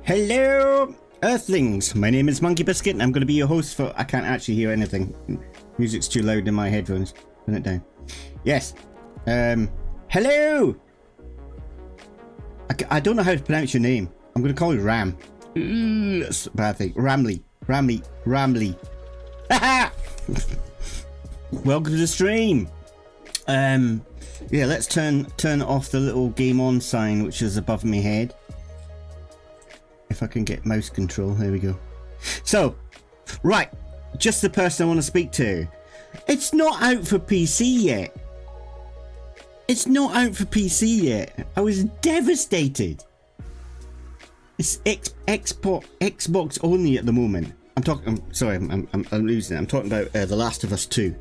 Hello, Earthlings. My name is MonkeyBiscuit, and I'm going to be your host for. I can't actually hear anything. Music's too loud in my headphones. Turn it down. Yes. Hello. I don't know how to pronounce your name. I'm going to call you Ram. That's a bad thing. Ramley. Haha. Welcome to the stream. Yeah, let's turn off the little game on sign which is above my head. If I can get mouse control, there we go. So, right, just the person I want to speak to. It's not out for PC yet. It's not out for PC yet. I was devastated. It's Xbox only at the moment. I'm losing it. I'm talking about The Last of Us 2.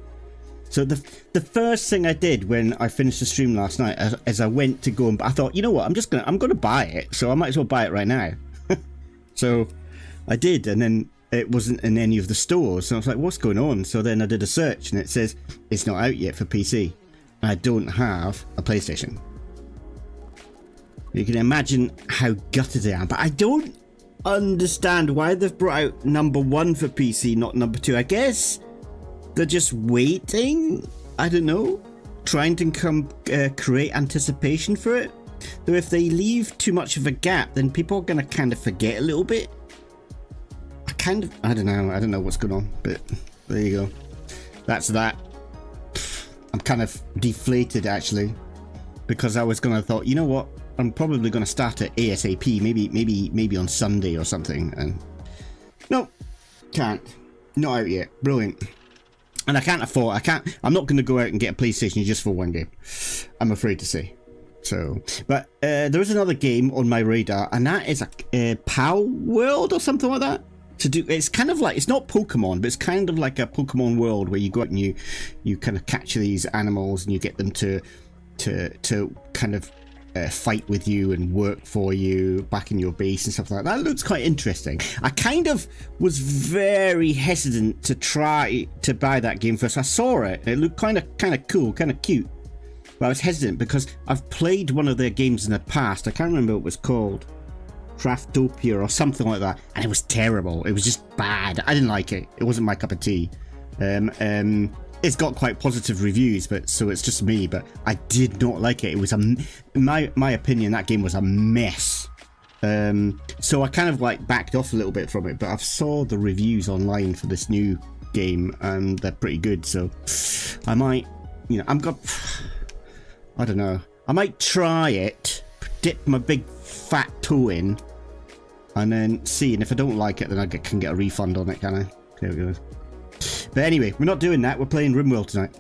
So the first thing I did when I finished the stream last night, as I went to go and I thought, you know what, I'm gonna buy it, so I might as well buy it right now. So I did, and then it wasn't in any of the stores. So I was like, what's going on? So then I did a search, and it says it's not out yet for PC. I don't have a PlayStation. You can imagine how gutted I am, but I don't understand why they've brought out number 1 for PC, not number 2. I guess they're just waiting. I don't know, trying to create anticipation for it. Though if they leave too much of a gap, then people are going to kind of forget a little bit. I don't know what's going on, but there you go. That's that. I'm kind of deflated actually, because I was going to thought, you know what, I'm probably going to start it ASAP, maybe on Sunday or something, and no, can't. Not out yet. Brilliant. And I'm not going to go out and get a PlayStation just for one game, I'm afraid to say. So, but there is another game on my radar, and that is a Pal World or something like that. It's kind of like, it's not Pokemon, but it's kind of like a Pokemon world where you go out and you kind of capture these animals and you get them to kind of fight with you and work for you back in your base and stuff like that. That looks quite interesting. I kind of was very hesitant to try to buy that game first. I saw it. It looked kind of cool, kind of cute. But I was hesitant because I've played one of their games in the past. I can't remember what it was called. Craftopia or something like that. And it was terrible. It was just bad. I didn't like it. It wasn't my cup of tea. It's got quite positive reviews, but so it's just me. But I did not like it. It was in my opinion, that game was a mess. So I kind of like backed off a little bit from it. But I've saw the reviews online for this new game, and they're pretty good. So I might, I don't know. I might try it, dip my big fat toe in, and then see. And if I don't like it, then I can get a refund on it, can I? There we go. But anyway, we're not doing that. We're playing RimWorld tonight.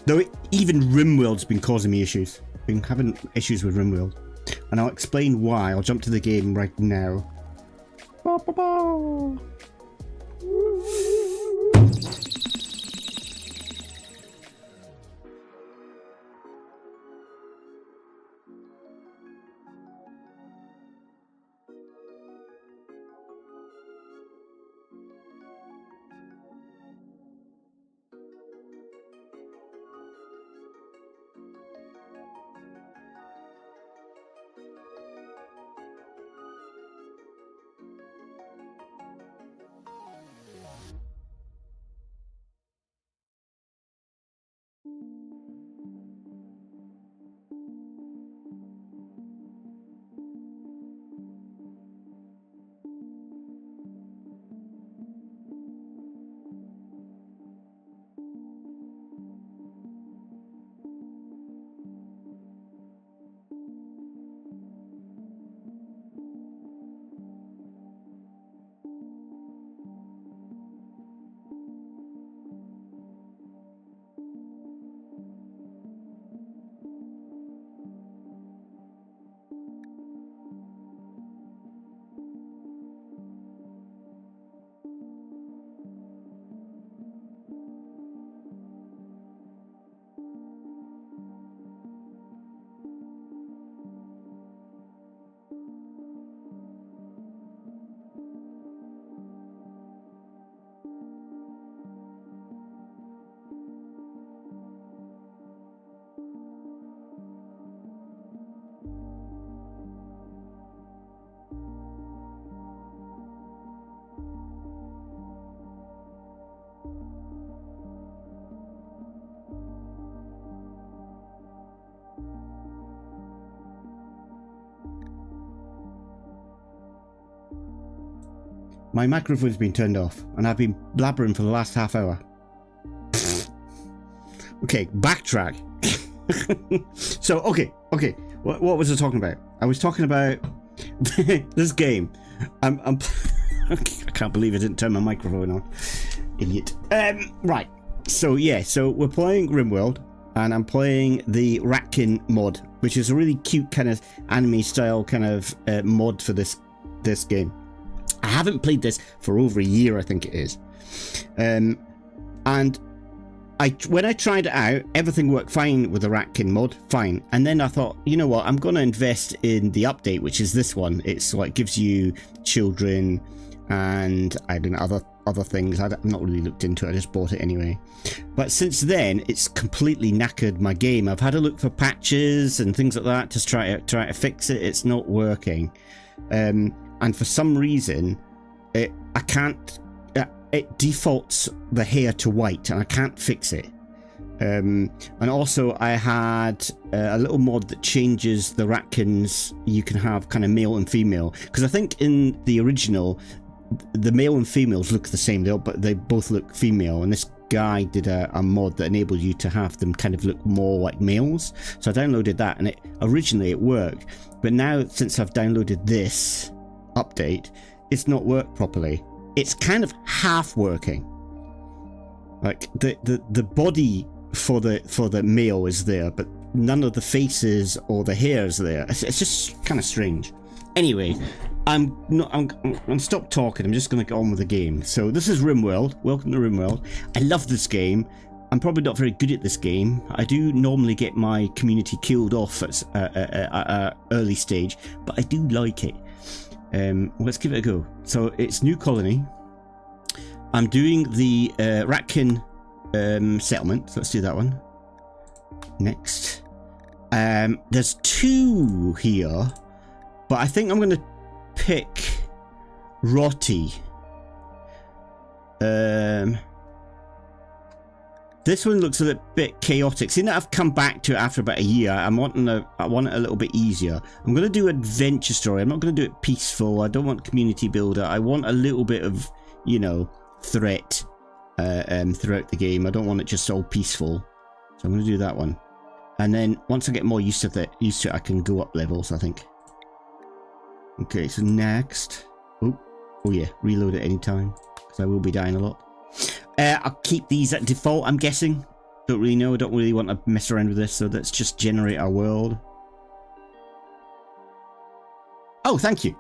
Though even RimWorld's been causing me issues. Been having issues with RimWorld. And I'll explain why. I'll jump to the game right now. Ba, ba, ba. My microphone's been turned off, and I've been blabbering for the last half hour. Okay, backtrack. So, okay. What was I talking about? I was talking about this game. I can't believe I didn't turn my microphone on. Idiot. Right. So yeah, so we're playing RimWorld, and I'm playing the RATKIN mod, which is a really cute kind of anime style kind of mod for this game. I haven't played this for over a year, I think it is. And when I tried it out, everything worked fine with the RATKIN mod, fine. And then I thought, you know what, I'm going to invest in the update, which is this one. It's like gives you children and I don't know other things. I've not really looked into it. I just bought it anyway. But since then, it's completely knackered my game. I've had a look for patches and things like that to try to fix it. It's not working, and for some reason, I can't. It defaults the hair to white, and I can't fix it. And also, I had a little mod that changes the RATKINs. You can have kind of male and female, because I think in the original, the male and females look the same, but they both look female. And this guy did a mod that enabled you to have them kind of look more like males. So I downloaded that, and originally it worked, but now since I've downloaded this update, it's not worked properly. It's kind of half working. Like the body for the male is there, but none of the faces or the hair is there. It's just kind of strange. Anyway, I'm stop talking. I'm just going to get on with the game. So this is RimWorld. Welcome to RimWorld. I love this game. I'm probably not very good at this game. I do normally get my community killed off at an early stage, but I do like it. Let's give it a go. So it's New Colony. I'm doing the RATKIN settlement. So let's do that one. Next. There's 2 here, but I think I'm going to pick Roti. This one looks a bit chaotic. Seeing that I've come back to it after about a year, I want it a little bit easier. I'm going to do adventure story. I'm not going to do it peaceful. I don't want community builder. I want a little bit of, you know, threat throughout the game. I don't want it just all peaceful. So I'm going to do that one. And then once I get more used to it, I can go up levels, I think. Okay, so next. Oh yeah, reload at any time, because I will be dying a lot. I'll keep these at default, I'm guessing. Don't really know. I don't really want to mess around with this, so let's just generate our world. Oh, thank you.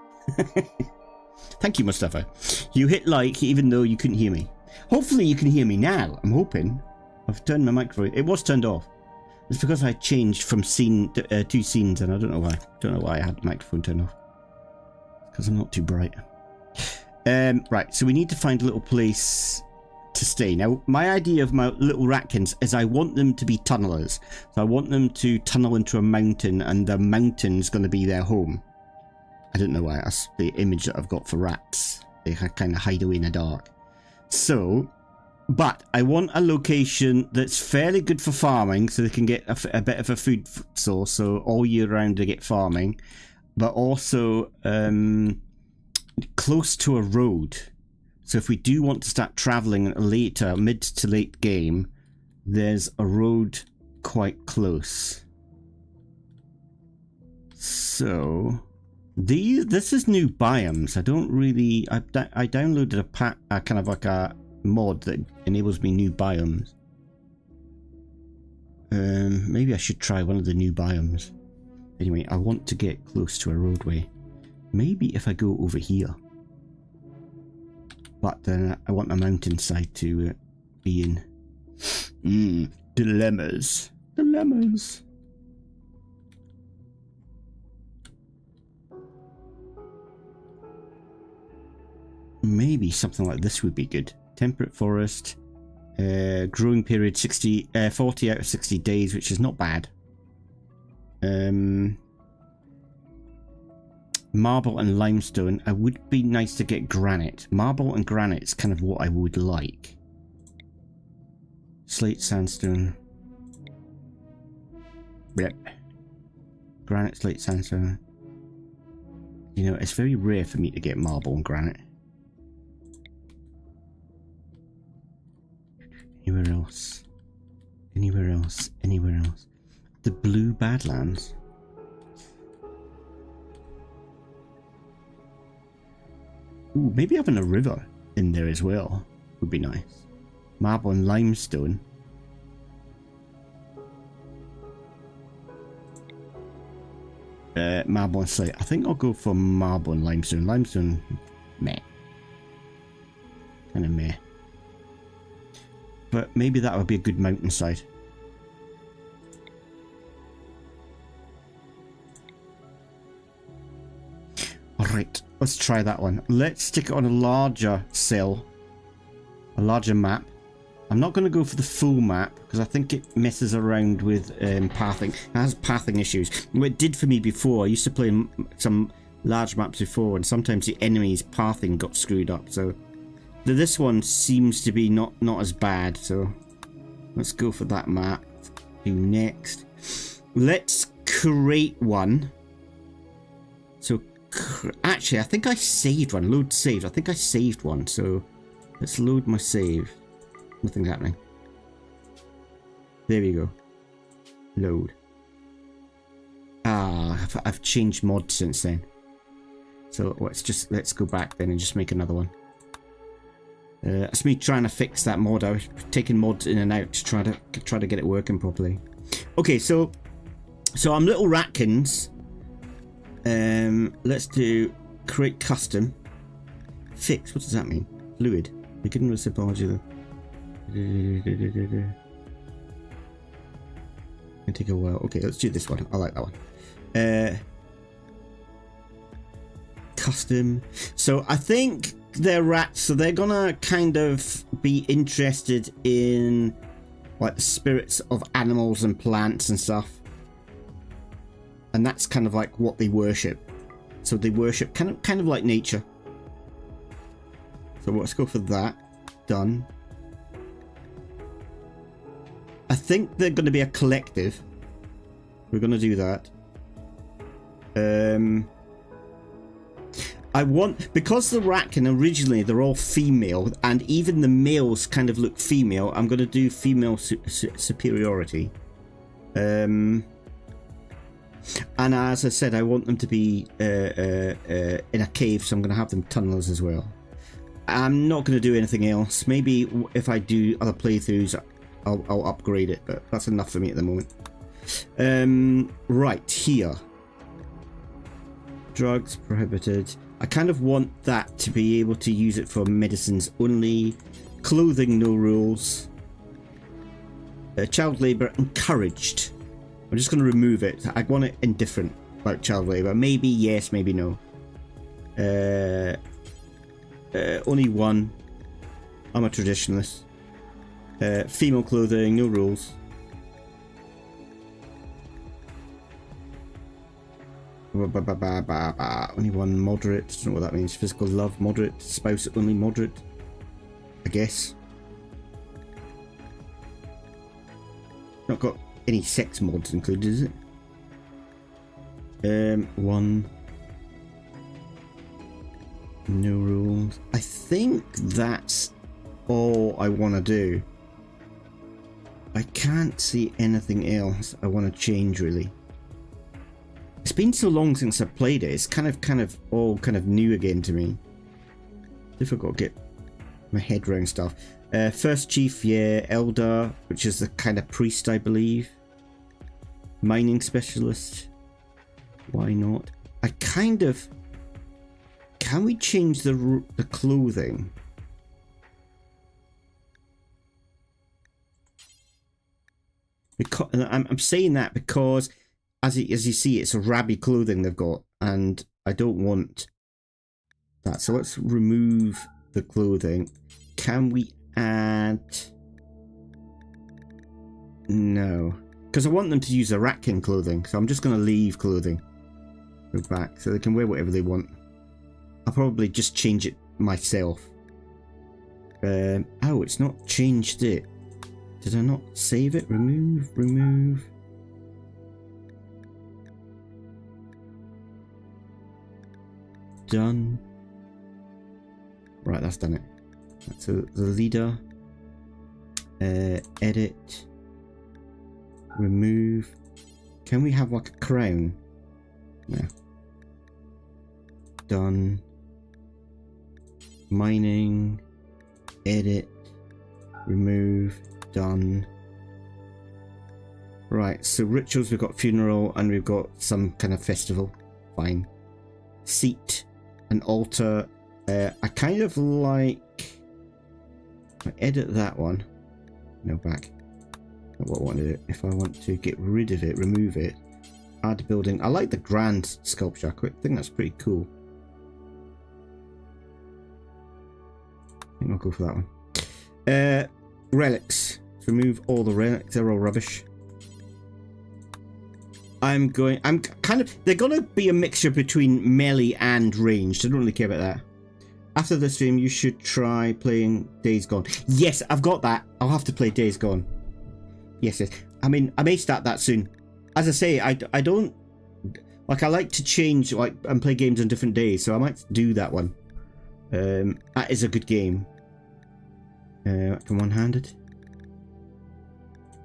Thank you, Mustafa. You hit like even though you couldn't hear me. Hopefully you can hear me now. I'm hoping. I've turned my microphone. It was turned off. It's because I changed from scene to 2 scenes, and I don't know why. Don't know why I had the microphone turned off. Because I'm not too bright. Right, so we need to find a little place to stay. Now, my idea of my little RATKINs is I want them to be tunnelers. So I want them to tunnel into a mountain, and the mountain's going to be their home. I don't know why. That's the image that I've got for rats. They kind of hide away in the dark. So, but I want a location that's fairly good for farming, so they can get a bit of a food source. So all year round they get farming, but also close to a road. So if we do want to start traveling later, mid to late game, there's a road quite close. So this is new biomes. I don't really. I downloaded a kind of like a mod that enables me new biomes. Maybe I should try one of the new biomes. Anyway, I want to get close to a roadway. Maybe if I go over here. But then I want a mountainside to be in. Dilemmas. Dilemmas. Maybe something like this would be good. Temperate forest. Growing period 40 out of 60 days, which is not bad. Marble and limestone. It would be nice to get granite. Marble and granite is kind of what I would like. Slate, sandstone. Yep. Granite, slate, sandstone. You know, it's very rare for me to get marble and granite. The Blue Badlands. Ooh, maybe having a river in there as well would be nice. Marble and limestone. Marble and slate. I think I'll go for marble and limestone. Limestone, meh. Kind of meh. But maybe that would be a good mountainside. Alright, let's try that one. Let's stick it on a larger cell. A larger map. I'm not going to go for the full map because I think it messes around with pathing. It has pathing issues. What it did for me before, I used to play some large maps before and sometimes the enemy's pathing got screwed up. So this one seems to be not as bad. So let's go for that map. Do next. Let's create one. So actually, I think I saved one. Load saved. I think I saved one. So let's load my save. Nothing's happening. There we go. Load. Ah, I've changed mods since then. So let's go back then and just make another one. It's me trying to fix that mod. I was taking mods in and out to try to get it working properly. Okay, so I'm little ratkins. Let's do create custom. Fix. What does that mean? Fluid. Begin with symbology. Can take a while. Okay, let's do this one. I like that one. Custom. So I think they're rats, so they're gonna kind of be interested in like the spirits of animals and plants and stuff. And that's kind of like what they worship. So they worship kind of like nature. So let's go for that. Done. I think they're going to be a collective. We're going to do that. I want, because the Ratkin originally they're all female and even the males kind of look female, I'm going to do female superiority. And as I said, I want them to be in a cave, so I'm going to have them tunnelers as well. I'm not going to do anything else. Maybe if I do other playthroughs, I'll upgrade it, but that's enough for me at the moment. Right, here. Drugs prohibited. I kind of want that to be able to use it for medicines only. Clothing, no rules. Child labour, encouraged. I'm just going to remove it. I want it indifferent about child labour. Maybe yes, maybe no. Only one. I'm a traditionalist. Female clothing, no rules. Only one moderate. Don't know what that means. Physical love, moderate. Spouse only, moderate. I guess. Not got any sex mods included, is it? One. No rules. I think that's all I want to do. I can't see anything else I want to change really. It's been so long since I played it. It's kind of all new again to me. Difficult to get my head around stuff. First chief, yeah. Elder, which is the kind of priest, I believe. Mining specialist. Why not? I kind of. Can we change the clothing? Because I'm saying that because as you see, it's a rabby clothing they've got, and I don't want that. So let's remove the clothing. Can we add? No, because I want them to use the Ratkin clothing. So I'm just going to leave clothing. Go back so they can wear whatever they want. I'll probably just change it myself. Oh, it's not changed it. Did I not save it? Remove. Done. Right, that's done it. So the leader. Edit. Remove. Can we have like a crown? No. Done. Mining. Edit. Remove. Done. Right, so rituals, we've got funeral and we've got some kind of festival. Fine. Seat. An altar. I kind of like... I edit that one. No, back. Not what I want to do. If I want to get rid of it, remove it. Add building. I like the grand sculpture. I think that's pretty cool. I think I'll go for that one. Relics. Remove all the relics. They're all rubbish. I'm kind of... They're going to be a mixture between melee and ranged. I don't really care about that. After the stream, you should try playing Days Gone. Yes, I've got that. I'll have to play Days Gone. Yes, yes. I mean, I may start that soon. As I say, I don't... Like, I like to change, like, and play games on different days, so I might do that one. That is a good game. Come one-handed.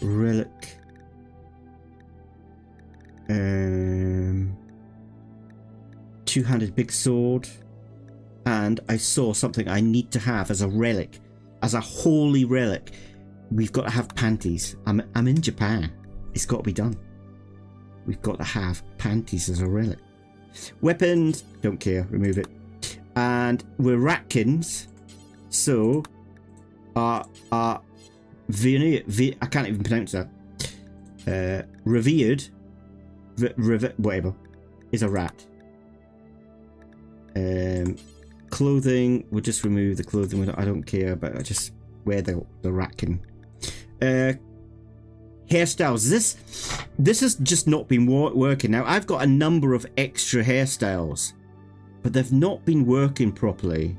Relic. Two-handed big sword. And I saw something I need to have as a relic. As a holy relic. We've got to have panties. I'm in Japan. It's got to be done. We've got to have panties as a relic. Weapons. Don't care. Remove it. And we're RATKINs. So... I can't even pronounce that. Revered. Whatever. Is a rat. Clothing. We'll just remove the clothing. I don't care, but I just wear the RATKIN. Hairstyles. This has just not been working. Now, I've got a number of extra hairstyles, but they've not been working properly.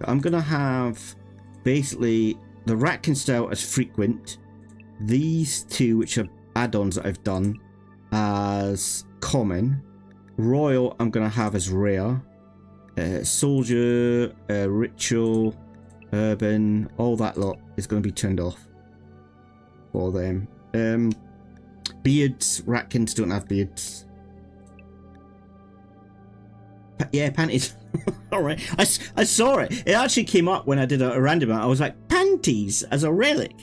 I'm going to have basically the RATKIN style as frequent. These two, which are add-ons that I've done, as common. Royal, I'm going to have as rare. Soldier, ritual, urban, all that lot is going to be turned off for them. Beards, RATKINs don't have beards. Yeah, panties. Alright, I saw it. It actually came up when I did a random. I was like, panties as a relic.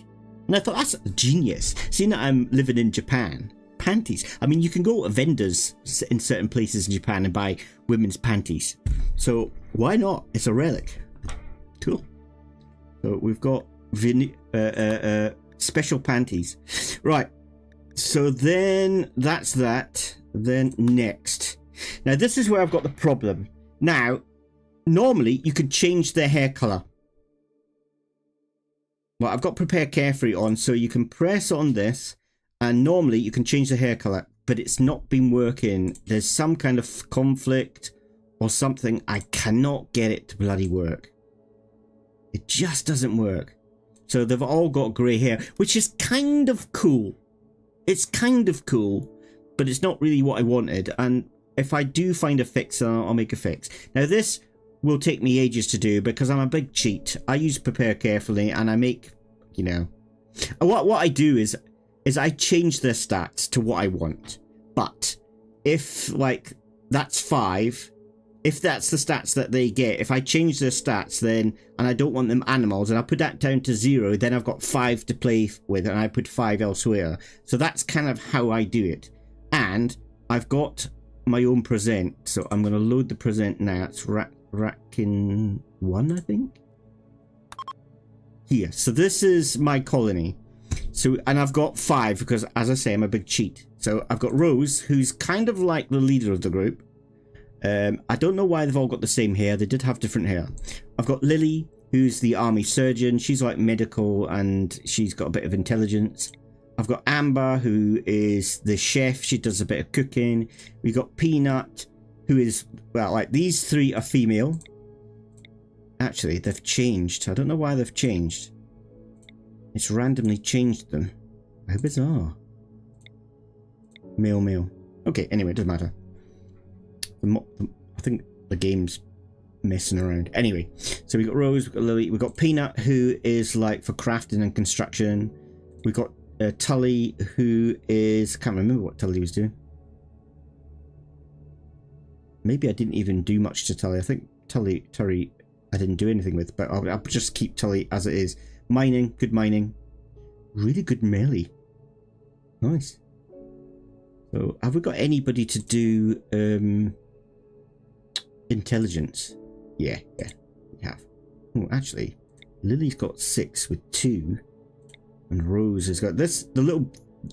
And I thought, that's genius. Seeing that I'm living in Japan, panties. I mean, you can go to vendors in certain places in Japan and buy women's panties. So why not? It's a relic. Cool. So we've got special panties. Right. So then that's that. Then next. Now this is where I've got the problem. Now, normally you could change their hair color. Well, I've got Prepare Carefree on, so you can press on this, and normally you can change the hair color, but it's not been working. There's some kind of conflict or something. I cannot get it to bloody work. It just doesn't work. So they've all got grey hair, which is kind of cool. It's kind of cool, but it's not really what I wanted. And if I do find a fix, I'll make a fix. Now this will take me ages to do because I'm a big cheat. I use Prepare Carefully and I make, you know, what I do is I change their stats to what I want. But if like that's 5, if that's the stats that they get, if I change their stats then, and I don't want them animals, and I put that down to 0, then I've got 5 to play with and I put 5 elsewhere. So that's kind of how I do it. And I've got my own present, so I'm going to load the present now. It's RATKIN 1, I think. Here, so this is my colony. So, and I've got 5 because, as I say, I'm a big cheat. So I've got Rose, who's kind of like the leader of the group. I don't know why they've all got the same hair. They did have different hair. I've got Lily, who's the army surgeon. She's like medical and she's got a bit of intelligence. I've got Amber, who is the chef. She does a bit of cooking. We got Peanut, who is, well, like these 3 are female. Actually, they've changed. I don't know why they've changed. It's randomly changed them. How bizarre. Male, male. Okay, anyway, it doesn't matter. I think the game's messing around. Anyway, so we got Rose, we got Lily, we got Peanut, who is like for crafting and construction. We got Tully, who is... I can't remember what Tully was doing. Maybe I didn't even do much to Tully. I think Tully I didn't do anything with, but I'll just keep Tully as it is. Mining, good mining. Really good melee. Nice. So, have we got anybody to do intelligence? Yeah, we have. Oh, actually, Lily's got 6 with 2, and Rose has got this.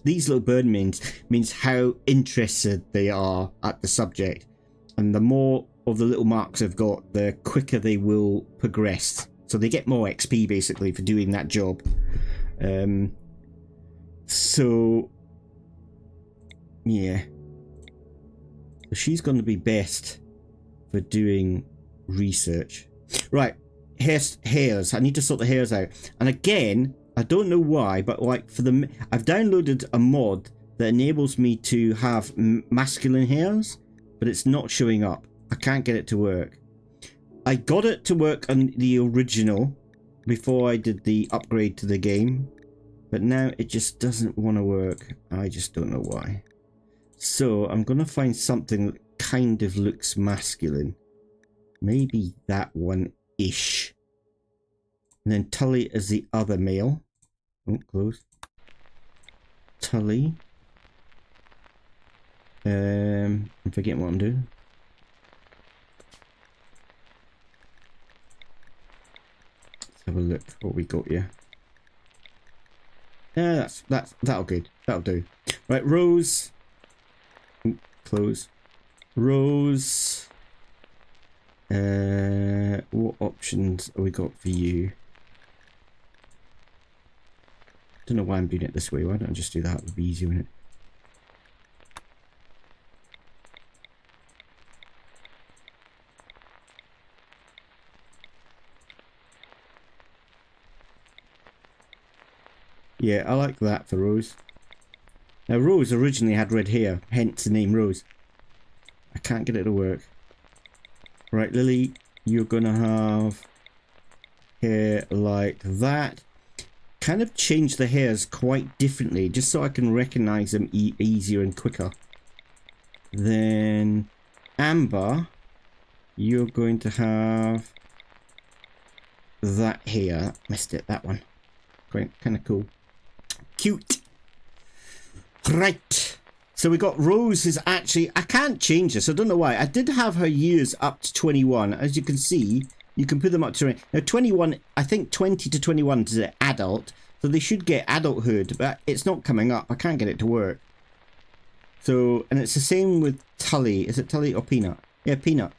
These little bird means how interested they are at the subject, and the more of the little marks they've got, the quicker they will progress. So they get more XP basically for doing that job. So yeah, so she's going to be best for doing research. Right, hairs. I need to sort the hairs out. And again, I don't know why, but like I've downloaded a mod that enables me to have masculine hairs, but it's not showing up. I can't get it to work. I got it to work on the original before I did the upgrade to the game, but now it just doesn't want to work. I just don't know why. So I'm going to find something that kind of looks masculine. Maybe that one-ish. And then Tully is the other male. Oh, close. Tully. I'm forgetting what I'm doing. Let's have a look what we got here. Yeah, that'll good. That'll do. Right, Rose. Ooh, close. Rose. What options have we got for you? Don't know why I'm doing it this way. Why don't I just do that? It would be easier, wouldn't it? Yeah, I like that for Rose. Now, Rose originally had red hair, hence the name Rose. I can't get it to work. Right, Lily, you're gonna have hair like that. Kind of change the hairs quite differently, just so I can recognize them easier and quicker. Then, Amber, you're going to have that hair. Missed it, that one. Quite kind of cool. Cute. Right. So we got Rose is actually... I can't change this. I don't know why. I did have her years up to 21. As you can see, you can put them up to... Now 21, I think 20 to 21 is an adult. So they should get adulthood. But it's not coming up. I can't get it to work. So, and it's the same with Tully. Is it Tully or Peanut? Yeah, Peanut.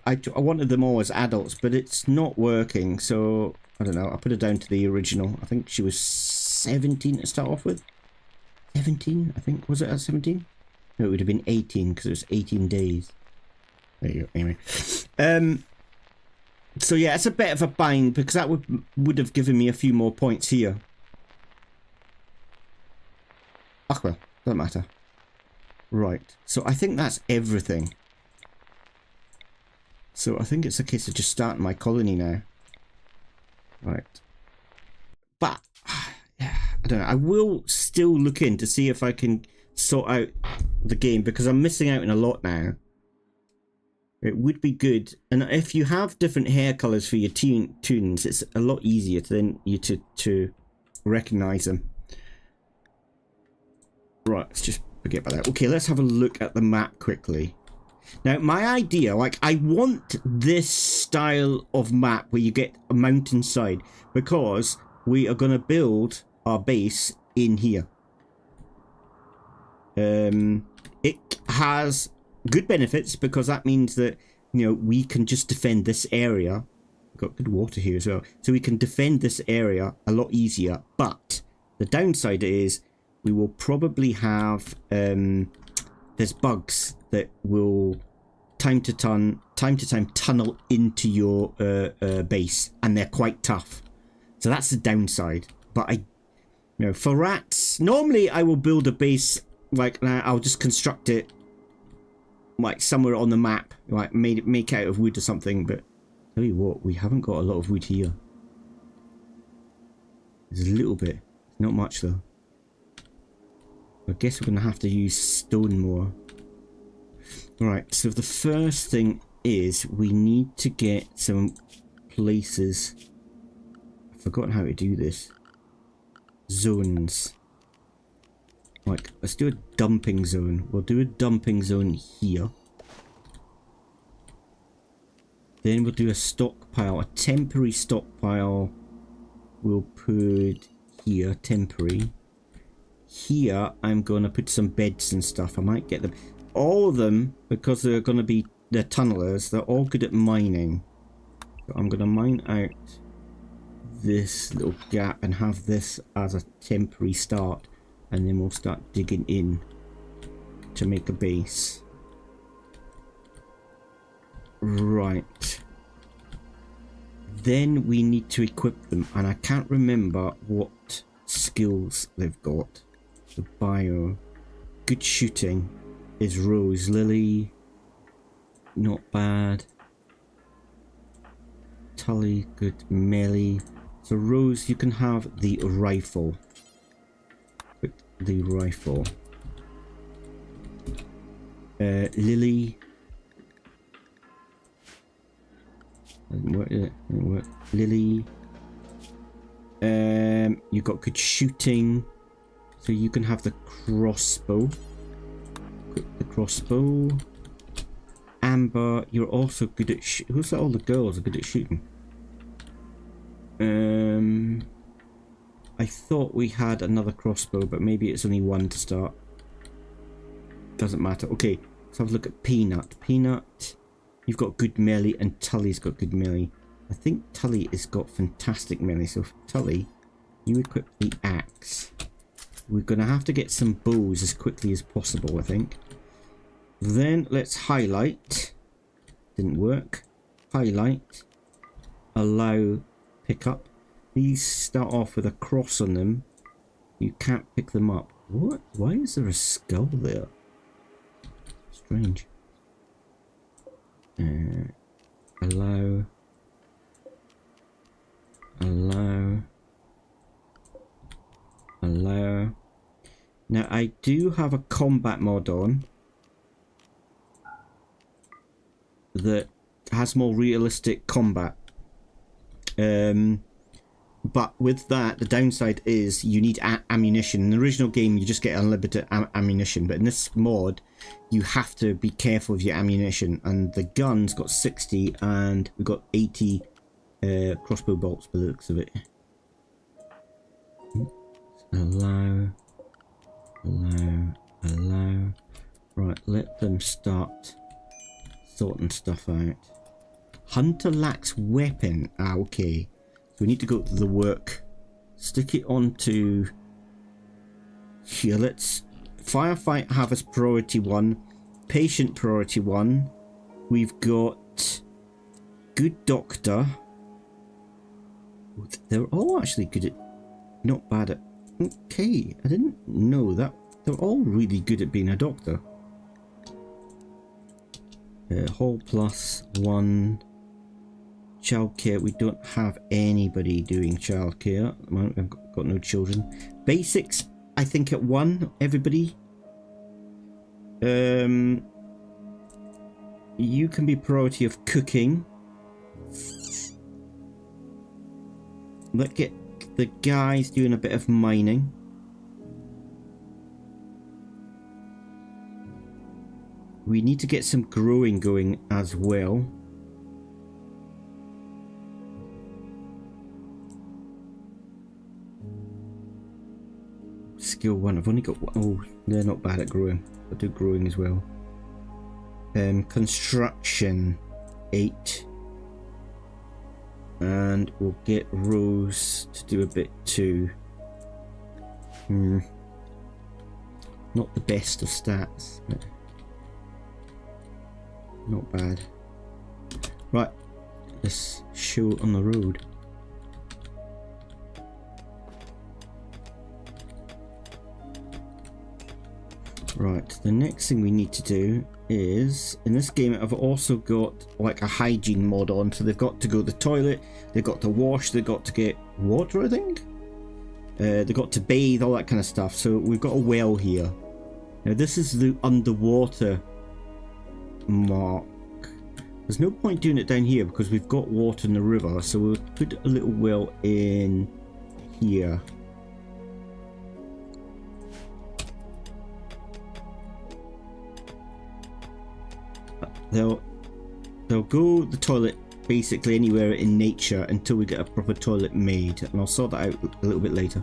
I wanted them all as adults, but it's not working. So, I don't know. I'll put it down to the original. I think she was 17 to start off with. 17, I think. Was it at 17? No, it would have been 18 because it was 18 days. There you go. Anyway. So yeah, it's a bit of a bind because that would have given me a few more points here. Ah, well, doesn't matter. Right. So I think that's everything. So I think it's a case of just starting my colony now. Right. But I don't know. I will still look in to see if I can sort out the game because I'm missing out on a lot now. It would be good, and if you have different hair colors for your tunes, it's a lot easier to recognize them. Right, let's just forget about that. Okay, let's have a look at the map quickly. Now, my idea, like, I want this style of map where you get a mountainside because we are going to build our base in here. It has good benefits because that means that, you know, we can just defend this area. We've got good water here as well. So we can defend this area a lot easier. But the downside is we will probably have, there's bugs that will time to time tunnel into your base, and they're quite tough. So that's the downside. But you know, for rats, normally I will build a base like I'll just construct it like somewhere on the map, like make out of wood or something. But tell you what, we haven't got a lot of wood here. There's a little bit, not much though. I guess we're going to have to use stone more. Right, so the first thing is we need to get some places. I've forgotten how to do this. Zones. Like, let's do a dumping zone. We'll do a dumping zone here. Then we'll do a stockpile, a temporary stockpile. We'll put here, temporary. Here, I'm going to put some beds and stuff. I might get them. All of them, because they're going to be the tunnelers, they're all good at mining. So I'm going to mine out this little gap and have this as a temporary start. And then we'll start digging in to make a base. Right. Then we need to equip them. And I can't remember what skills they've got. The bio. Good shooting is Rose. Lily. Not bad. Tully. Good melee. So Rose, you can have the rifle. The rifle. Lily. Didn't work, did it? Didn't work. Lily. You got good shooting. So you can have the crossbow. The crossbow. Amber, you're also good at who's that? All the girls are good at shooting. I thought we had another crossbow, but maybe it's only one to start. Doesn't matter. Okay, let's have a look at Peanut. Peanut, you've got good melee, and Tully's got good melee. I think Tully has got fantastic melee, so Tully, you equip the axe. We're going to have to get some bows as quickly as possible, I think. Then let's highlight. Didn't work. Highlight. Allow pickup. These start off with a cross on them. You can't pick them up. What? Why is there a skull there? Strange. Allow. Allow. Allow. Now I do have a combat mod on that has more realistic combat. But with that, the downside is you need ammunition. In the original game, you just get unlimited ammunition. But in this mod, you have to be careful with your ammunition. And the gun's got 60 and we've got 80 crossbow bolts by the looks of it. Allow. Allow. Allow. Right, let them start sorting stuff out. Hunter lacks weapon. Ah, okay. So we need to go to the work. Stick it onto here. Let's firefight have as priority 1. Patient priority 1. We've got good doctor. They're all actually good at, not bad at. Okay, I didn't know that. They're all really good at being a doctor. Hall plus 1. Childcare, we don't have anybody doing childcare at the moment. I've got no children. Basics, I think at 1, everybody. You can be priority of cooking. Let's get the guys doing a bit of mining. We need to get some growing going as well. Skill 1, I've only got one. Oh, they're not bad at growing. I'll do growing as well. Construction 8. And we'll get Rose to do a bit too. Not the best of stats, but not bad. Right, let's show on the road. Right, the next thing we need to do is, in this game I've also got like a hygiene mod on, so they've got to go to the toilet, they've got to wash, they've got to get water, I think? They've got to bathe, all that kind of stuff, so we've got a well here. Now this is the underwater mark. There's no point doing it down here because we've got water in the river, so we'll put a little well in here. They'll go the toilet basically anywhere in nature until we get a proper toilet made, and I'll sort that out a little bit later.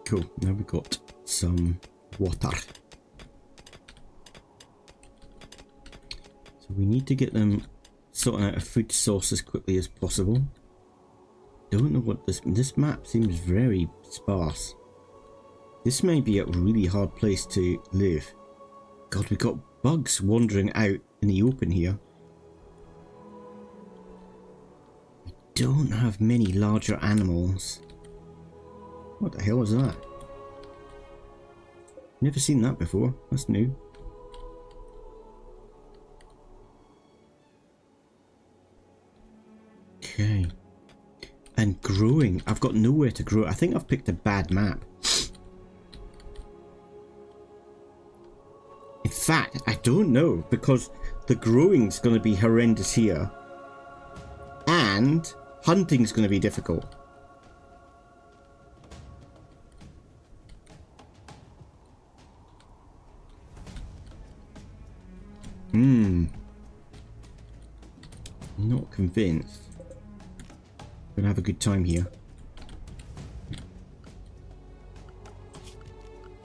Cool, now we've got some water. So we need to get them sorting out a food source as quickly as possible. Don't know what this map seems very sparse. This may be a really hard place to live. God, we've got bugs wandering out in the open here. We don't have many larger animals. What the hell was that? Never seen that before. That's new. Okay. And growing. I've got nowhere to grow. I think I've picked a bad map. In fact, I don't know, because the growing's going to be horrendous here. And hunting's going to be difficult. Not convinced. Gonna have a good time here.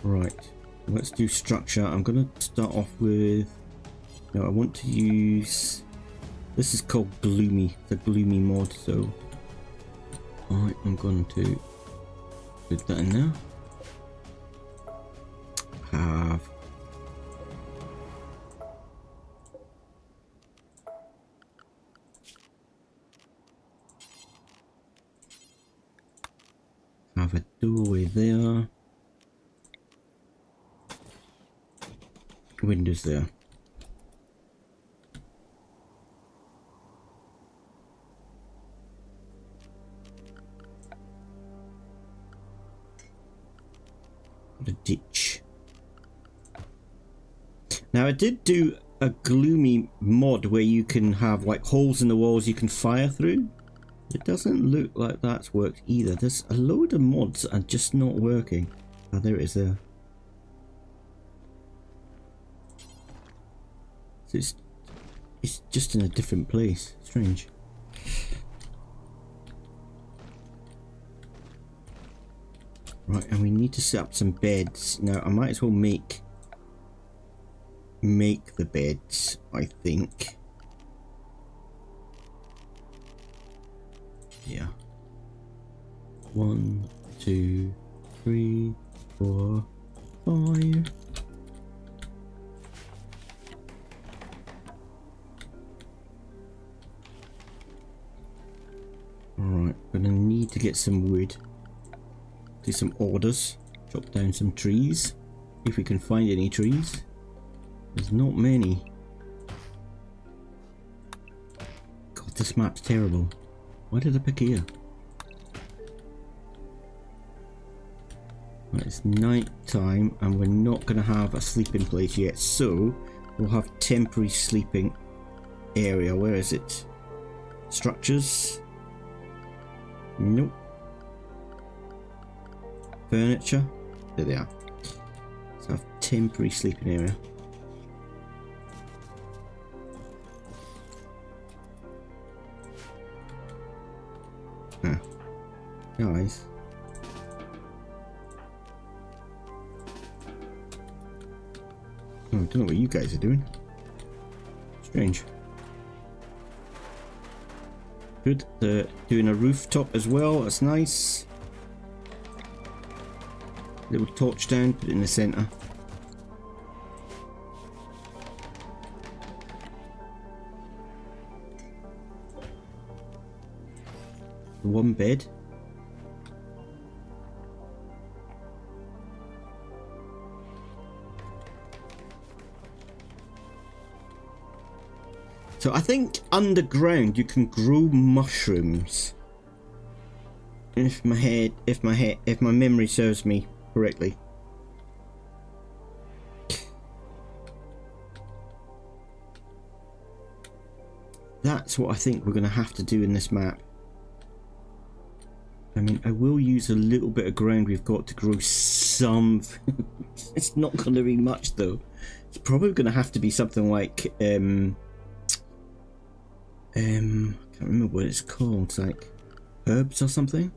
Right, let's do structure. I'm gonna start off with. No, I want to use. This is called Gloomy. The Gloomy mod. So I'm going to put that in there. Have a doorway there. Windows there. The ditch. Now I did do a Gloomy mod where you can have like holes in the walls you can fire through. It doesn't look like that's worked either. There's a load of mods that are just not working. Oh, there it is there. So it's just in a different place. Strange. Right, and we need to set up some beds. Now I might as well make the beds, I think. Yeah. 1, 2, 3, 4, 5. Alright, gonna need to get some wood. Do some orders. Chop down some trees. If we can find any trees. There's not many. God, this map's terrible. Why did I pick here? Right, it's night time and we're not going to have a sleeping place yet, so we'll have temporary sleeping area. Where is it? Structures? Nope. Furniture? There they are. So have temporary sleeping area. Huh. Guys. Oh, I don't know what you guys are doing. Strange. Good. They're doing a rooftop as well. That's nice. Little torch down. Put it in the center. One bed. So I think underground you can grow mushrooms. If my memory serves me correctly. That's what I think we're going to have to do in this map. I mean, I will use a little bit of ground we've got to grow some. It's not going to be much though. It's probably going to have to be something like I can't remember what it's called. It's like herbs or something.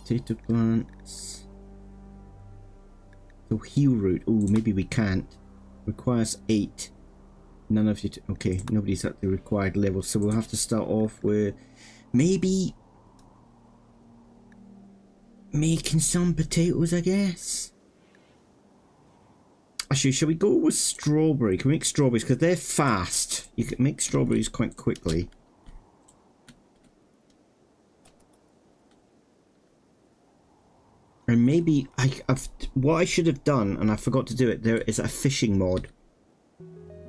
Potato plants. So heal root. Oh, maybe we can't. Requires 8. None of you. Okay, nobody's at the required level, so we'll have to start off with maybe making some potatoes, I guess. Actually, shall we go with strawberry? Can we make strawberries because they're fast? You can make strawberries quite quickly. And maybe what I should have done, and I forgot to do it, there is a fishing mod.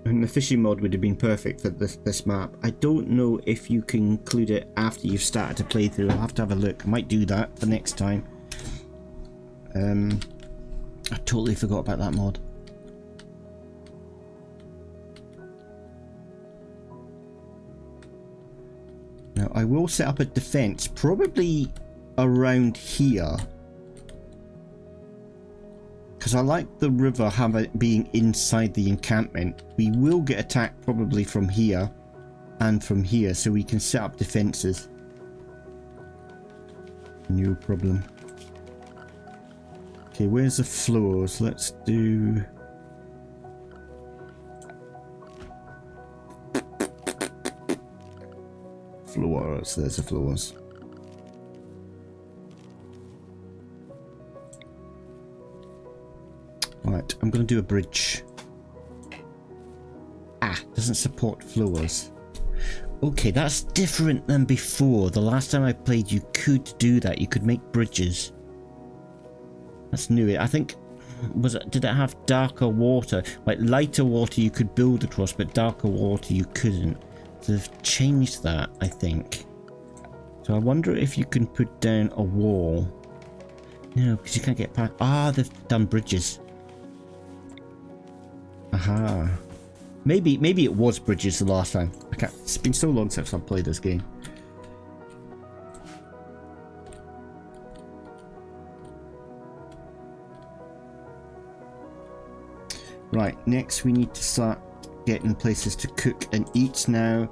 And the fishing mod would have been perfect for this map. I don't know if you can include it after you've started to play through. I'll have to have a look. I might do that for next time. I totally forgot about that mod. Now, I will set up a defense, probably around here. Because I like the river being inside the encampment. We will get attacked probably from here and from here, so we can set up defenses. No problem. Okay, where's the floors? Let's do... floors. There's the floors. Right, I'm going to do a bridge. Ah, doesn't support floors. Okay, that's different than before. The last time I played, you could do that. You could make bridges. That's new. I think, did it have darker water? Like lighter water you could build across, but darker water you couldn't. So they've changed that, I think. So I wonder if you can put down a wall. No, because you can't get past. Ah, they've done bridges. Aha. Maybe it was bridges the last time. I can't, it's been so long since I've played this game. Right, next we need to start getting places to cook and eat now.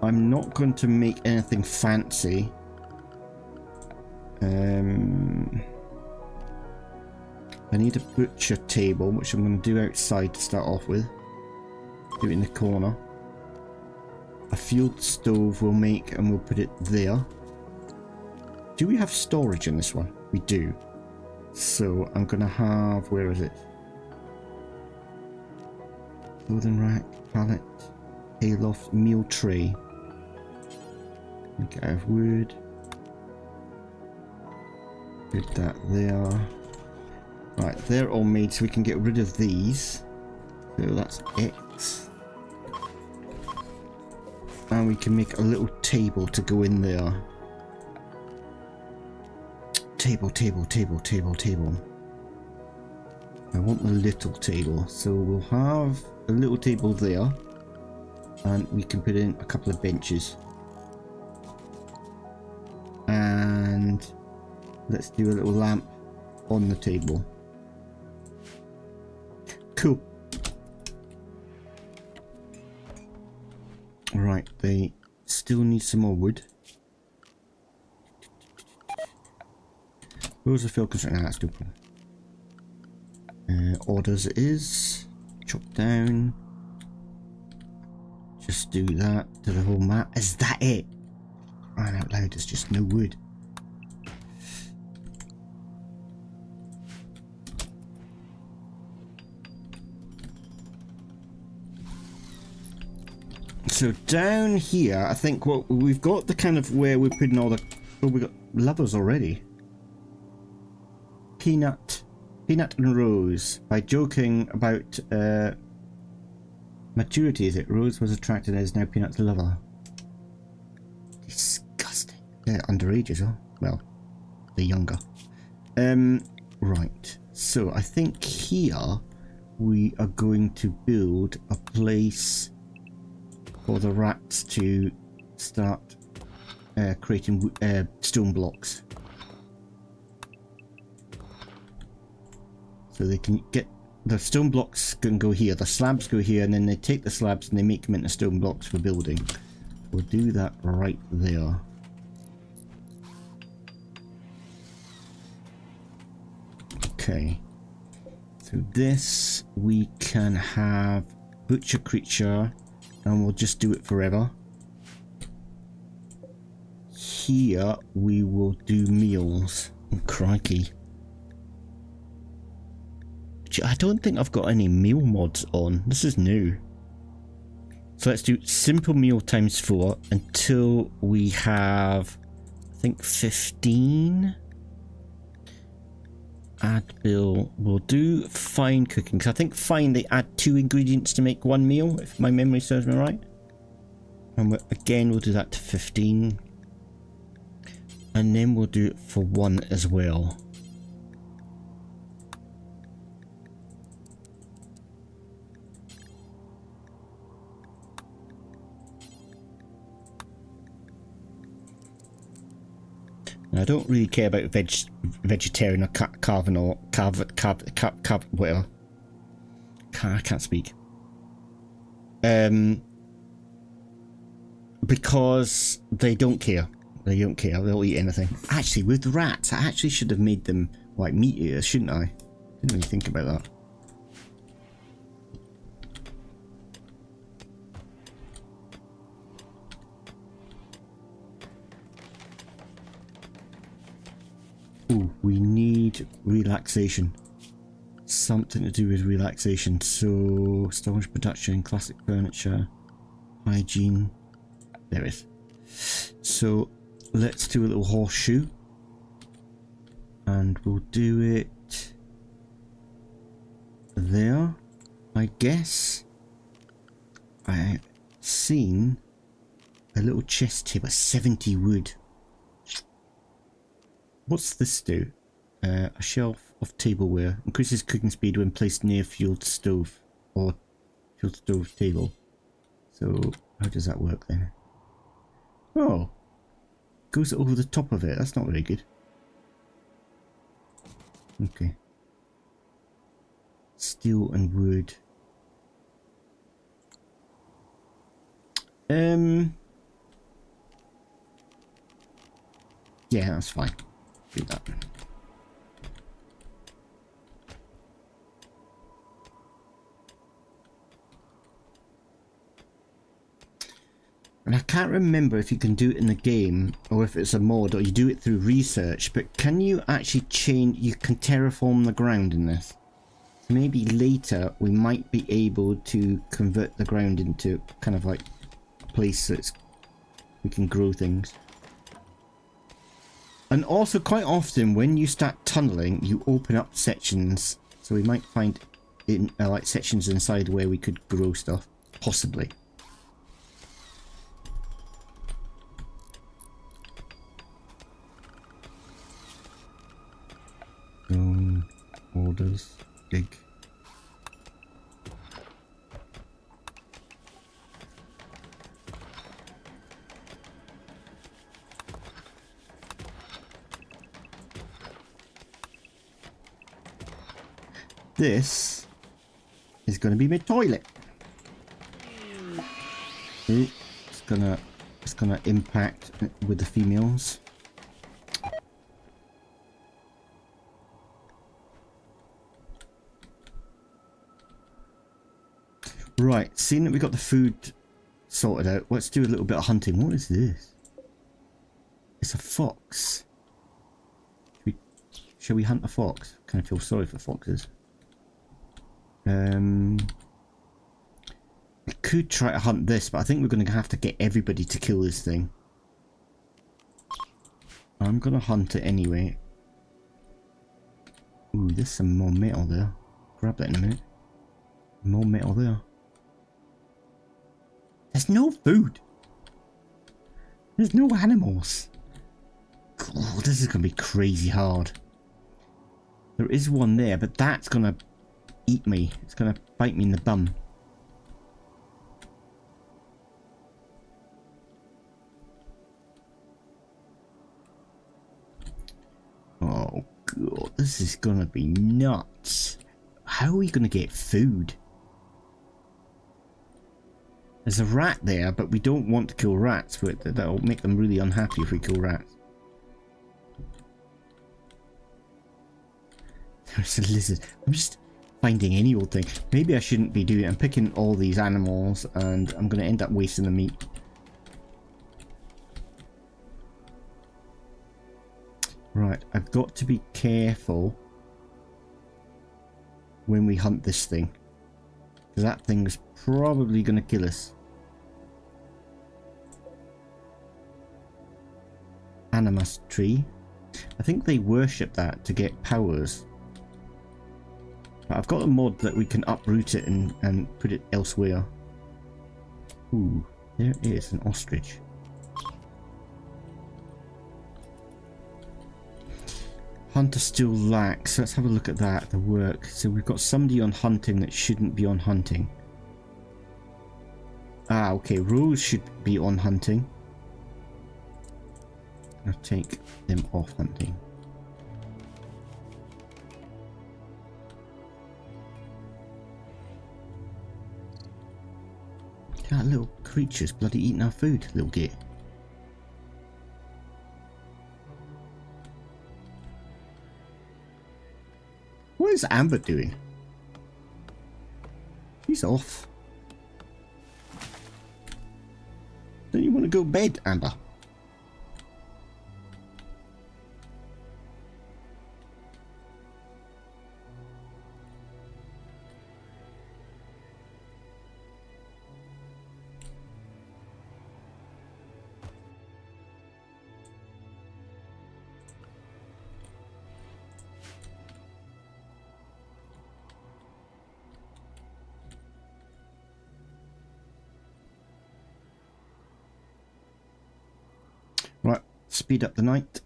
I'm not going to make anything fancy. I need a butcher table, which I'm going to do outside to start off with. Do it in the corner. A fuel stove we'll make and we'll put it there. Do we have storage in this one? We do. So I'm going to have... where is it? Clothing rack, pallet, hayloft, meal tray. Make it out of wood. Put that there. Right, they're all made so we can get rid of these. So that's X. And we can make a little table to go in there. Table, table, table, table, table. I want the little table. So we'll have a little table there. And we can put in a couple of benches. And let's do a little lamp on the table. Cool. Right, they still need some more wood. Where's the field construction? That's no problem. Orders it is. Chop down. Just do that to the whole map. Is that it? Crying out loud, there's just no wood. So down here, I think what we've got the kind of where we're putting all the... oh, we got levers already. Peanut and Rose. By joking about maturity, is it? Rose was attracted and is now Peanut's lover. Disgusting. They're underage as well. Well, they're younger. Right. So I think here we are going to build a place for the rats to start creating stone blocks. So they can get the stone blocks can go here, the slabs go here, and then they take the slabs and they make them into stone blocks for building. We'll do that right there. Okay. So this we can have butcher creature, and we'll just do it forever. Here we will do meals. Oh, crikey. I don't think I've got any meal mods on. This is new. So let's do simple meal times 4 until we have, I think, 15. Add bill. We'll do fine cooking. Because I think fine, they add 2 ingredients to make 1 meal, if my memory serves me right. And again, we'll do that to 15. And then we'll do it for 1 as well. I don't really care about vegetarian or carving or whatever. I can't speak. Because they don't care. They don't care. They'll eat anything. Actually, with rats, I actually should have made them like meat eaters, shouldn't I? Didn't really think about that. Ooh, we need relaxation. Something to do with relaxation. So, storage production, classic furniture, hygiene. There it is. So, let's do a little horseshoe. And we'll do it there, I guess. I've seen a little chest table, 70 wood. What's this do? A shelf of tableware. Increases cooking speed when placed near fueled stove or fueled stove table. So how does that work then? Oh, goes over the top of it. That's not very good. Okay. Steel and wood. Yeah, that's fine. Do that. And I can't remember if you can do it in the game or if it's a mod or you do it through research, but can you actually change, you can terraform the ground in this? Maybe later we might be able to convert the ground into kind of like a place that we can grow things. And also quite often when you start tunneling, you open up sections. So we might find in like sections inside where we could grow stuff, possibly. Orders, dig. This is going to be my toilet. It's gonna impact with the females. Right, seeing that we got the food sorted out, let's do a little bit of hunting. What is this? It's a fox. Shall we hunt a fox? Kind of feel sorry for foxes. I could try to hunt this, but I think we're going to have to get everybody to kill this thing. I'm going to hunt it anyway. Ooh, there's some more metal there. Grab that in a minute. More metal there. There's no food. There's no animals. Oh, this is going to be crazy hard. There is one there, but that's going to eat me. It's going to bite me in the bum. Oh god, this is going to be nuts. How are we going to get food? There's a rat there, but we don't want to kill rats. That'll make them really unhappy if we kill rats. There's a lizard. I'm just finding any old thing. Maybe I shouldn't be doing it. I'm picking all these animals and I'm going to end up wasting the meat. Right, I've got to be careful when we hunt this thing. Because that thing's probably going to kill us. Animus tree. I think they worship that to get powers. But I've got a mod that we can uproot it and put it elsewhere. Ooh, there is an ostrich. Hunter still lacks. Let's have a look at that, the work. So we've got somebody on hunting that shouldn't be on hunting. Ah, okay, Rose should be on hunting. I'll take them off hunting. That little creature's bloody eating our food, little git. What is Amber doing? She's off. Don't you want to go to bed, Amber? Right, speed up the night.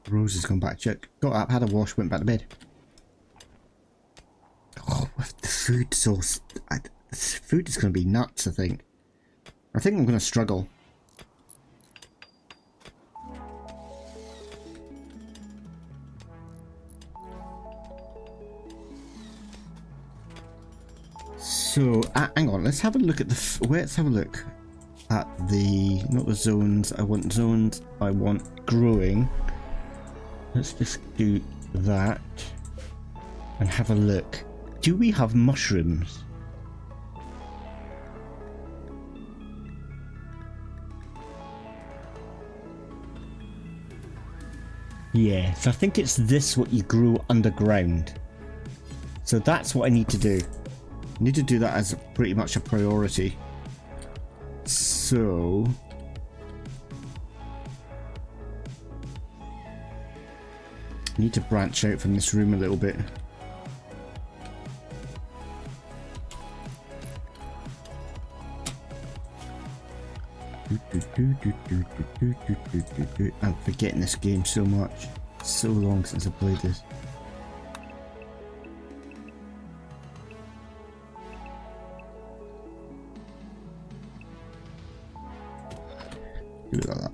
Rose has gone back to check. Got up, had a wash, went back to bed. Oh, with the food source. This food is going to be nuts, I think. I think I'm going to struggle. So, hang on, let's have a look at the... Let's have a look at the... Not the zones, I want zones, I want growing. Let's just do that and have a look. Do we have mushrooms? Yeah, so I think it's this what you grow underground. So that's what I need to do. I need to do that as pretty much a priority. So... I need to branch out from this room a little bit. I'm forgetting this game so much. It's so long since I played this. Do it like that.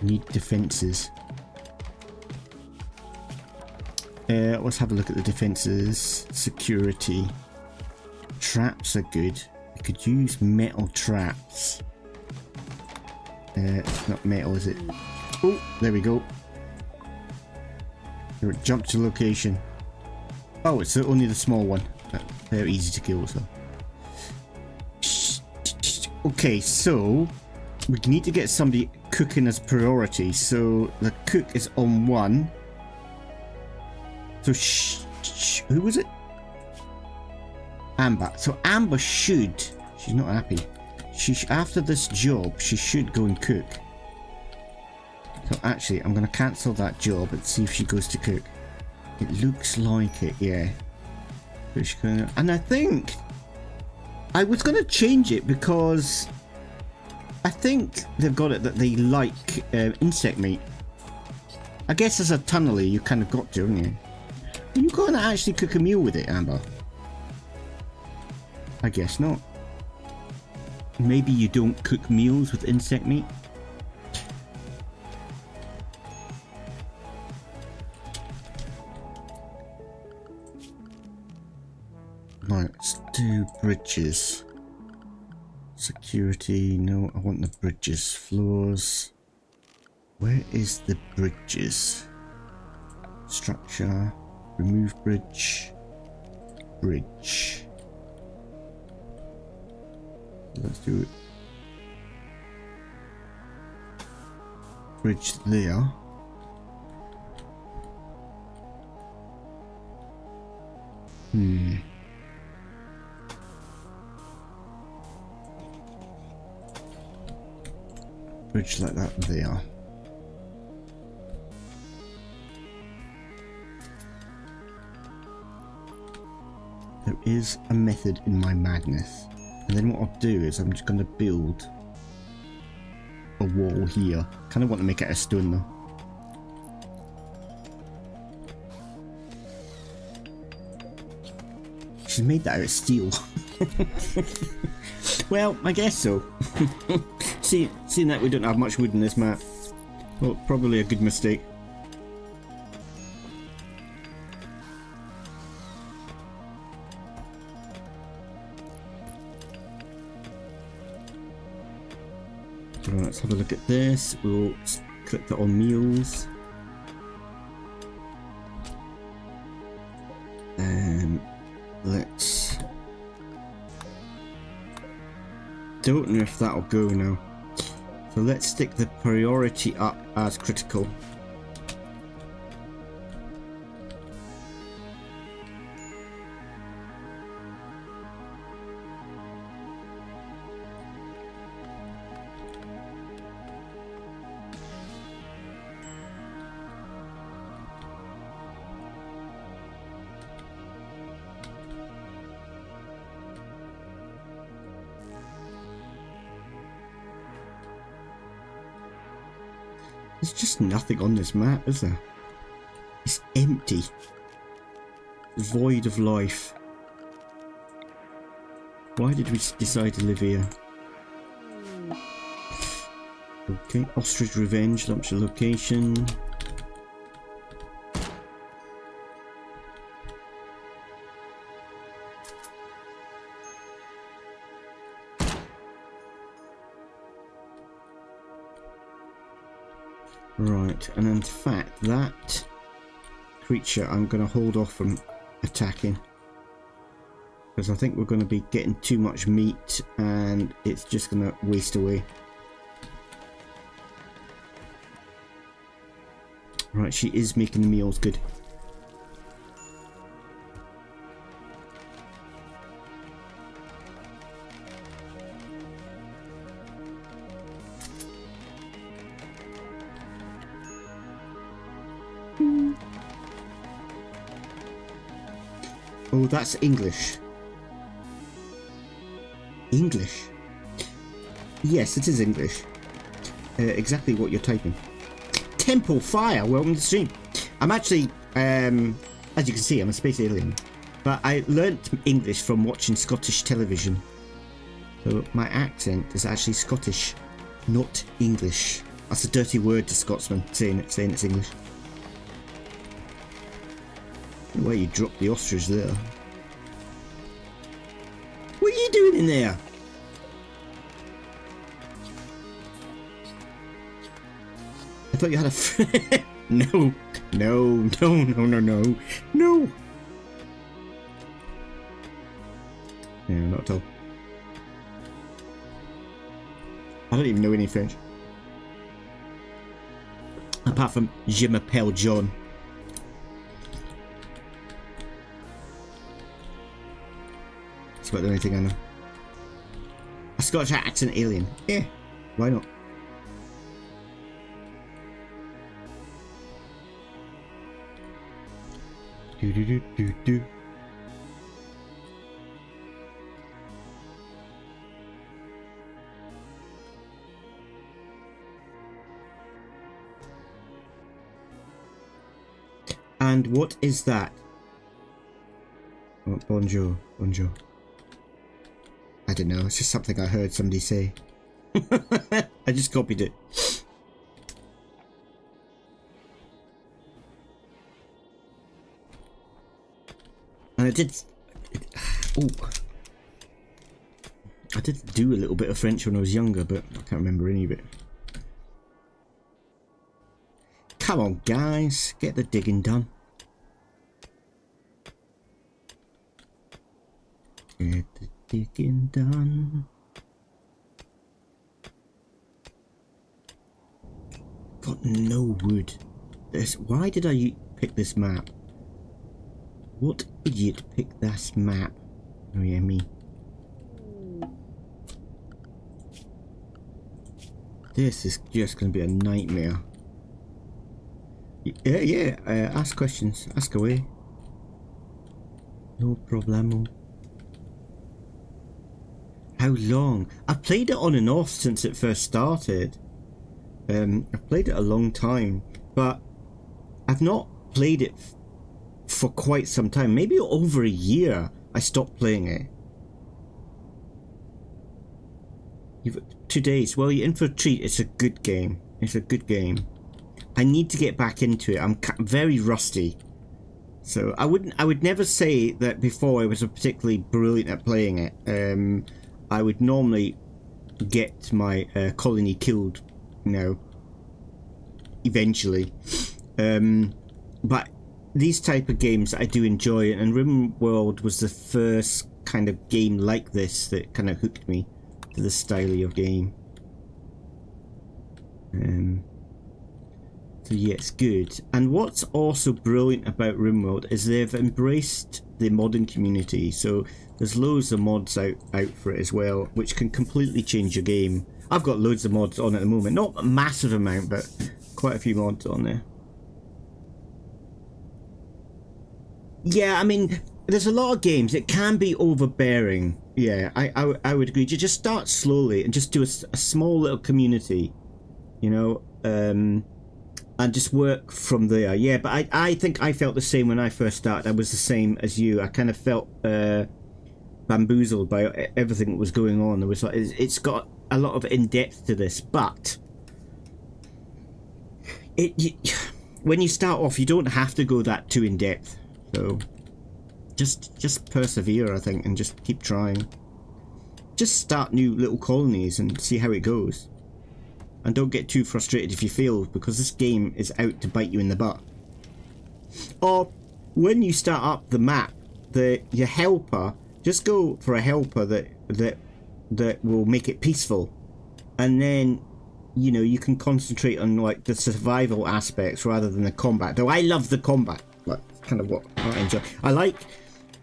Need defenses. Let's have a look at the defenses. Security. Traps are good. We could use metal traps. It's not metal, is it? Oh, there we go. Jump to location. Oh, it's only the small one. They're easy to kill, so. Okay, so we need to get somebody cooking as priority. So the cook is on 1. So who was it? Amber. So Amber should. She's not happy. After this job, she should go and cook. So actually, I'm going to cancel that job and see if she goes to cook. It looks like it, yeah. And I think I was going to change it because I think they've got it that they like insect meat. I guess as a tunneler, you kind of got to, haven't you? Are you going to actually cook a meal with it, Amber? I guess not. Maybe you don't cook meals with insect meat? Right, let's do bridges. Security, no, I want the bridges. Floors. Where is the bridges? Structure. Remove bridge. Bridge. Let's do it. Bridge there. Bridge like that there. There is a method in my madness. And then what I'll do is I'm just going to build a wall here. Kind of want to make it out of stone though. She's made that out of steel. Well, I guess so. Seeing that we don't have much wood in this map. Well, probably a good mistake. Right, let's have a look at this. We'll click that on meals. Let's... Don't know if that'll go now. So let's stick the priority up as critical. There's just nothing on this map, is there? It's empty. Void of life. Why did we decide to live here? Okay, Ostrich Revenge, launch a location. Right, and in fact, that creature I'm going to hold off from attacking. Because I think we're going to be getting too much meat and it's just going to waste away. Right, she is making the meals good. Oh, that's English. English? Yes, it is English. Exactly what you're typing. Temple Fire, welcome to the stream. I'm actually, as you can see, I'm a space alien. But I learnt English from watching Scottish television. So my accent is actually Scottish, not English. That's a dirty word to Scotsmen, saying it's English. Where you dropped the ostrich there. What are you doing in there? I thought you had a friend. No. No. No. No, not at all. I don't even know any French. Apart from Je m'appelle John. That's about the only thing I know. A Scottish accent alien. Yeah, why not? Do do do do do. And what is that? Oh, bonjour, bonjour. I don't know, it's just something I heard somebody say. I just copied it. And I did do a little bit of French when I was younger, but I can't remember any of it. Come on, guys, get the digging done. Get the digging done. Got no wood. Why did I pick this map? What idiot picked this map? Oh yeah, me. This is just going to be a nightmare. Yeah, ask questions. Ask away. No problemo. How long? I've played it on and off since it first started. I've played it a long time, but I've not played it for quite some time. Maybe over a year I stopped playing it. You've 2 days. Well, you're in for a treat. It's a good game. It's a good game. I need to get back into it. I'm very rusty. So I would never say that before I was particularly brilliant at playing it. I would normally get my colony killed, you know, eventually. But these type of games I do enjoy, and RimWorld was the first kind of game like this that kind of hooked me to this style of game. So yeah, it's good. And what's also brilliant about RimWorld is they've embraced the modding community. So there's loads of mods out for it as well, which can completely change your game. I've got loads of mods on at the moment. Not a massive amount, but quite a few mods on there. Yeah, I mean, there's a lot of games. It can be overbearing. Yeah, I would agree. You just start slowly and just do a small little community, you know, and just work from there. Yeah, but I think I felt the same when I first started. I was the same as you. I kind of felt bamboozled by everything that was going on. There was like, it's got a lot of in-depth to this, but when you start off, you don't have to go that too in-depth. So just persevere, I think, and just keep trying. Just start new little colonies and see how it goes. And don't get too frustrated if you fail, because this game is out to bite you in the butt. Or when you start up the map, your helper, just go for a helper that will make it peaceful, and then, you know, you can concentrate on like the survival aspects rather than the combat. Though I love the combat, like kind of what I enjoy.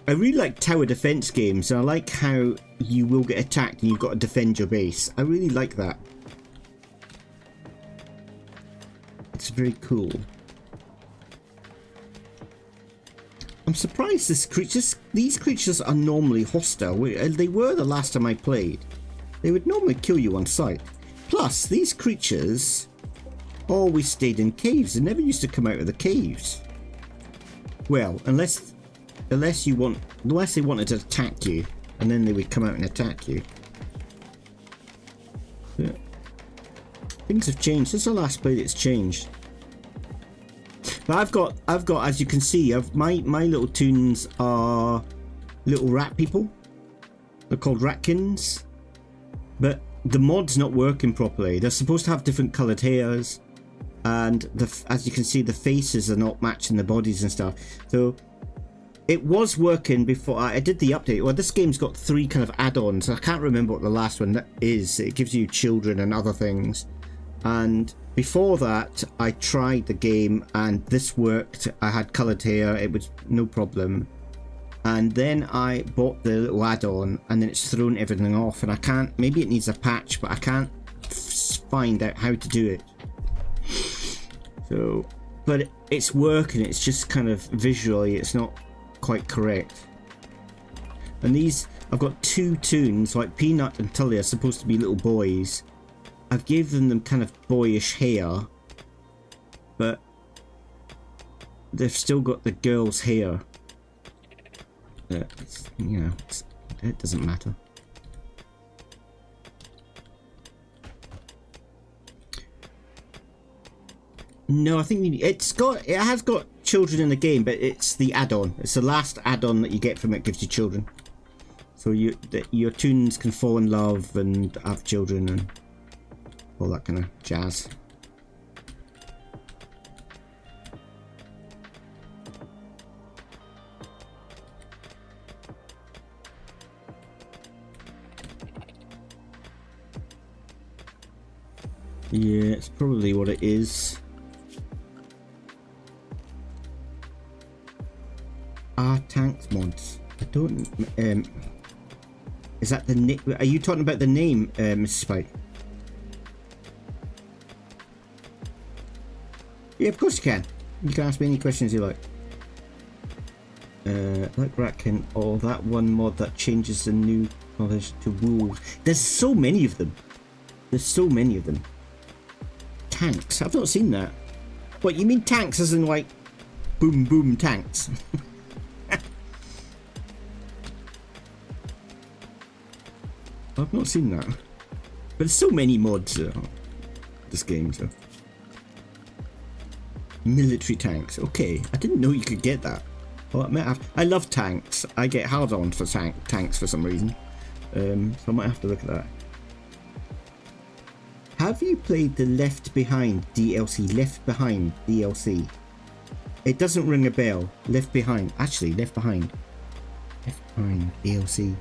I really like tower defense games, and I like how you will get attacked and you've got to defend your base. I really like that. It's very cool. I'm surprised these creatures are normally hostile. They were the last time I played. They would normally kill you on sight. Plus, these creatures always stayed in caves. They never used to come out of the caves. Well, unless they wanted to attack you, and then they would come out and attack you. But things have changed since I last played. It's changed. But I've got, as you can see, my little toons are little rat people. They're called RATKINs, but the mod's not working properly. They're supposed to have different coloured hairs, and as you can see, the faces are not matching the bodies and stuff. So it was working before I did the update. Well, this game's got 3 kind of add-ons. I can't remember what the last one is. It gives you children and other things. And before that, I tried the game and this worked. I had coloured hair. It was no problem. And then I bought the little add-on and then it's thrown everything off. And I can't, maybe it needs a patch, but I can't find out how to do it. So, but it's working. It's just kind of visually, it's not quite correct. And these, I've got 2 toons, like Peanut and Tully are supposed to be little boys. I've given them kind of boyish hair, but they've still got the girl's hair. You know, it doesn't matter. No, I think it has got children in the game, but it's the add-on. It's the last add-on that you get from it gives you children. So your toons can fall in love and have children and all that kind of jazz. Yeah, it's probably what it is. Tanks mods. I don't. Is that the name? Are you talking about the name, Mrs. Spike? Yeah, of course you can. You can ask me any questions you like. Like RATKIN, or that one mod that changes the new knowledge to woes. There's so many of them. There's so many of them. Tanks. I've not seen that. What, you mean tanks as in like boom boom tanks? I've not seen that. But there's so many mods this game, so. Military tanks. Okay, I didn't know you could get that. Well, I love tanks. I get hard on for tanks for some reason. So I might have to look at that. Have you played the Left Behind DLC? Left Behind DLC. It doesn't ring a bell. Left Behind. Actually, Left Behind. Left Behind DLC.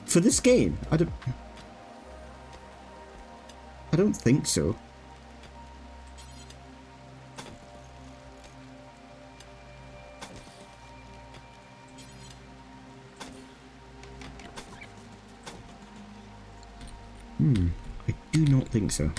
For this game? I don't think so. I do not think so.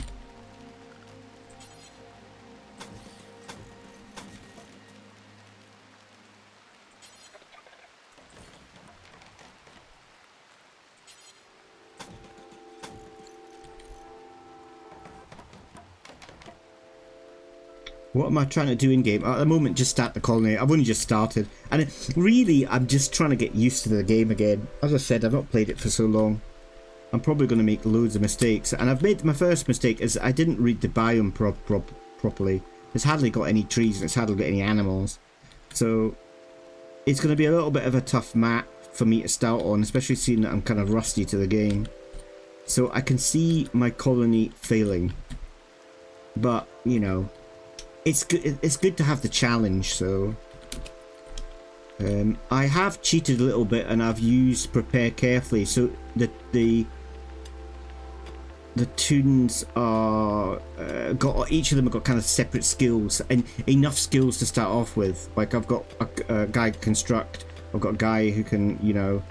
What am I trying to do in game? At the moment, just start the colony. I've only just started. And really, I'm just trying to get used to the game again. As I said, I've not played it for so long. I'm probably going to make loads of mistakes. And I've made my first mistake is I didn't read the biome properly. It's hardly got any trees and it's hardly got any animals. So it's going to be a little bit of a tough map for me to start on, especially seeing that I'm kind of rusty to the game. So I can see my colony failing. But, you know, it's good to have the challenge, so... I have cheated a little bit and I've used prepare carefully, so the toons are each of them have got kind of separate skills and enough skills to start off with. Like I've got a guy can construct, I've got a guy who can, you know,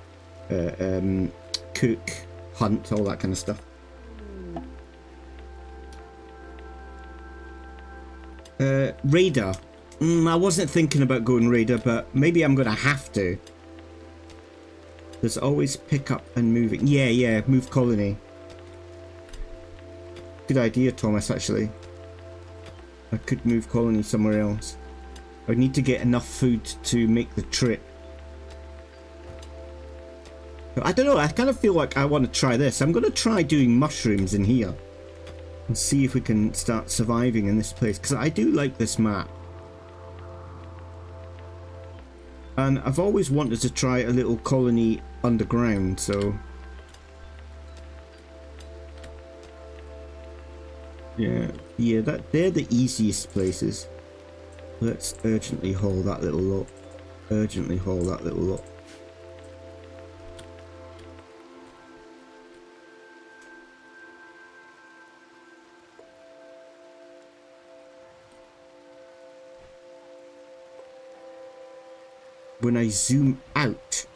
cook, hunt, all that kind of stuff. Raider. I wasn't thinking about going Raider, but maybe I'm gonna have to. There's always pick up and moving. Yeah, move colony. Good idea, Thomas, actually. I could move colony somewhere else. I need to get enough food to make the trip. But I don't know, I kind of feel like I want to try this. I'm going to try doing mushrooms in here. And see if we can start surviving in this place. Because I do like this map. And I've always wanted to try a little colony underground, so... Yeah, they're the easiest places. Let's urgently haul that little lot. urgently haul that little lot. When I zoom out,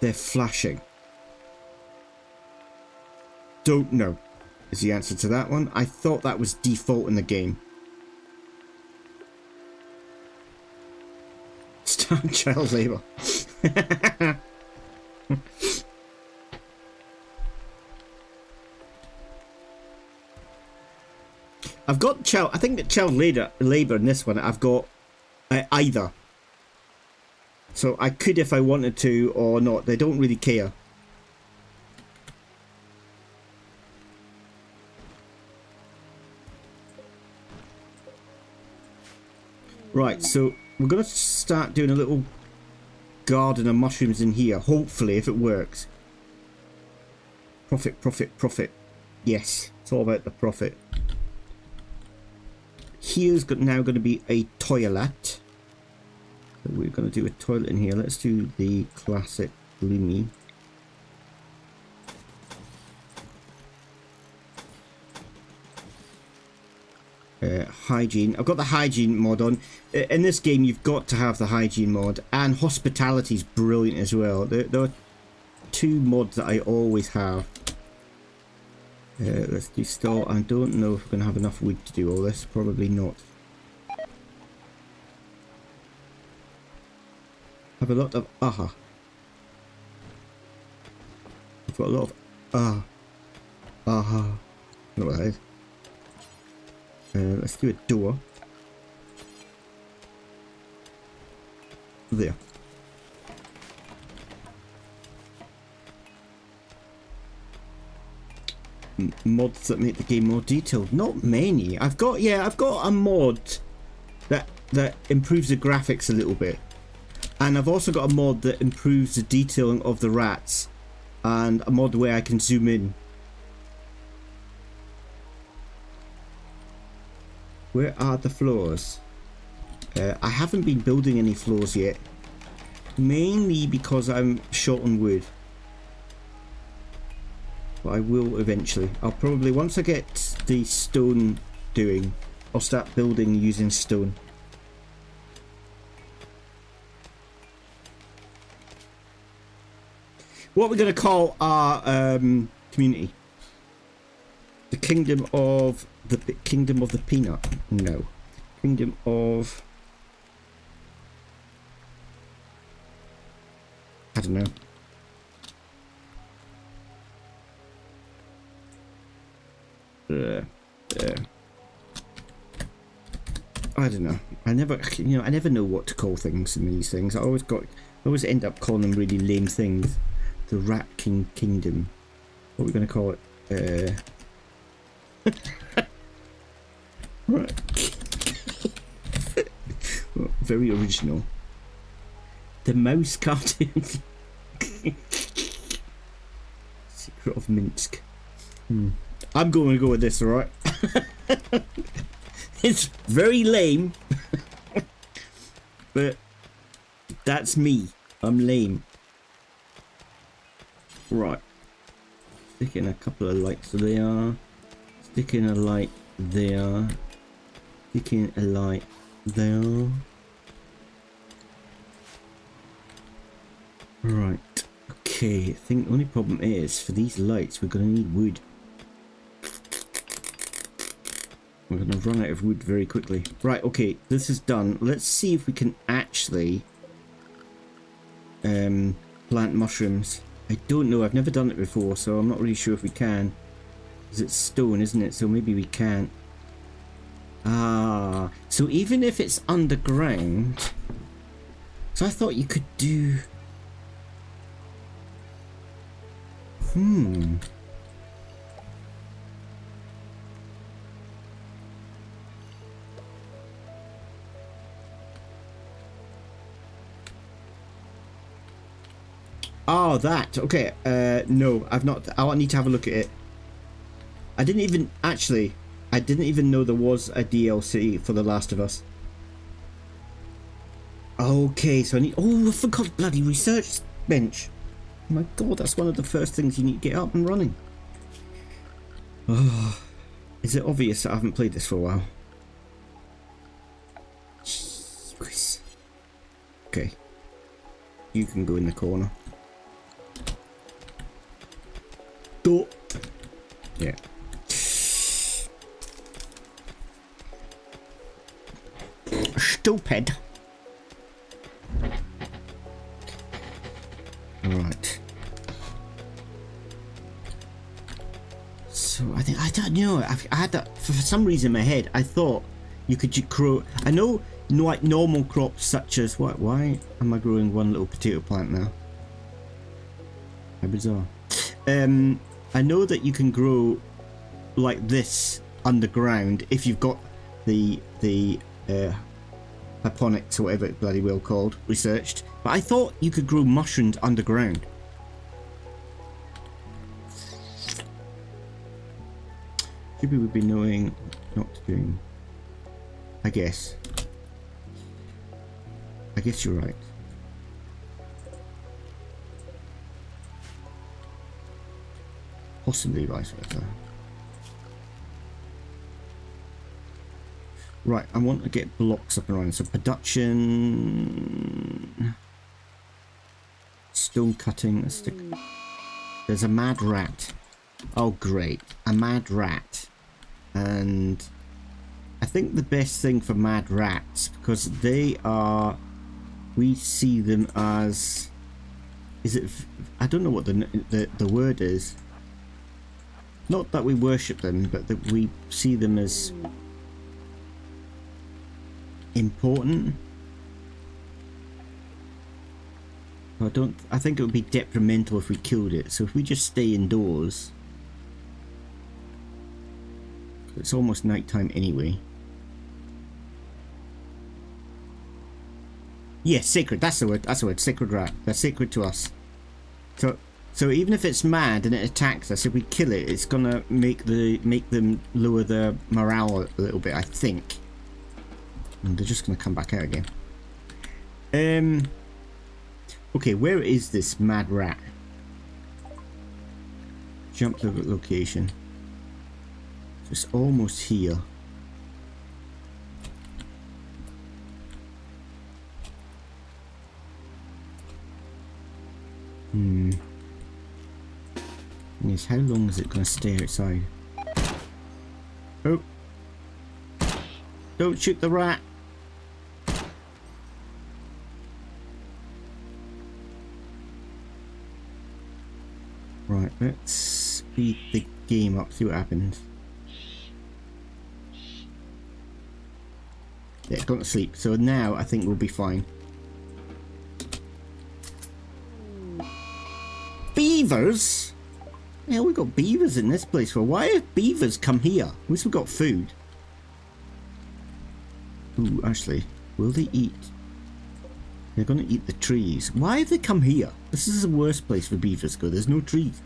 they're flashing. Don't know is the answer to that one. I thought that was default in the game. Start child labor. I've got child. I think that child labor in this one. I've got either. So I could if I wanted to or not. They don't really care. Right, so we're going to start doing a little garden of mushrooms in here. Hopefully, if it works. Profit, profit, profit. Yes, it's all about the profit. Here's now going to be a toilet. So we're going to do a toilet in here. Let's do the classic gloomy. Hygiene. I've got the hygiene mod on. In this game, you've got to have the hygiene mod, and hospitality is brilliant as well. There are two mods that I always have. Let's do store. I don't know if we're going to have enough wood to do all this. Probably not. Have a lot of aha. I've got a lot of aha. I don't know what that is. Let's do a door. There. Mods that make the game more detailed. Not many. I've got a mod that improves the graphics a little bit. And I've also got a mod that improves the detailing of the rats. And a mod where I can zoom in. Where are the floors? I haven't been building any floors yet. Mainly because I'm short on wood. But I will eventually. I'll probably, once I get the stone doing, I'll start building using stone. What we're going to call our community? The Kingdom of the Peanut? No. Kingdom of... I don't know. I don't know. I never know what to call things in these things. I always end up calling them really lame things. The RATKIN Kingdom. What are we going to call it? Right. Well, very original. The mouse cartoon. Secret of Minsk. I'm going to go with this, alright? It's very lame. But that's me. I'm lame. Right. Stick in a couple of lights there. Stick in a light there. Stick in a light there. Right. Okay. I think the only problem is for these lights we're going to need wood. We're going to run out of wood very quickly. Right. Okay. This is done. Let's see if we can actually plant mushrooms. I don't know. I've never done it before, so I'm not really sure if we can. Because it's stone, isn't it? So maybe we can't. Ah. So even if it's underground... So I thought you could do... Oh, that. Okay. No, I've not. I'll need to have a look at it. I didn't even know there was a DLC for The Last of Us. Okay, so I need... Oh, I forgot bloody research bench. Oh my god, that's one of the first things you need to get up and running. Oh, is it obvious that I haven't played this for a while? Jeez. Okay. You can go in the corner. Go. Yeah. Stupid. Right. So I don't know. I had that for some reason in my head. I thought you could grow. I know like normal crops such as what? Why am I growing one little potato plant now? How bizarre. I know that you can grow like this underground if you've got the hydroponics or whatever it's bloody well called researched. But I thought you could grow mushrooms underground. Maybe we'd be knowing not to do. I guess you're right. Possibly vice versa. Right, I want to get blocks up and running. So production, stone cutting. Let's stick. There's a mad rat. Oh great, a mad rat. And I think the best thing for mad rats, because they are, we see them as, is it, I don't know what the word is. Not that we worship them, but that we see them as important. I think it would be detrimental if we killed it. So if we just stay indoors, it's almost nighttime anyway. Yes, sacred. That's the word. That's the word. Sacred rat. They're sacred to us. So even if it's mad and it attacks us, if we kill it, it's gonna make them lower their morale a little bit, I think. And they're just gonna come back out again. Okay, where is this mad rat? Jump to the location. It's almost here. Yes, how long is it going to stay outside? Oh! Don't shoot the rat! Right, let's speed the game up, see what happens. Yeah, it's gone to sleep, so now I think we'll be fine. Beavers? Yeah, we got beavers in this place. For why have beavers come here? At least we got food. Ooh, actually, will they eat? They're gonna eat the trees. Why have they come here? This is the worst place for beavers to go. There's no trees.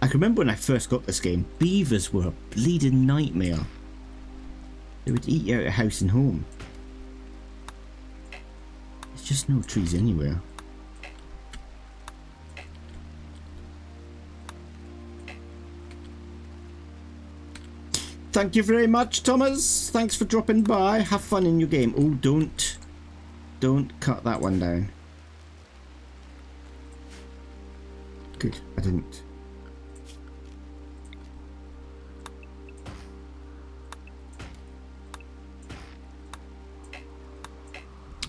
I can remember when I first got this game, beavers were a bleeding nightmare. They would eat you out of house and home. There's just no trees anywhere. Thank you very much, Thomas. Thanks for dropping by. Have fun in your game. Oh, don't cut that one down. Good, I didn't.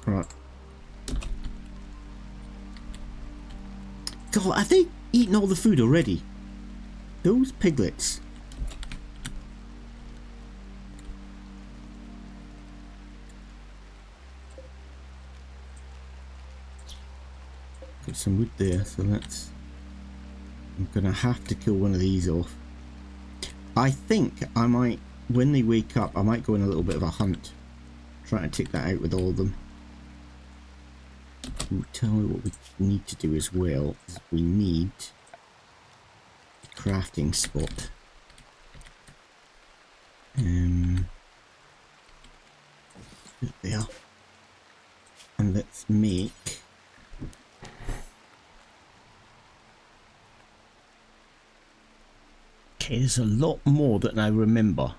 Right. God, have they eaten all the food already? Those piglets. Got some wood there, so let's... I'm gonna have to kill one of these off. I think I might, when they wake up, I might go on a little bit of a hunt. Trying to take that out with all of them. Ooh, tell me what we need to do as well. Is we need a crafting spot. There. And let's make... Okay, there's a lot more than I remember.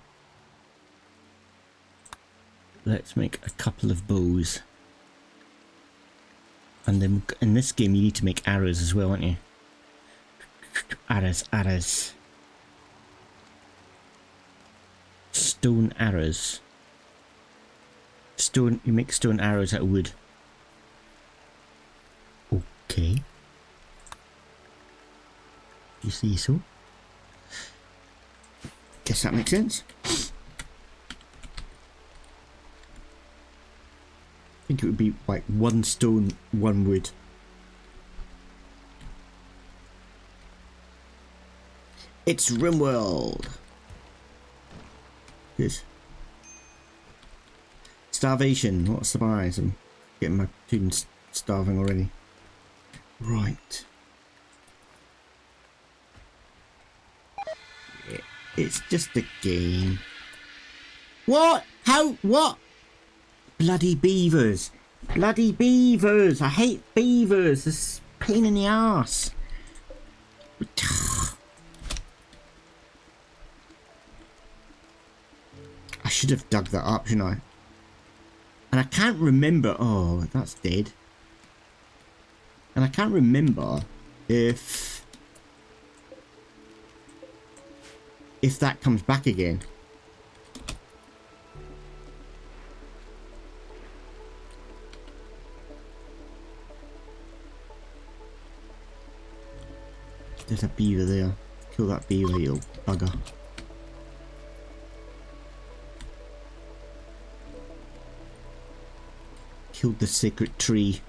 Let's make a couple of bows. And then in this game you need to make arrows as well, aren't you? Arrows, arrows. Stone arrows. Stone, you make stone arrows out of wood. Okay. You see so? Guess that makes sense. I think it would be like 1 stone, 1 wood. It's RimWorld. Good. Starvation. What a surprise. I'm getting my students starving already. Right. It's just a game. What? How? What? Bloody beavers. Bloody beavers. I hate beavers. It's a pain in the arse. I should have dug that up, shouldn't I? And I can't remember. Oh, that's dead. And I can't remember if that comes back again. There's a beaver there. Kill that beaver, you bugger. Killed the sacred tree.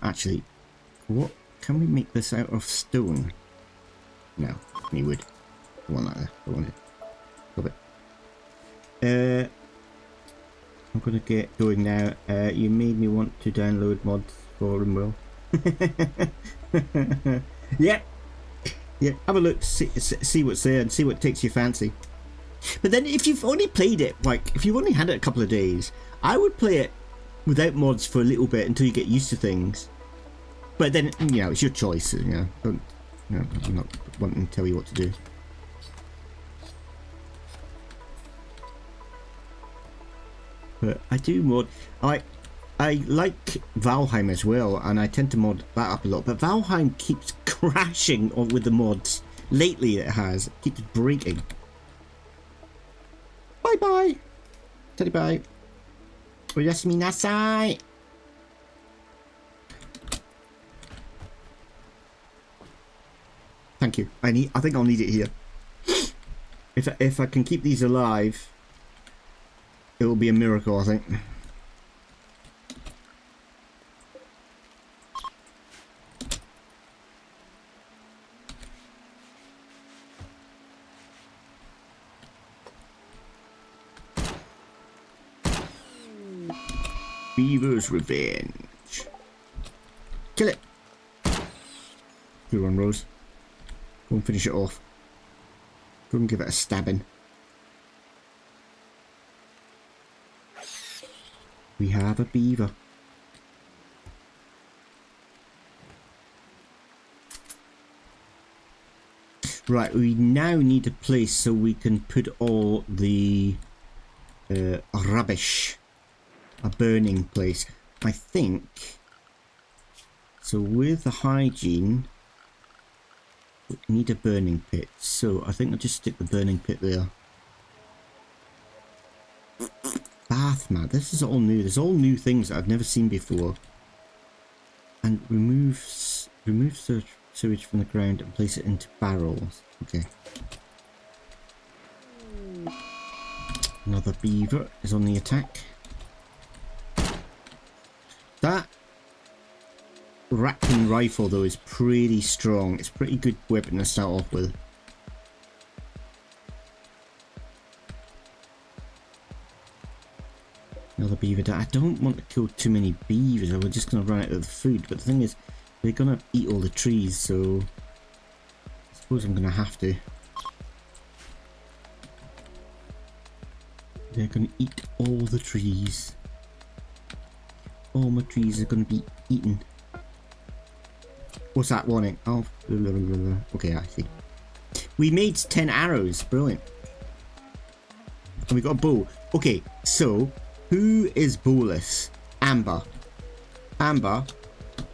Actually, what can we make this out of stone? No, we would. One like that. I want it. Love it. I'm gonna get going now. You made me want to download mods for RimWorld. Yeah. Yeah, have a look, see what's there and see what takes your fancy. But then if you've only played it, like, if you've only had it a couple of days, I would play it without mods for a little bit until you get used to things. But then, you know, it's your choice, you know. Don't, you know, I'm not wanting to tell you what to do. But I do mod. I like Valheim as well, and I tend to mod that up a lot. But Valheim keeps crashing with the mods. Lately, it has. It keeps breaking. Bye bye. Teddy bye. Oyasumi nasai. Thank you. I think I'll need it here. If I can keep these alive, it will be a miracle, I think. Beaver's revenge. Kill it. Good one, Rose. Go and finish it off. Go and give it a stabbing. We have a beaver. Right, we now need a place so we can put all the rubbish. A burning place. I think. So with the hygiene, we need a burning pit. So I think I'll just stick the burning pit there. Bath mat. This is all new. There's all new things that I've never seen before. And remove sewage from the ground and place it into barrels. Okay. Another beaver is on the attack. That RATKIN rifle though is pretty strong. It's a pretty good weapon to start off with. Another beaver. I don't want to kill too many beavers or we're just going to run out of the food. But the thing is, they're going to eat all the trees, so I suppose I'm going to have to. They're going to eat all the trees. All my trees are going to be eaten. What's that warning? Oh, blah, blah, blah, blah. Okay, I see. We made 10 arrows. Brilliant. And we got a bow. Okay, so who is bowless? Amber. Amber,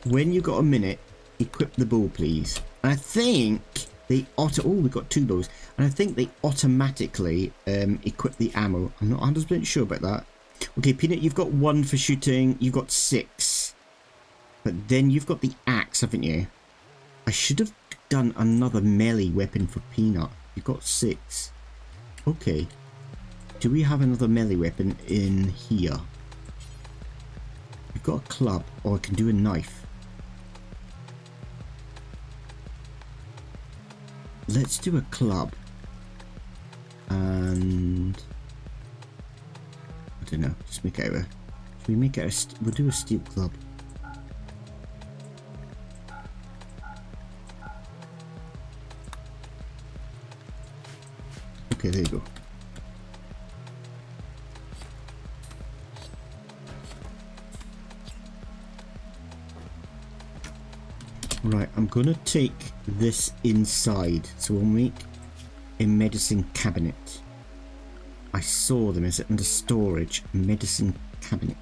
when you got a minute, equip the bow, please. And I think they oh, we got 2 bows. And I think they automatically equip the ammo. I'm not 100% sure about that. Okay, Peanut, you've got 1 for shooting. You've got 6. But then you've got the axe, haven't you? I should have done another melee weapon for Peanut. You've got 6. Okay. Do we have another melee weapon in here? We've got a club, or I can do a knife. Let's do a club. And I don't know, just make it out a, should we make it a, we'll do a steel club. Okay, there you go. Right, I'm gonna take this inside, so we'll make a medicine cabinet. I saw them. Is it under storage? Medicine cabinet.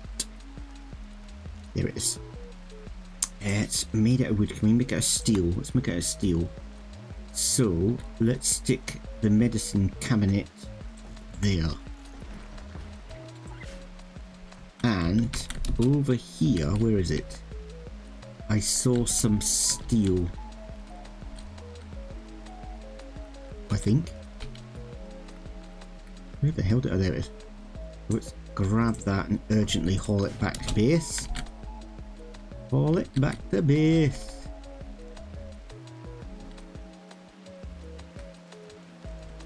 There it is. It's made out of wood. Can we make it out of steel? Let's make it out of steel. So let's stick the medicine cabinet there. And over here, where is it? I saw some steel. I think. Where the hell did I? There it is. Let's grab that and urgently haul it back to base. Haul it back to base.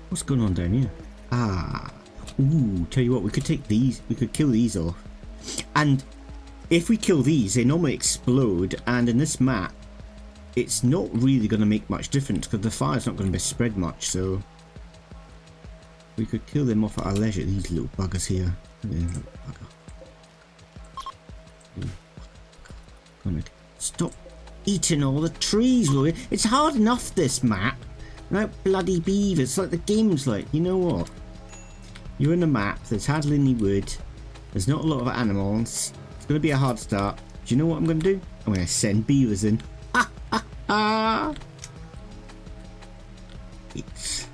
What's going on down here? Ah. Ooh, tell you what, we could take these, we could kill these off. And if we kill these, they normally explode, and in this map, it's not really going to make much difference because the fire's not going to be spread much, so we could kill them off at our leisure. These little buggers here. Little bugger. Stop eating all the trees, will you? It's hard enough, this map. Without bloody beavers. It's like the game's like, you know what? You're in a map, there's hardly any wood, there's not a lot of animals. It's going to be a hard start. Do you know what I'm going to do? I'm going to send beavers in. Ha ha ha! It's...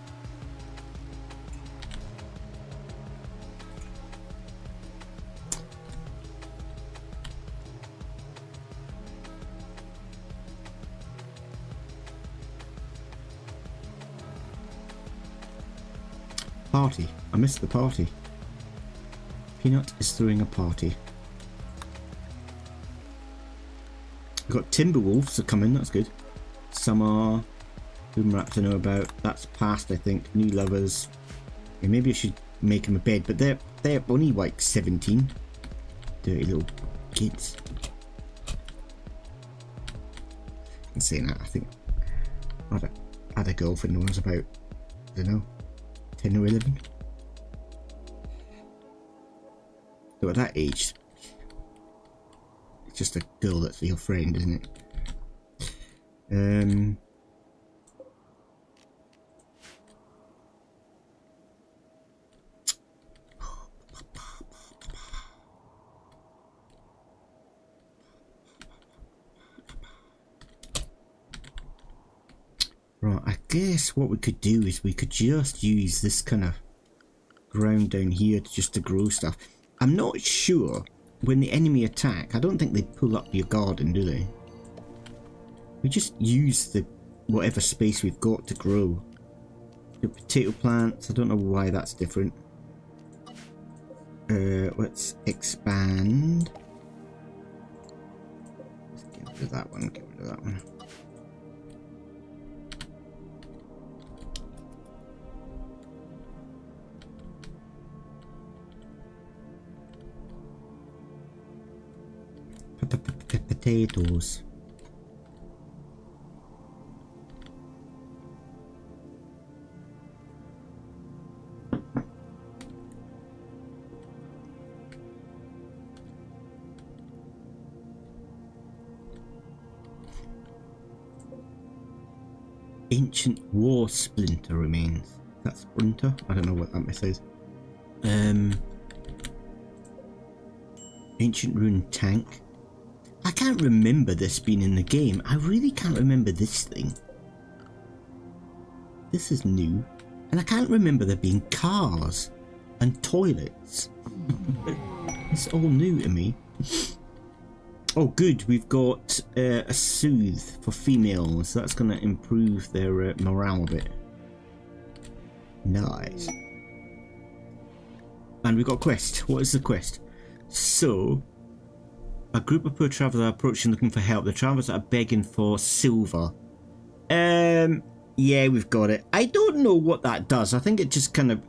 Party. I missed the party. Peanut is throwing a party. We've got Timberwolves are coming, that's good. Summer, Boomrap to know about. That's past, I think. New lovers. Yeah, maybe I should make them a bed, but they're only like 17. Dirty little kids. I'm saying that, I think I had a girlfriend when I was about, I don't know, 10 or 11. So at that age, it's just a girl that's your friend, isn't it? Right, I guess what we could do is we could just use this kind of ground down here just to grow stuff. I'm not sure when the enemy attack, I don't think they pull up your garden, do they? We just use the whatever space we've got to grow. The potato plants, I don't know why that's different. Let's expand. Let's get rid of that one, get rid of that one. potatoes. Ancient war splinter remains. That's splinter? I don't know what that mess is. Ancient rune tank. I can't remember this being in the game. I really can't remember this thing. This is new. And I can't remember there being cars and toilets. It's all new to me. Oh good, we've got a soothe for females. That's going to improve their morale a bit. Nice. And we've got a quest. What is the quest? So, a group of poor travellers are approaching looking for help. The travellers are begging for silver. Yeah, we've got it. I don't know what that does. I think it just kind of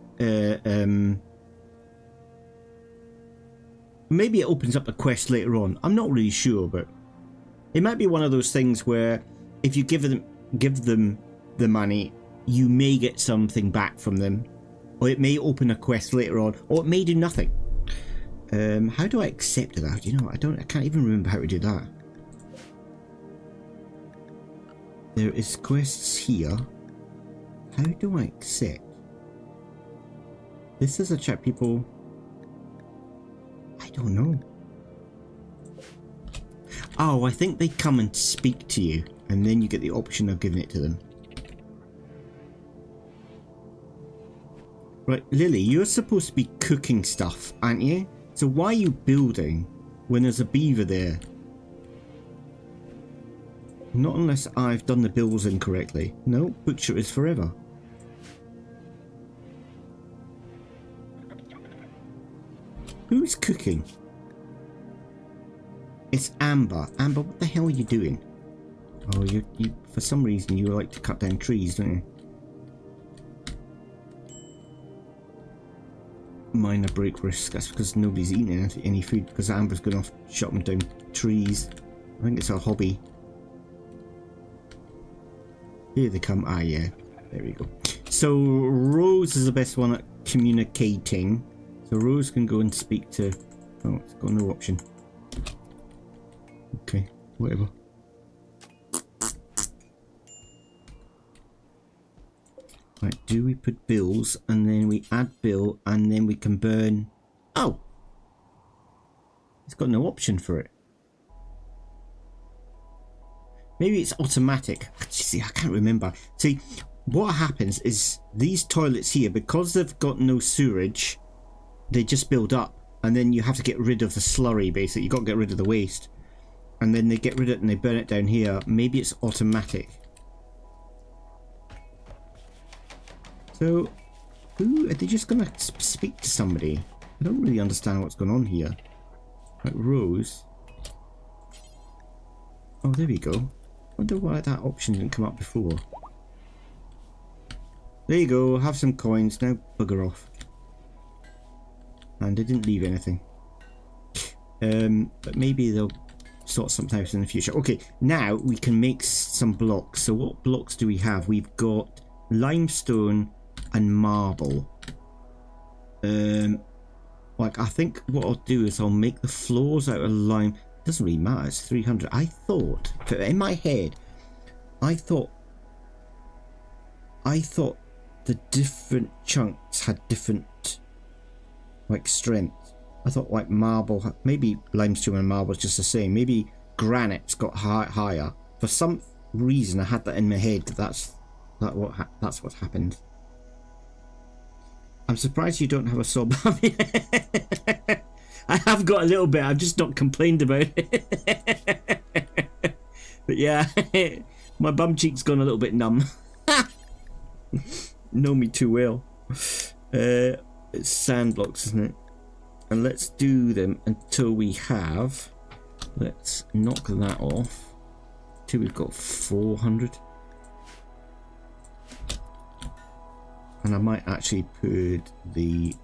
maybe it opens up a quest later on. I'm not really sure, but it might be one of those things where if you give them the money, you may get something back from them, or it may open a quest later on, or it may do nothing. How do I accept that? You know, I can't even remember how to do that. There is quests here. How do I accept? This is a chat people. I don't know. Oh, I think they come and speak to you, and then you get the option of giving it to them. Right, Lily, you're supposed to be cooking stuff, aren't you? So why are you building when there's a beaver there? Not unless I've done the bills incorrectly. No, butcher is forever. Who's cooking? It's Amber. Amber, what the hell are you doing? Oh, you for some reason you like to cut down trees, don't you? Minor break risk. That's because nobody's eating any food, because Amber's going off chopping down trees. I think it's a hobby. Here they come. Ah, yeah. There we go. So Rose is the best one at communicating. So Rose can go and speak to... Oh, it's got no option. Okay, whatever. Right, do we put bills and then we add bill and then we can burn... Oh! It's got no option for it. Maybe it's automatic. See, I can't remember. See, what happens is these toilets here, because they've got no sewerage, they just build up. And then you have to get rid of the slurry, basically. You've got to get rid of the waste. And then they get rid of it and they burn it down here. Maybe it's automatic. So, who are they just going to speak to somebody? I don't really understand what's going on here. Right, Rose. Oh, there we go. I wonder why that option didn't come up before. There you go. Have some coins. Now bugger off. And they didn't leave anything. But maybe they'll sort something out in the future. Okay, now we can make some blocks. So what blocks do we have? We've got limestone and marble. Like, I think what I'll do is I'll make the floors out of lime. It doesn't really matter, it's 300. I thought, in my head, I thought the different chunks had different, like, strength. I thought, like, marble, maybe limestone and marble is just the same. Maybe granite's got higher. For some reason, I had that in my head. That's what happened. I'm surprised you don't have a sob. I have got a little bit. I've just not complained about it. But yeah, my bum cheek's gone a little bit numb. Know me too well. It's sand blocks, isn't it? And let's do them until we have... Let's knock that off. Till we've got 400. And I might actually put the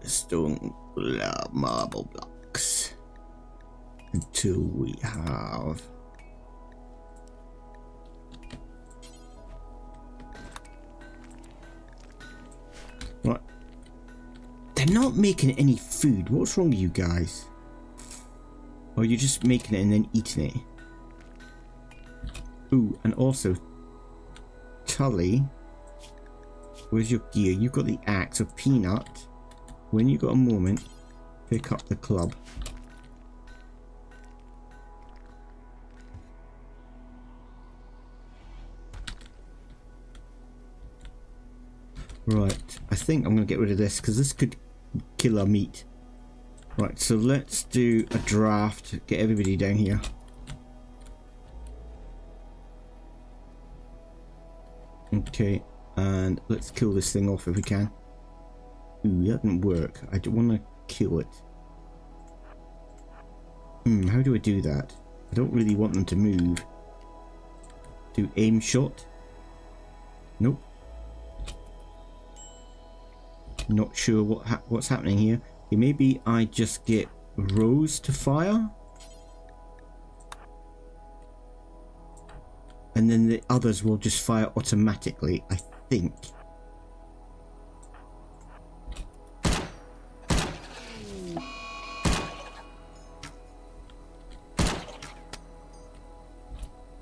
stone marble blocks until we have what? They're not making any food. What's wrong with you guys? Or you're just making it and then eating it? Ooh, and also Tully, where's your gear? You've got the axe. So Peanut, when you got a moment, pick up the club. Right, I think I'm going to get rid of this because this could kill our meat. Right, so let's do a draft. Get everybody down here. Okay, and let's kill this thing off if we can. Ooh, that didn't work. I don't want to kill it. How do I do that? I don't really want them to move. Do aim shot? Nope. Not sure what's happening here. Okay, maybe I just get Rose to fire, and then the others will just fire automatically, I think.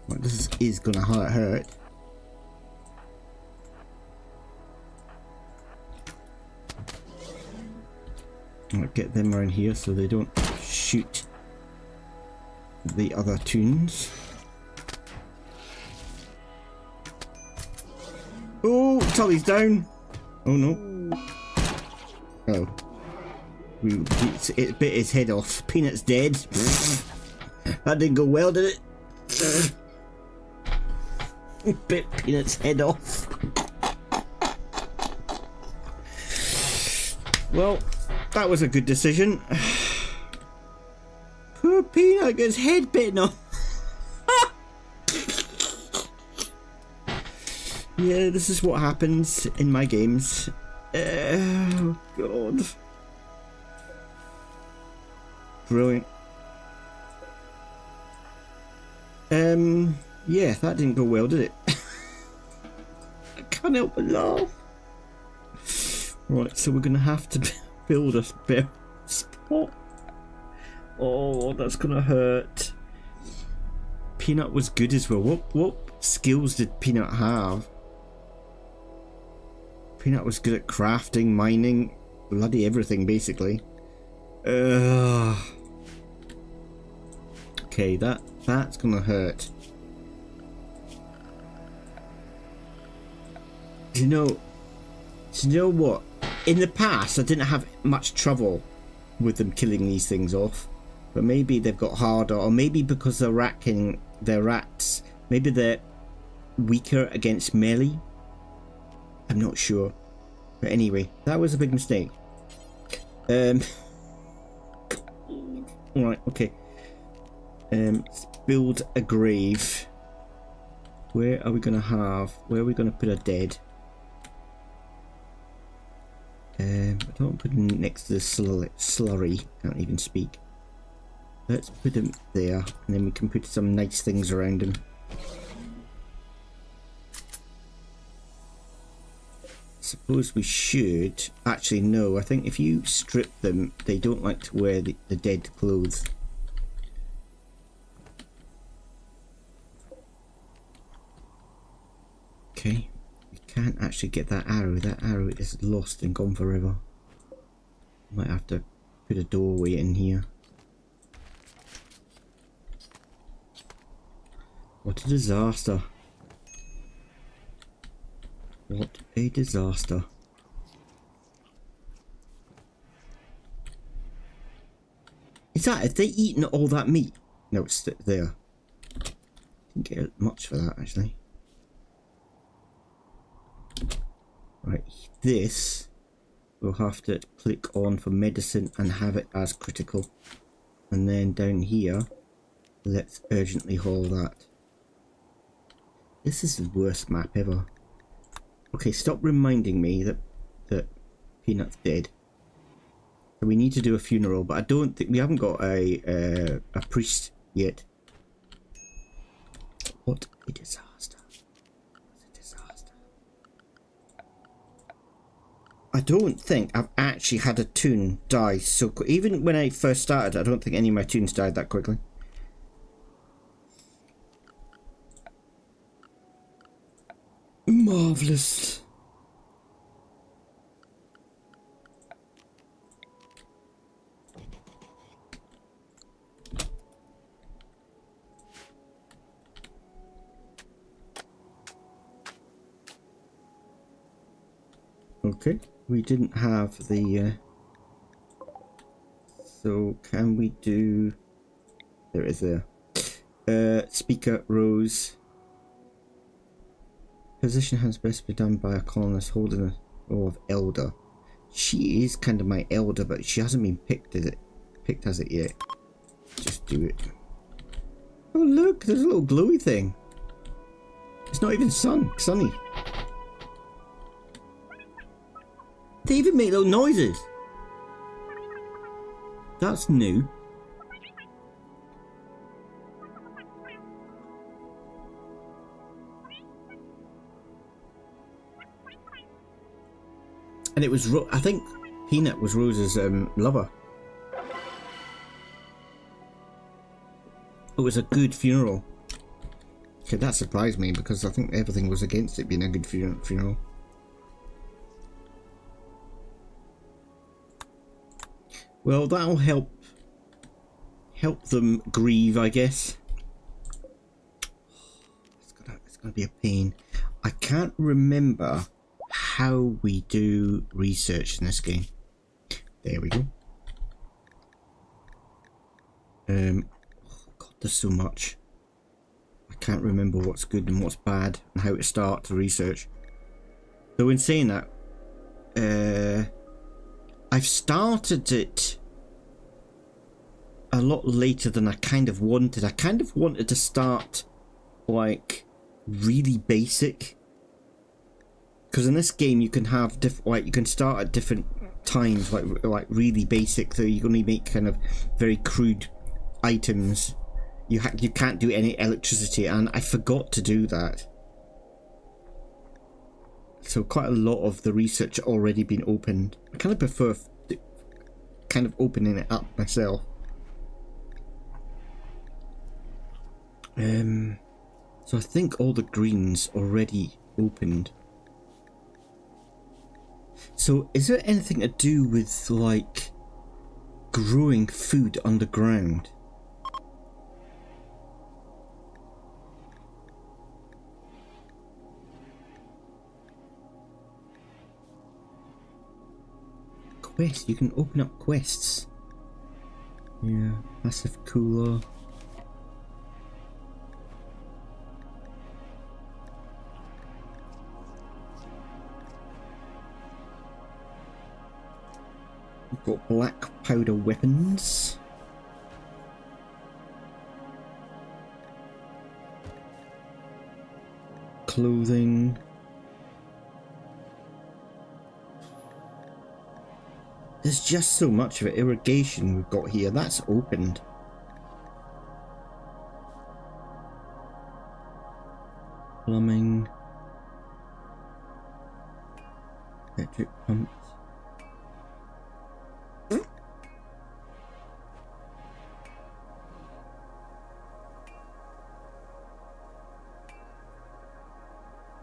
Well, this is gonna hurt. I'll get them around here so they don't shoot the other tunes. Oh, Tully's down. Oh no. Oh. It bit his head off. Peanut's dead. That didn't go well, did it? Bit Peanut's head off. Well, that was a good decision. Poor Peanut gets head bitten off. Yeah, this is what happens in my games. Oh god. Brilliant. Yeah, that didn't go well, did it? I can't help but laugh. Right, so we're gonna have to build a spare spot. Oh, that's gonna hurt. Peanut was good as well. What skills did Peanut have? Peanut was good at crafting, mining, bloody everything basically. Okay, that's gonna hurt. Do you know what? In the past, I didn't have much trouble with them killing these things off, but maybe they've got harder, or maybe because they're rats, maybe they're weaker against melee. I'm not sure, but anyway, that was a big mistake. All right, okay. Let's build a grave. Where are we gonna put a dead? I don't put him next to the slurry. Can't even speak. Let's put him there, and then we can put some nice things around him. Suppose we should. Actually, no. I think if you strip them, they don't like to wear the dead clothes. Okay. Can't actually get that arrow. That arrow is lost and gone forever. Might have to put a doorway in here. What a disaster. What a disaster. Is that, have they eaten all that meat? No, it's there. Didn't get much for that actually. Right, this we'll have to click on for medicine and have it as critical. And then down here, let's urgently haul that. This is the worst map ever. Okay, stop reminding me that Peanut's dead. So we need to do a funeral, but I don't think we haven't got a priest yet. What a disaster! What a disaster! I don't think I've actually had a toon die so quick. Even when I first started, I don't think any of my toons died that quickly. Marvelous. Okay, we didn't have the so can we do, there is a speaker rose. Position has best be done by a colonist holding a role of elder. She is kind of my elder, but she hasn't been picked as it yet. Just do it. Oh look, there's a little glowy thing. It's not even sunny. They even make little noises. That's new. And it was, I think Peanut was Rose's lover. It was a good funeral. Okay, that surprised me because I think everything was against it being a good funeral. Well, that'll help them grieve, I guess. It's gonna be a pain. I can't remember how we do research in this game. There we go. Oh God, there's so much. I can't remember what's good and what's bad and how to start to research. So in saying that, I've started it a lot later than I kind of wanted. I kind of wanted to start like really basic, because in this game you can have you can start at different times, like really basic, so you can only make kind of very crude items. You can't do any electricity, and I forgot to do that. So quite a lot of the research already been opened. I kind of prefer kind of opening it up myself. So I think all the greens already opened. So is there anything to do with like growing food underground? Quest, you can open up quests. Yeah, massive cooler. We've got black powder weapons. Clothing. There's just so much of it. Irrigation we've got here. That's opened. Plumbing. Electric pumps.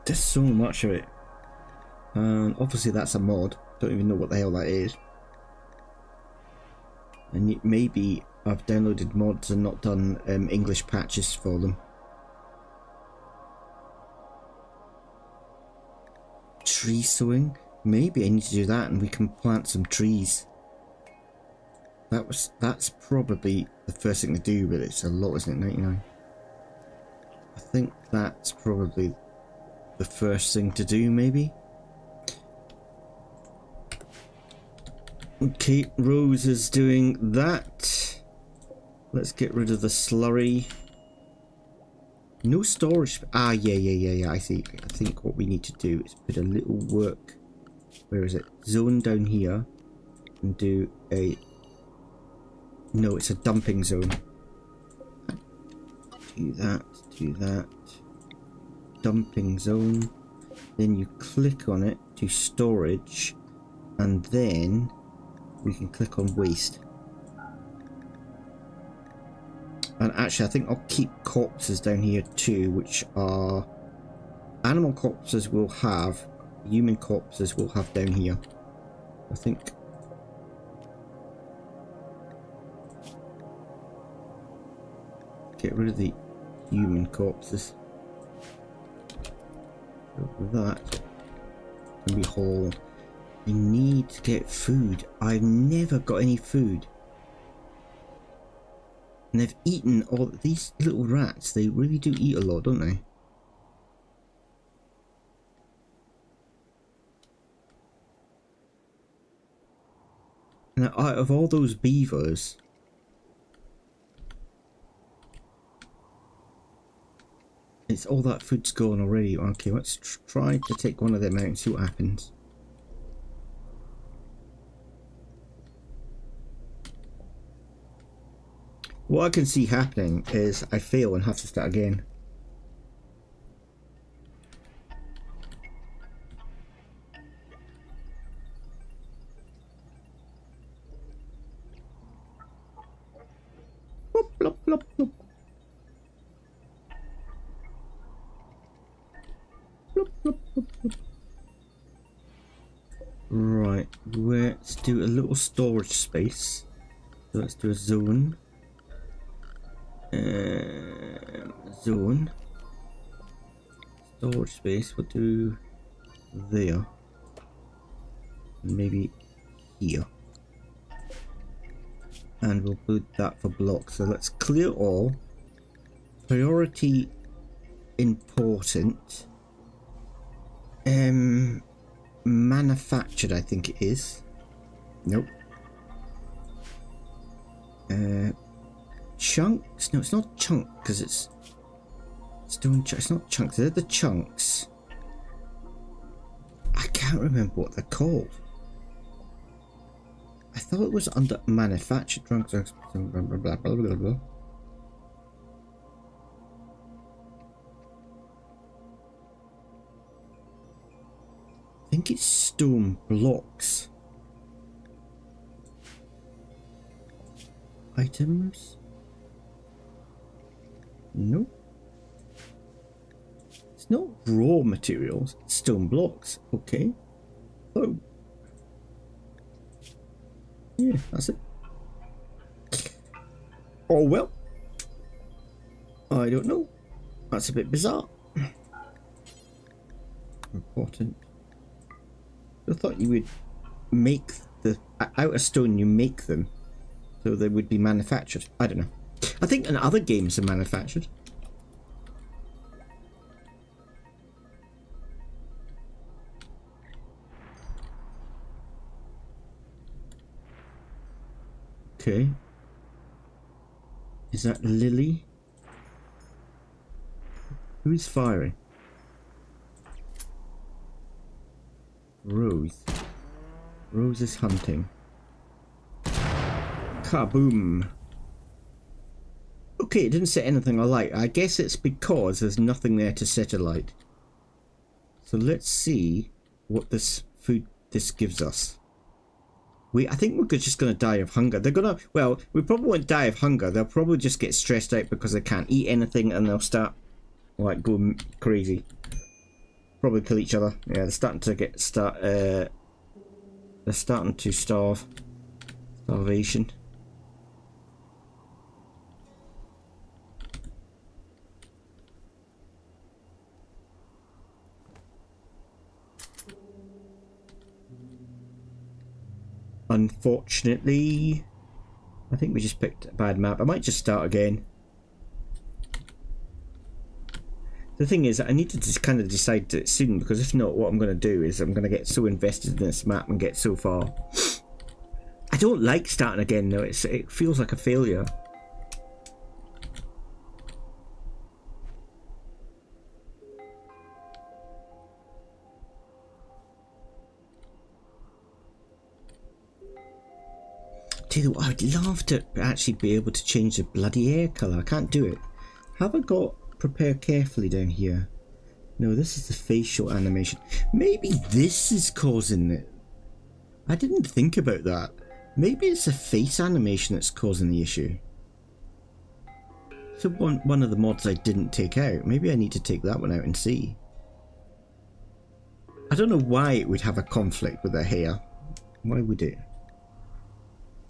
There's so much of it. And obviously that's a mod. Don't even know what the hell that is. And maybe I've downloaded mods and not done English patches for them. Tree sowing? Maybe I need to do that and we can plant some trees. That's probably the first thing to do, but it's a lot, isn't it? 99. I think that's probably the first thing to do, maybe. Okay, Rose is doing that. Let's get rid of the slurry. No storage. Ah, yeah. I see. I think what we need to do is put a little work. Where is it? Zone down here. and do a... No, it's a dumping zone. Do that, do that. Dumping zone. Then you click on it to storage, and then we can click on waste. And actually I think I'll keep corpses down here too, which are animal corpses we'll have, human corpses we'll have down here. I think get rid of the human corpses. So that can be whole. I need to get food. I've never got any food. And they've eaten all these little rats. They really do eat a lot, don't they? And out of all those beavers, it's all that food's gone already. Okay, let's try to take one of them out and see what happens. What I can see happening is I fail and have to start again. Plop, plop, plop, plop. Plop, plop, plop, plop. Right, let's do a little storage space. So let's do a zone. Zone. Storage space, we'll do there. Maybe here. And we'll put that for blocks. So let's clear all. Priority important. Manufactured, I think it is. Nope. Chunks? No, it's not chunk because it's stone. It's not chunks. They're the chunks. I can't remember what they're called. I thought it was under manufactured drunks. Blah, blah, blah, blah, blah. I think it's stone blocks. Items? Nope. It's not raw materials, it's stone blocks. Okay. Oh. Yeah, that's it. Oh well. I don't know. That's a bit bizarre. Important. I thought you would make the out of stone. You make them, so they would be manufactured. I don't know. I think in other games are manufactured. Okay. Is that Lily? Who is firing? Rose. Rose is hunting. Kaboom. Okay, it didn't set anything alight. I guess it's because there's nothing there to set alight. So let's see what this food gives us. I think we're just going to die of hunger. They're going to, well, we probably won't die of hunger. They'll probably just get stressed out because they can't eat anything and they'll start, like, going crazy. Probably kill each other. Yeah, they're starting to they're starting to starve. Starvation. Unfortunately, I think we just picked a bad map. I might just start again. The thing is, I need to just kind of decide it soon, because if not, what I'm going to do is I'm going to get so invested in this map and get so far. I don't like starting again though. It feels like a failure. I'd love to actually be able to change the bloody hair colour. I can't do it. Have I got prepare carefully down here? No, this is the facial animation. Maybe this is causing it. I didn't think about that. Maybe it's the face animation that's causing the issue. So one of the mods I didn't take out. Maybe I need to take that one out and see. I don't know why it would have a conflict with the hair. Why would it?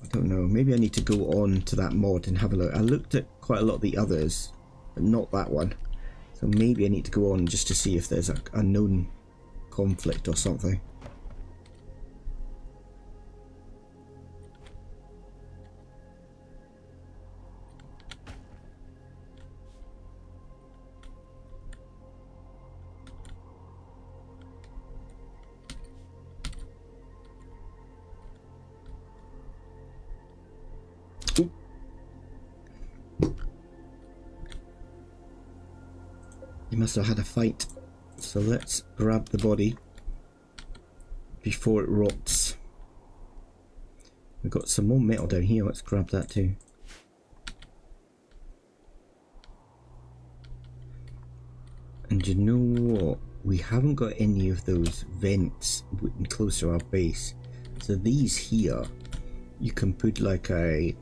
I don't know. Maybe I need to go on to that mod and have a look. I looked at quite a lot of the others, but not that one. So maybe I need to go on just to see if there's a known conflict or something. He must have had a fight. So let's grab the body before it rots. We've got some more metal down here. Let's grab that too. And you know what? We haven't got any of those vents close to our base. So these here, you can put like a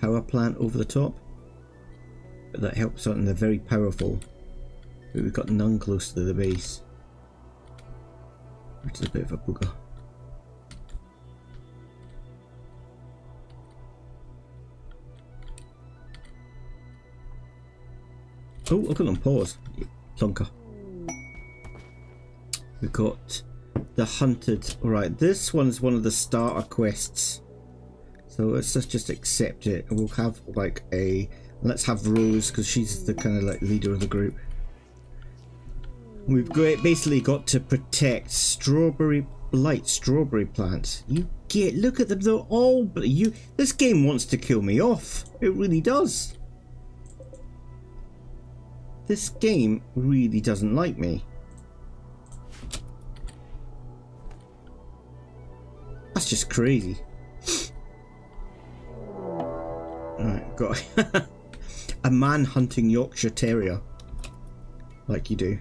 power plant over the top. That helps out and they're very powerful. But we've got none close to the base, which is a bit of a booger. Oh, I've got on pause. Plonker. We've got the hunted. Alright, this one's one of the starter quests. So let's just accept it. We'll have like a... Let's have Rose, because she's the kind of like leader of the group. We've basically got to protect blight strawberry plants. You get, look at them, they're all, this game wants to kill me off. It really does. This game really doesn't like me. That's just crazy. Alright, got a man hunting Yorkshire Terrier. Like you do.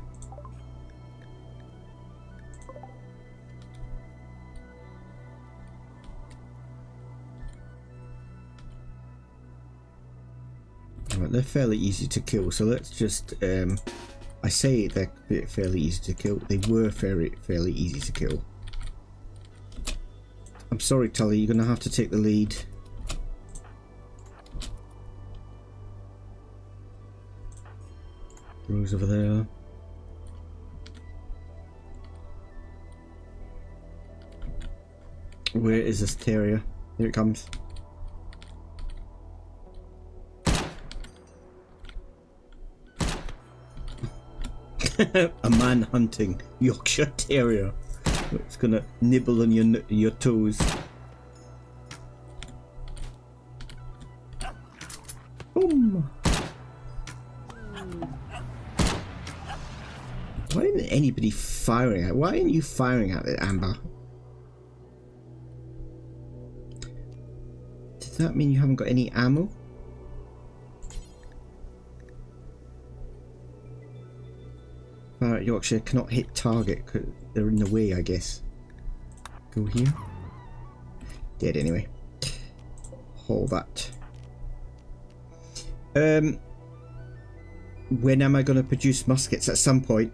Right, they're fairly easy to kill, so let's just I say they're fairly easy to kill. They were fairly easy to kill. I'm sorry, Tully, you're gonna have to take the lead. Rose over there. Where is this terrier? Here it comes. A man hunting Yorkshire Terrier. It's gonna nibble on your toes. Boom. Why isn't anybody firing at? Why aren't you firing at it, Amber? Does that mean you haven't got any ammo? Yorkshire cannot hit target because they're in the way, I guess. Go here. Dead anyway. Haul that. When am I going to produce muskets? At some point.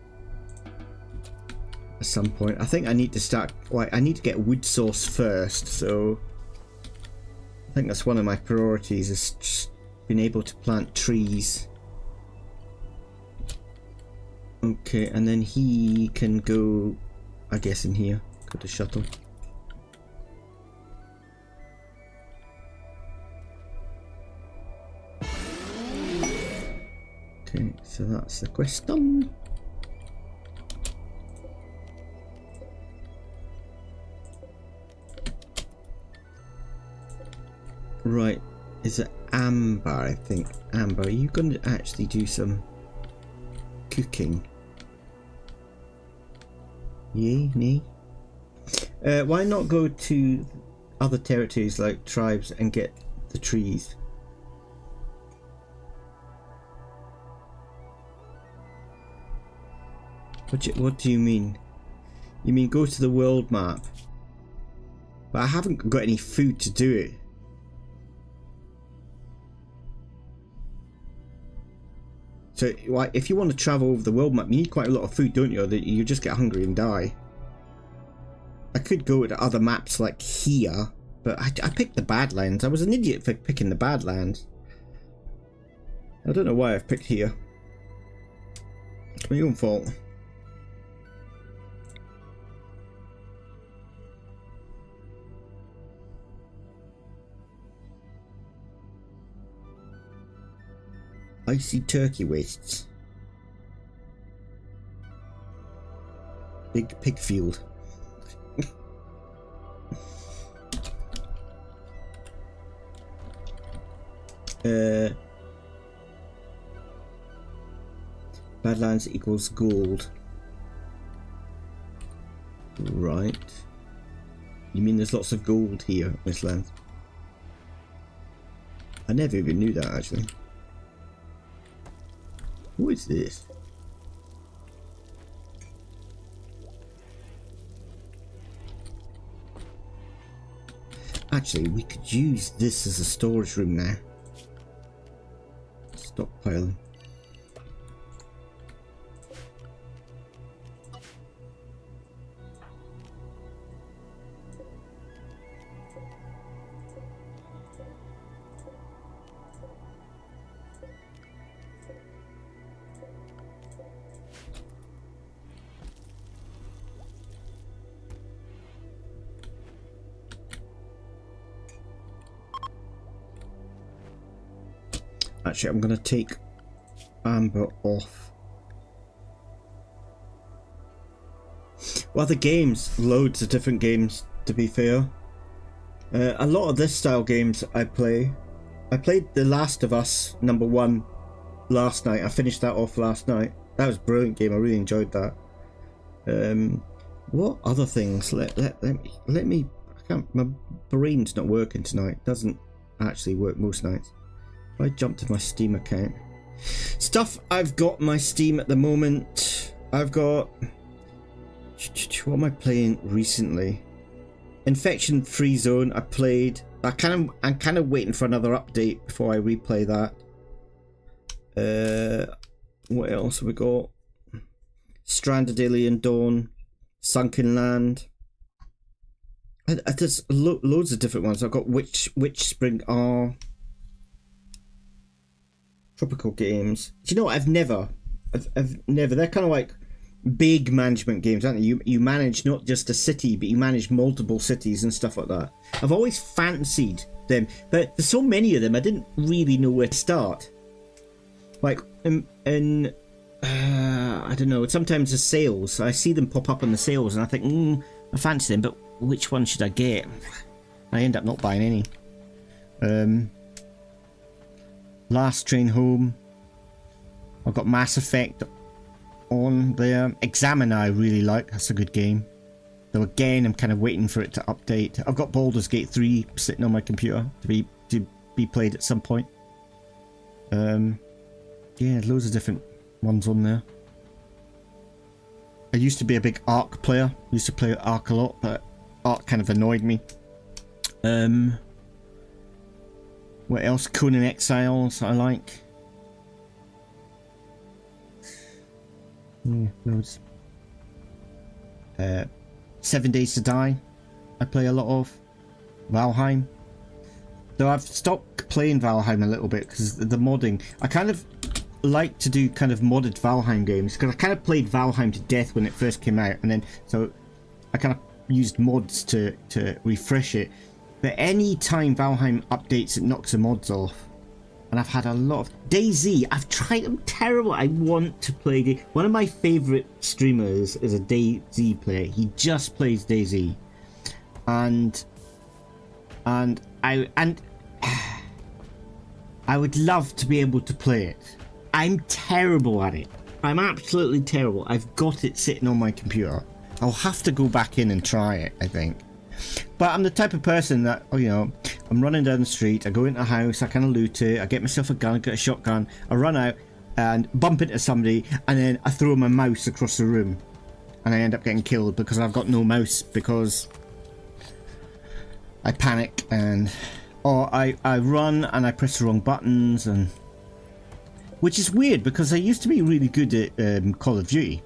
At some point. I think I need to start... Like, I need to get wood source first, so... I think that's one of my priorities, is just being able to plant trees. Okay, and then he can go, I guess, in here. Go to shuttle. Okay, so that's the quest done. Right, is it Amber, I think. Amber, are you going to actually do some cooking? Yay, nay. Why not go to other territories like tribes and get the trees. What do you mean? You mean go to the world map? But I haven't got any food to do it. So like, if you want to travel over the world map, you need quite a lot of food, don't you? Or that you just get hungry and die. I could go to other maps like here, but I picked the Badlands. I was an idiot for picking the Badlands. I don't know why I've picked here. It's my own fault. Icy turkey wastes. Big pig field. Badlands equals gold. Right. You mean there's lots of gold here, Miss Land? I never even knew that, actually. What is this? Actually, we could use this as a storage room now. Stockpiling. Actually, I'm going to take Amber off. Well, the games, loads of different games, to be fair. A lot of this style games I play. I played The Last of Us #1 last night. I finished that off last night. That was a brilliant game. I really enjoyed that. What other things? Let me. I can't. My brain's not working tonight. It doesn't actually work most nights. I jumped to my Steam account. Stuff I've got my Steam at the moment. I've got. What am I playing recently? Infection Free Zone. I played. I'm kind of waiting for another update before I replay that. What else have we got? Stranded Alien Dawn, Sunken Land. There's loads of different ones. I've got Witch Spring R. Tropical games. Do you know what? I've never. They're kind of like big management games, aren't they? You manage not just a city, but you manage multiple cities and stuff like that. I've always fancied them, but there's so many of them. I didn't really know where to start. Like I don't know. Sometimes the sales, I see them pop up on the sales, and I think, I fancy them, but which one should I get? I end up not buying any. Last Train Home. I've got Mass Effect on there. Examiner I really like. That's a good game. Though again, I'm kind of waiting for it to update. I've got Baldur's Gate 3 sitting on my computer to be played at some point. Yeah, loads of different ones on there. I used to be a big Ark player. I used to play Ark a lot, but Ark kind of annoyed me. What else? Conan Exiles I like. Yeah, loads. 7 Days to Die I play a lot of. Valheim. Though I've stopped playing Valheim a little bit because the modding. I kind of like to do kind of modded Valheim games because I kind of played Valheim to death when it first came out, and then so I kind of used mods to refresh it. But any time Valheim updates, it knocks the mods off. And I've had a lot of DayZ. I've tried. I'm terrible. I want to play. One of my favorite streamers is a DayZ player. He just plays DayZ, and I would love to be able to play it. I'm terrible at it. I'm absolutely terrible. I've got it sitting on my computer. I'll have to go back in and try it, I think. But I'm the type of person that, oh, you know, I'm running down the street, I go into a house, I kind of loot it, I get myself a gun, I get a shotgun, I run out and bump into somebody, and then I throw my mouse across the room, and I end up getting killed because I've got no mouse, because I panic, and or I run and I press the wrong buttons, and which is weird because I used to be really good at Call of Duty.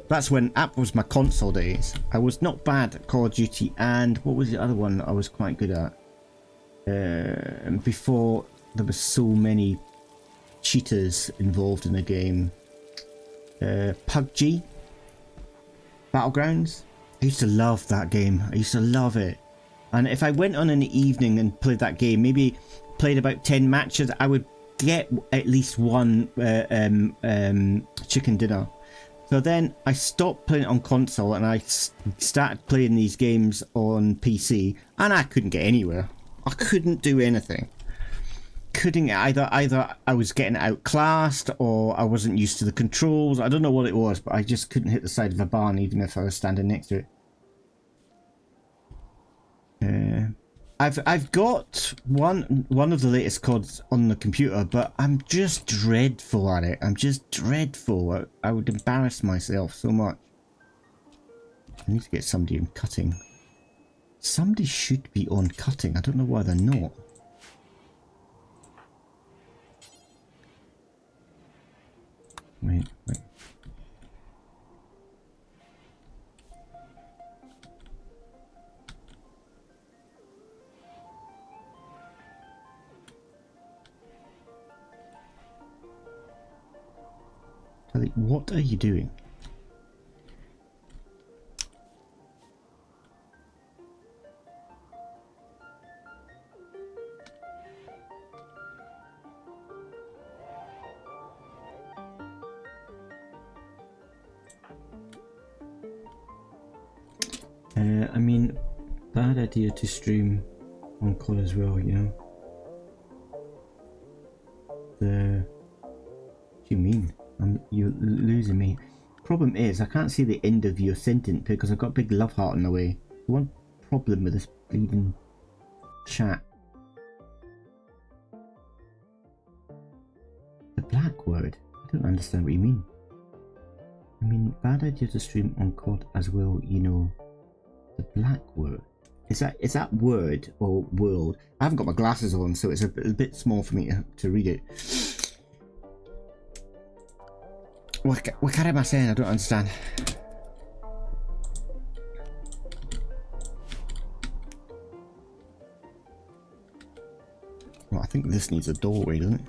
That's when that was my console days. I was not bad at Call of Duty, and what was the other one I was quite good at? Before there were so many cheaters involved in the game. PUBG? Battlegrounds? I used to love that game. I used to love it. And if I went on in the evening and played that game, maybe played about 10 matches, I would get at least one chicken dinner. So then I stopped playing it on console and I started playing these games on PC, and I couldn't get anywhere. I couldn't do anything. Couldn't either I was getting outclassed or I wasn't used to the controls. I don't know what it was, but I just couldn't hit the side of a barn even if I was standing next to it. I've got one of the latest CODs on the computer, but I'm just dreadful at it. I'm just dreadful. I would embarrass myself so much. I need to get somebody in cutting. Somebody should be on cutting. I don't know why they're not. Wait. What are you doing? I mean, bad idea to stream on COD as well, you know. What do you mean? You're losing me. Problem is, I can't see the end of your sentence because I've got a big love heart in the way. One problem with this bleeding chat. The black word? I don't understand what you mean. I mean, bad idea to stream on COD as well, you know. The black word. Is that word or world? I haven't got my glasses on, so it's a bit small for me to read it. What am I saying? I don't understand. Well, I think this needs a doorway, doesn't it?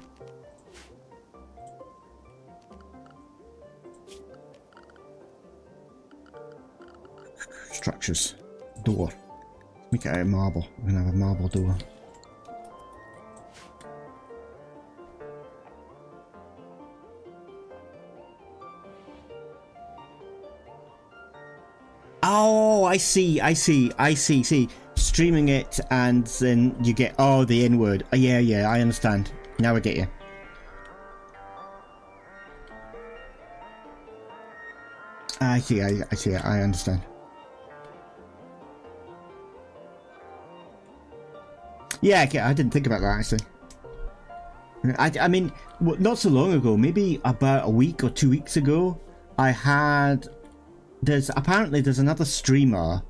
Structures. Door. Make it out of marble. We're gonna have a marble door. Oh, I see. See, streaming it and then you get, oh, the N-word. Yeah, I understand. Now I get you. I see, I understand. Yeah, I didn't think about that actually. I mean, not so long ago, maybe about a week or 2 weeks ago, I had... Apparently there's another streamer.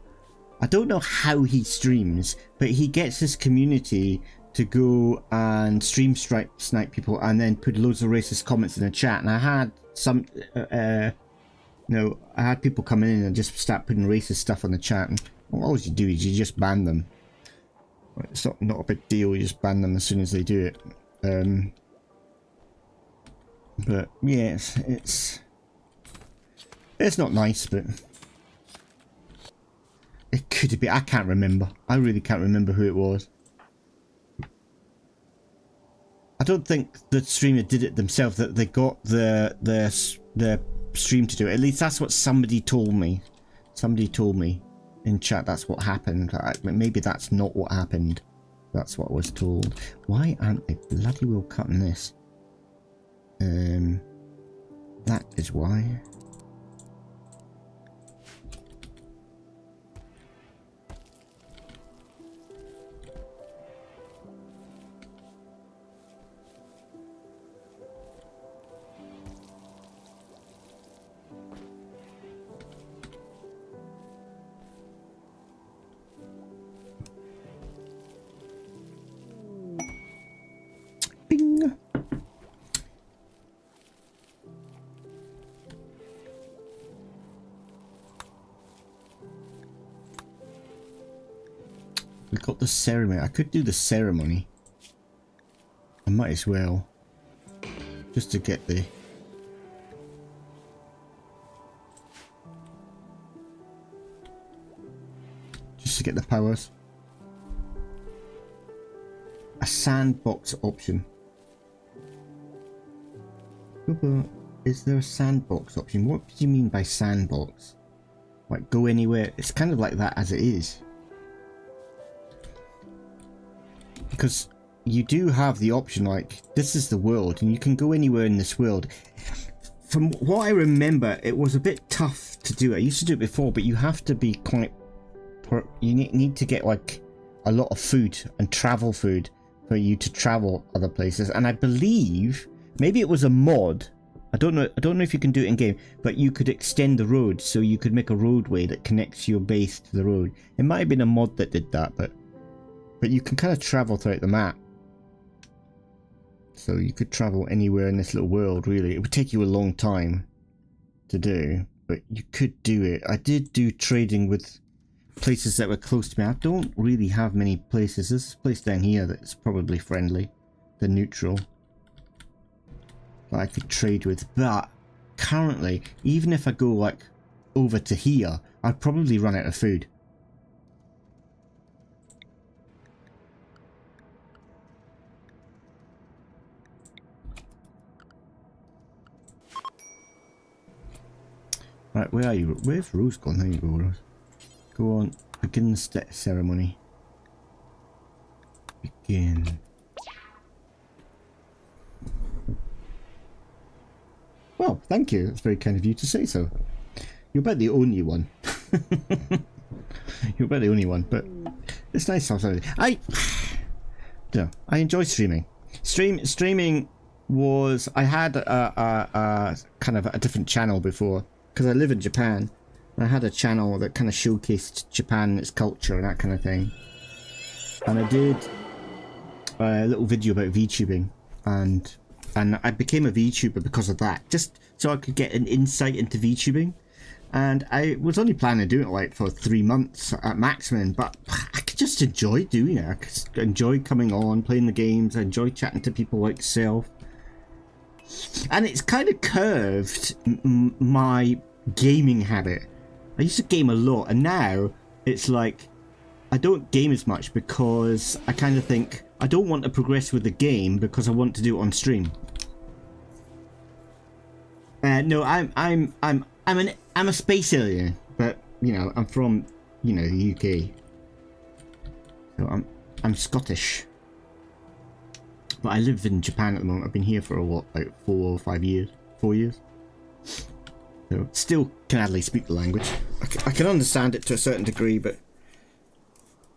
I don't know how he streams, but he gets his community to go and stream snipe people and then put loads of racist comments in the chat. And I had some, I had people come in and just start putting racist stuff on the chat. And all you do is you just ban them. It's not a big deal. You just ban them as soon as they do it. But yeah, it's not nice, but it could be. I can't remember. I really can't remember who it was. I don't think the streamer did it themselves. That they got the stream to do it. At least that's what somebody told me. Somebody told me in chat that's what happened. Maybe that's not what happened. That's what I was told. Why aren't they bloody well cutting this? That is why. We got the ceremony. I could do the ceremony. I might as well. Just to get the... Just to get the powers. A sandbox option. Is there a sandbox option? What do you mean by sandbox? Like go anywhere? It's kind of like that as it is. Because you do have the option like, this is the world and you can go anywhere in this world. From what I remember, it was a bit tough to do. I used to do it before, but you have to be quite... You need to get like a lot of food and travel food for you to travel other places. And I believe maybe it was a mod. I don't know if you can do it in game, but you could extend the road, so you could make a roadway that connects your base to the road. It might have been a mod that did that, but you can kind of travel throughout the map. So you could travel anywhere in this little world, really. It would take you a long time to do, but you could do it. I did do trading with places that were close to me. I don't really have many places. There's this place down here that's probably friendly. The neutral. That I could trade with. But currently, even if I go like over to here, I'd probably run out of food. Right, where are you? Where's Rose gone? There you go, Rose. Go on, begin the ceremony. Begin. Well, thank you. That's very kind of you to say so. You're about the only one. You're about the only one, but it's nice sometimes. I enjoy streaming. Streaming was... I had a kind of a different channel before, because I live in Japan. I had a channel that kind of showcased Japan and its culture and that kind of thing. And I did a little video about VTubing, and I became a VTuber because of that, just so I could get an insight into VTubing. And I was only planning to do it like for 3 months at maximum, but I could just enjoy doing it. I could enjoy coming on, playing the games, I enjoy chatting to people like yourself. And it's kind of curved my gaming habit. I used to game a lot, and now it's like I don't game as much because I kind of think I don't want to progress with the game because I want to do it on stream. No, I'm a space alien, but you know I'm from the UK, so I'm Scottish, but I live in Japan at the moment. I've been here for what, like 4 or 5 years, 4 years. So still can hardly speak the language. I can understand it to a certain degree, but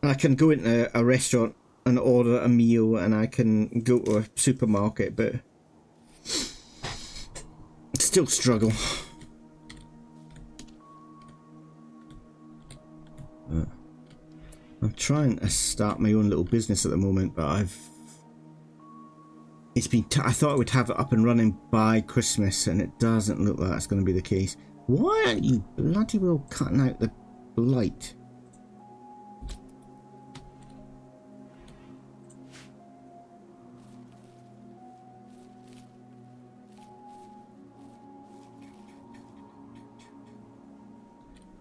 I can go into a restaurant and order a meal, and I can go to a supermarket, but still struggle. I'm trying to start my own little business at the moment, but it's been I thought I would have it up and running by Christmas, and it doesn't look like that's going to be the case. Why aren't you bloody well cutting out the blight?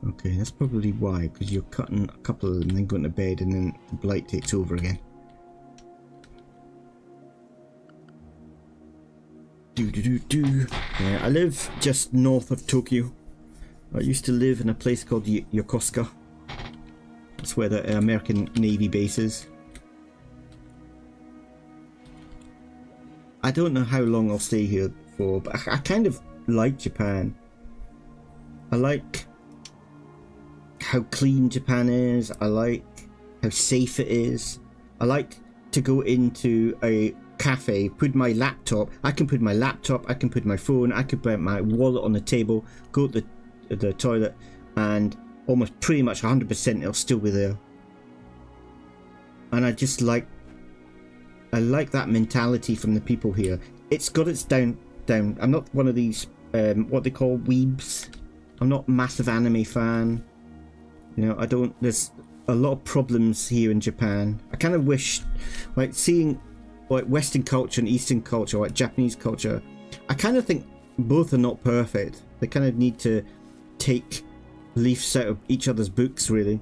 Okay, that's probably why, because you're cutting a couple of them, then going to bed, and then the blight takes over again. Yeah, I live just north of Tokyo. I used to live in a place called Yokosuka. That's where the American Navy base is. I don't know how long I'll stay here for, but I kind of like Japan. I like how clean Japan is. I like how safe it is. I like to go into a cafe, put my laptop. I can put my laptop, I can put my phone, I can put my wallet on the table, go to the toilet, and almost pretty much 100% it'll still be there. And I just like that mentality from the people here. It's got its down. I'm not one of these what they call weebs. I'm not a massive anime fan. You know, I don't. There's a lot of problems here in Japan. I kind of wish, like, seeing like Western culture and Eastern culture, like Japanese culture, I kind of think both are not perfect. They kind of need to take leaves out of each other's books, really.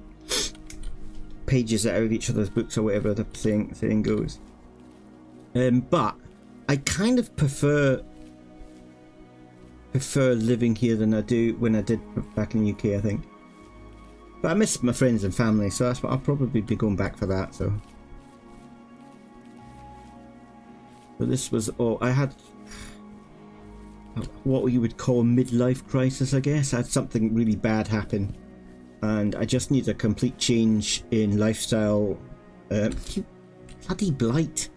Pages out of each other's books, or whatever the saying goes. But I kind of prefer living here than I do when I did back in the UK, I think. But I miss my friends and family, so that's what I'll probably be going back for that. So this was all I had. What you would call a midlife crisis, I guess. I had something really bad happen, and I just need a complete change in lifestyle. You bloody blight.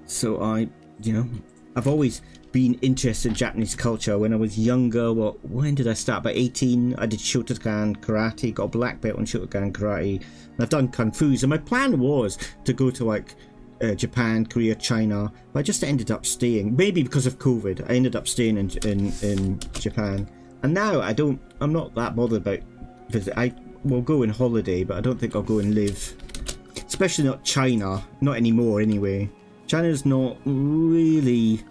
So I've always been interested in Japanese culture. When I was younger, when did I start? About 18, I did Shotokan karate, got a black belt on Shotokan karate, and I've done kung fu. So my plan was to go to like Japan, Korea, China, but I just ended up staying. Maybe because of COVID, I ended up staying in Japan. And now I'm not that bothered about visit. I will go on holiday, but I don't think I'll go and live. Especially not China, not anymore anyway. China's not really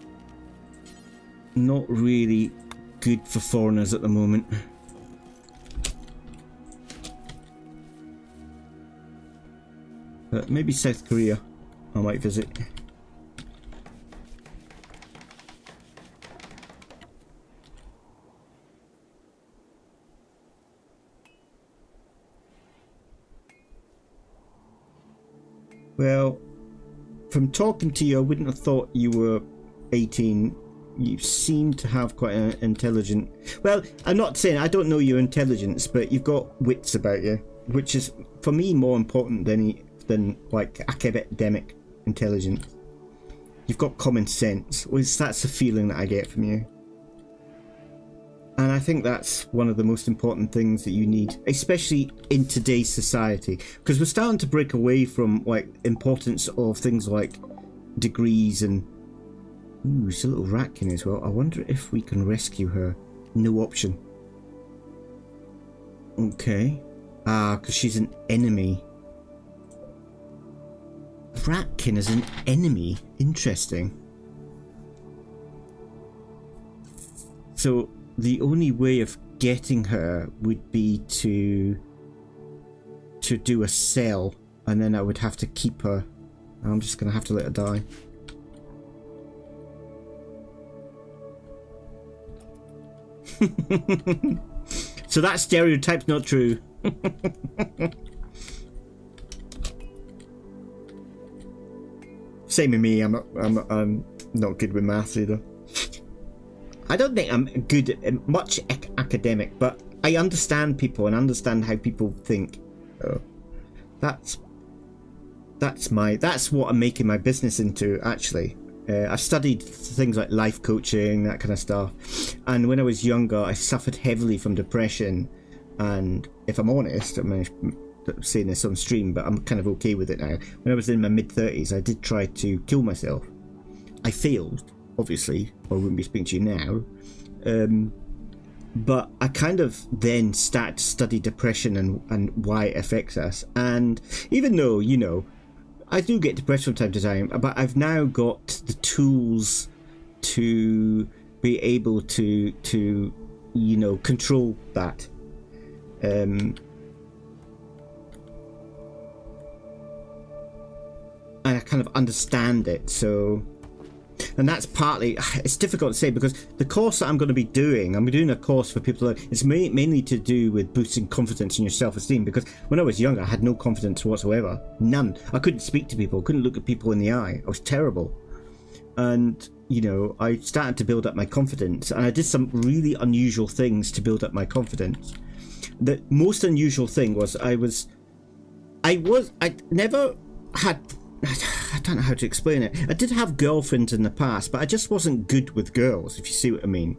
good for foreigners at the moment. But maybe South Korea I might visit. Well, from talking to you, I wouldn't have thought you were 18. You seem to have quite an intelligent... Well, I'm not saying I don't know your intelligence, but you've got wits about you, which is, for me, more important than like academic intelligence. You've got common sense. That's the feeling that I get from you. And I think that's one of the most important things that you need, especially in today's society, because we're starting to break away from like importance of things like degrees and... Ooh, it's a little RATKIN as well. I wonder if we can rescue her. No option. Okay. Because she's an enemy. RATKIN is an enemy. Interesting. So the only way of getting her would be to do a sell, and then I would have to keep her. I'm just going to have to let her die. So that stereotype's not true. Same with me. I'm not good with maths either. I don't think I'm good at much academic, but I understand people and understand how people think. Oh, that's what I'm making my business into, actually. I've studied things like life coaching, that kind of stuff, and when I was younger I suffered heavily from depression, and if I'm honest, I'm saying this on stream, but I'm kind of okay with it now. When I was in my mid-30s, I did try to kill myself. I failed, obviously, or I wouldn't be speaking to you now, but I kind of then started to study depression and why it affects us. And even though, you know, I do get depressed from time to time, but I've now got the tools to be able to you know, control that. And I kind of understand it, so... And that's partly, it's difficult to say, because the course that I'm going to be doing, I'm doing a course for people that it's mainly to do with boosting confidence in your self-esteem, because when I was younger I had no confidence whatsoever, none. I couldn't speak to people, couldn't look at people in the eye, I was terrible. And you know, I started to build up my confidence, and I did some really unusual things to build up my confidence. The most unusual thing was I never had, I don't know how to explain it. I did have girlfriends in the past, but I just wasn't good with girls, if you see what I mean.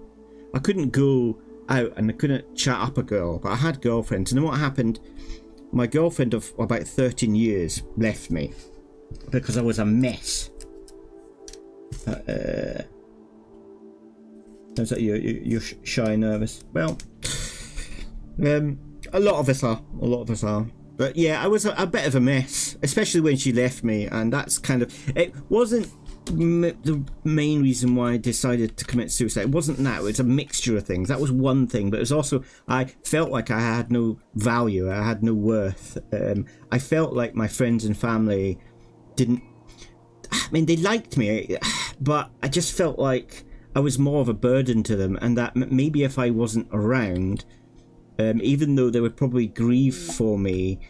I couldn't go out and I couldn't chat up a girl, but I had girlfriends. And then what happened, my girlfriend of about 13 years left me because I was a mess. Sounds like you're shy and nervous. Well, A lot of us are. A lot of us are. But yeah, I was a bit of a mess, especially when she left me, and that's kind of... It wasn't the main reason why I decided to commit suicide. It wasn't that. It was a mixture of things. That was one thing, but it was also... I felt like I had no value. I had no worth. I felt like my friends and family didn't... I mean, they liked me, but I just felt like I was more of a burden to them, and that maybe if I wasn't around... even though they would probably grieve for me,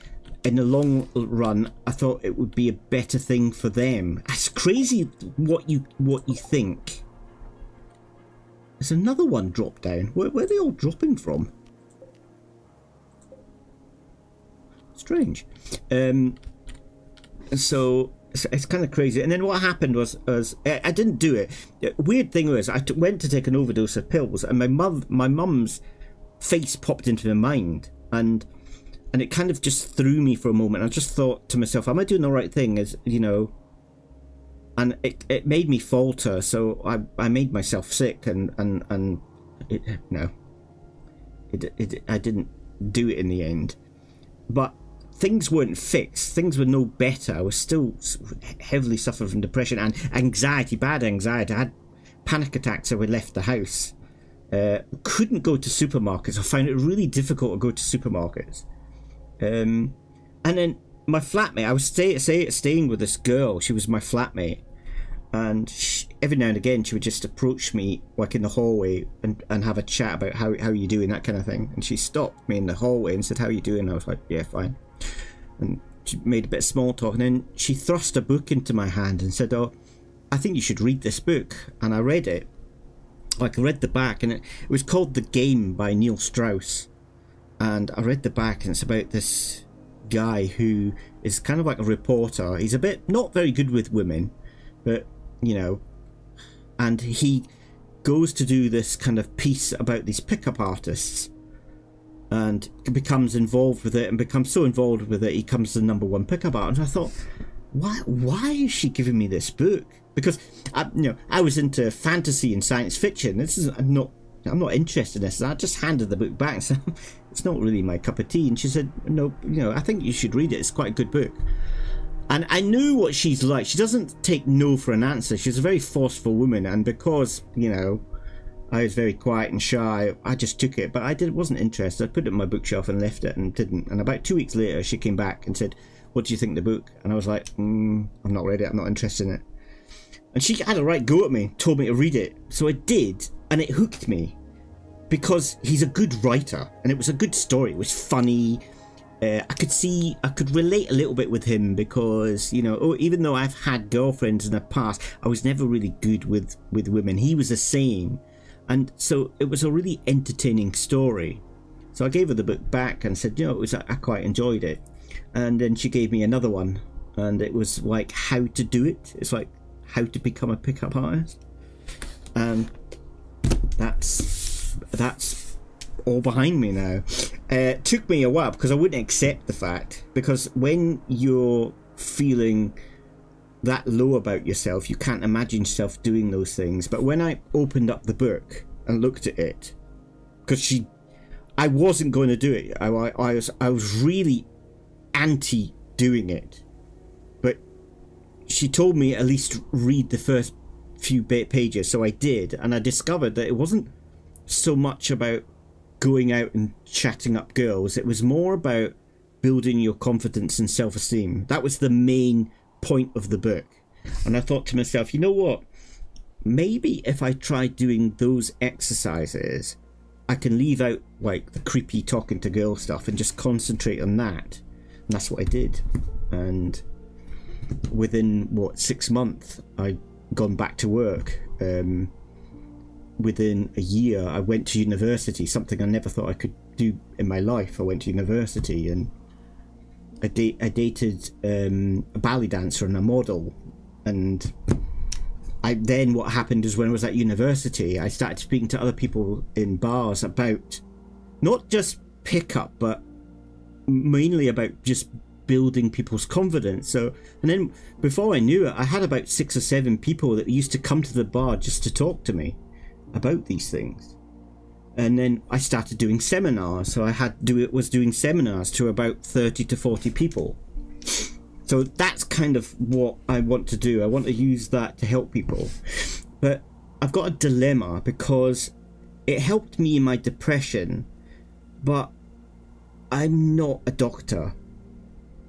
in the long run, I thought it would be a better thing for them. It's crazy what you think. There's another one dropped down. Where are they all dropping from? Strange. So it's kind of crazy. And then what happened was I didn't do it. The weird thing was I went to take an overdose of pills, and my mum's face popped into my mind, and it kind of just threw me for a moment. I just thought to myself, am I doing the right thing? As you know, and it made me falter, so I made myself sick, and I didn't do it in the end. But things weren't fixed. Things were no better. I was still heavily suffering from depression and anxiety, bad anxiety. I had panic attacks as I left the house. Couldn't go to supermarkets. I found it really difficult to go to supermarkets. And then my flatmate, I was staying with this girl. She was my flatmate, and every now and again she would just approach me like in the hallway and have a chat about how you doing, that kind of thing. And she stopped me in the hallway and said, how are you doing? And I was like, yeah, fine. And she made a bit of small talk, and then she thrust a book into my hand and said, oh, I think you should read this book. And I read it. Like, I read the back, and it was called The Game by Neil Strauss. And I read the back, and it's about this guy who is kind of like a reporter. He's a bit not very good with women, but, you know, and he goes to do this kind of piece about these pickup artists, and becomes involved with it, and becomes so involved with it, he comes the #1 pickup artist. And I thought, why is she giving me this book? Because I was into fantasy and science fiction. I'm not interested in this. And I just handed the book back and said, it's not really my cup of tea. And she said, no, I think you should read it. It's quite a good book. And I knew what she's like. She doesn't take no for an answer. She's a very forceful woman. And because, I was very quiet and shy, I just took it. But I wasn't interested. I put it on my bookshelf and left it and didn't. And about 2 weeks later, she came back and said, what do you think of the book? And I was like, I've not read it. I'm not interested in it. And she had a right go at me, told me to read it. So I did, and it hooked me. Because he's a good writer, and it was a good story. It was funny. I could relate a little bit with him because, even though I've had girlfriends in the past, I was never really good with women. He was the same. And so it was a really entertaining story. So I gave her the book back and said, I quite enjoyed it. And then she gave me another one, and it was like how to do it. It's like how to become a pickup artist. And that's all behind me now. It took me a while because I wouldn't accept the fact, because when you're feeling that low about yourself, you can't imagine yourself doing those things. But when I opened up the book and looked at it, because I wasn't going to do it. I was really anti doing it, but she told me at least read the first few pages, so I did, and I discovered that it wasn't so much about going out and chatting up girls. It was more about building your confidence and self-esteem. That was the main point of the book. And I thought to myself, you know what, maybe if I try doing those exercises, I can leave out like the creepy talking to girl stuff and just concentrate on that. And that's what I did. And within 6 months I'd gone back to work. Within a year I went to university, something I never thought I could do in my life. I went to university, and I dated a ballet dancer and a model. And then what happened is, when I was at university, I started speaking to other people in bars about not just pickup, but mainly about just building people's confidence. So, and then before I knew it, I had about 6 or 7 people that used to come to the bar just to talk to me about these things. And then I started doing seminars. So I was doing seminars to about 30 to 40 people. So that's kind of what I want to do. I want to use that to help people. But I've got a dilemma because it helped me in my depression, but I'm not a doctor.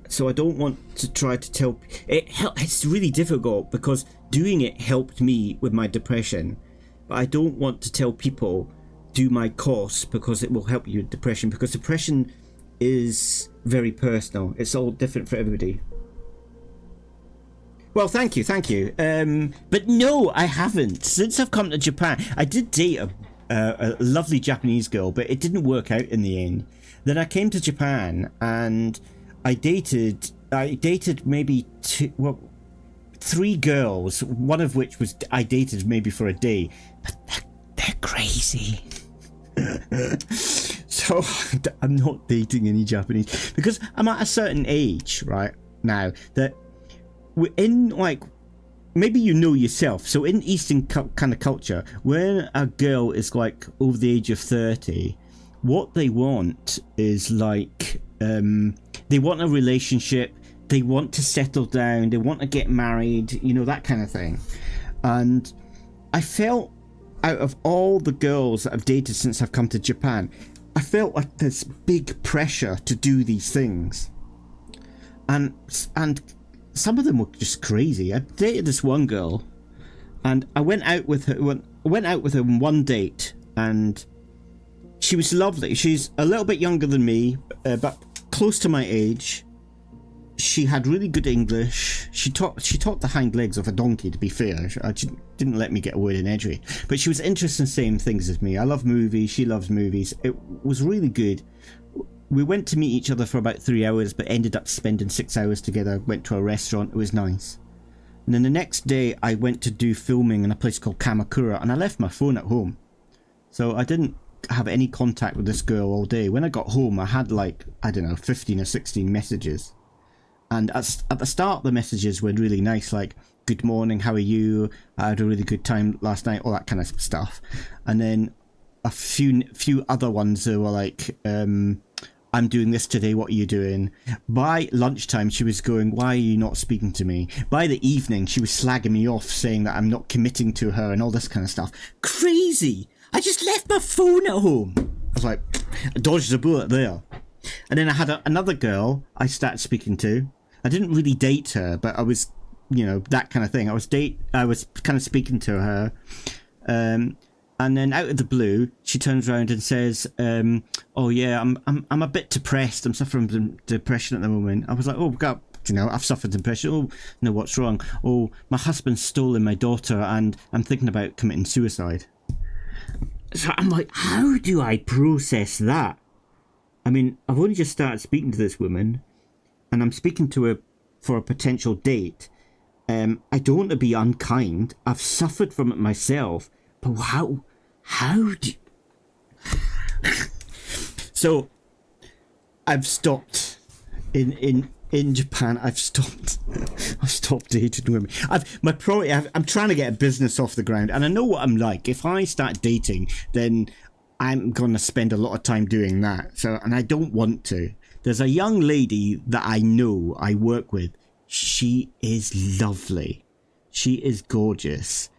So I don't want to try to tell... It's really difficult because doing it helped me with my depression. But I don't want to tell people, do my course because it will help you with depression. Because depression is very personal. It's all different for everybody. Well, thank you. But no, I haven't. Since I've come to Japan, I did date a lovely Japanese girl, but it didn't work out in the end. Then I came to Japan and I dated maybe 3 girls, one of which was I dated maybe for a day, but they're crazy. So I'm not dating any Japanese because I'm at a certain age right now that we're in, like, maybe you know yourself. So in Eastern kind of culture, when a girl is like over the age of 30, what they want is like they want a relationship, they want to settle down, they want to get married, you know, that kind of thing. And I felt, out of all the girls that I've dated since I've come to Japan, I felt like this big pressure to do these things, and some of them were just crazy. I dated this one girl, and I went out with her on one date, and she was lovely. She's a little bit younger than me, but close to my age. She had really good English. She taught the hind legs of a donkey, to be fair. She didn't let me get a word in edgery. But she was interested in the same things as me. I love movies. She loves movies. It was really good. We went to meet each other for about 3 hours, but ended up spending 6 hours together. Went to a restaurant. It was nice. And then the next day, I went to do filming in a place called Kamakura, and I left my phone at home. So I didn't have any contact with this girl all day. When I got home, I had like, I don't know, 15 or 16 messages. And at the start, the messages were really nice, like, good morning, how are you? I had a really good time last night, all that kind of stuff. And then a few other ones that were like, I'm doing this today, what are you doing? By lunchtime, she was going, why are you not speaking to me? By the evening, she was slagging me off, saying that I'm not committing to her and all this kind of stuff. Crazy! I just left my phone at home. I was like, I dodged a bullet there. And then I had another girl I started speaking to. I didn't really date her, but I was, you know, that kind of thing. I was kind of speaking to her. And then out of the blue, she turns around and says, oh yeah, I'm a bit depressed. I'm suffering from depression at the moment. I was like, oh God, you know, I've suffered depression. Oh, no, what's wrong? Oh, my husband's stolen my daughter and I'm thinking about committing suicide. So I'm like, how do I process that? I mean, I've only just started speaking to this woman, and I'm speaking to her for a potential date. I don't want to be unkind. I've suffered from it myself. But how do... So, I've stopped. In Japan, I've stopped dating women. I'm trying to get a business off the ground, and I know what I'm like. If I start dating, then I'm going to spend a lot of time doing that. So, and I don't want to. There's a young lady that I know, I work with. She is lovely. She is gorgeous.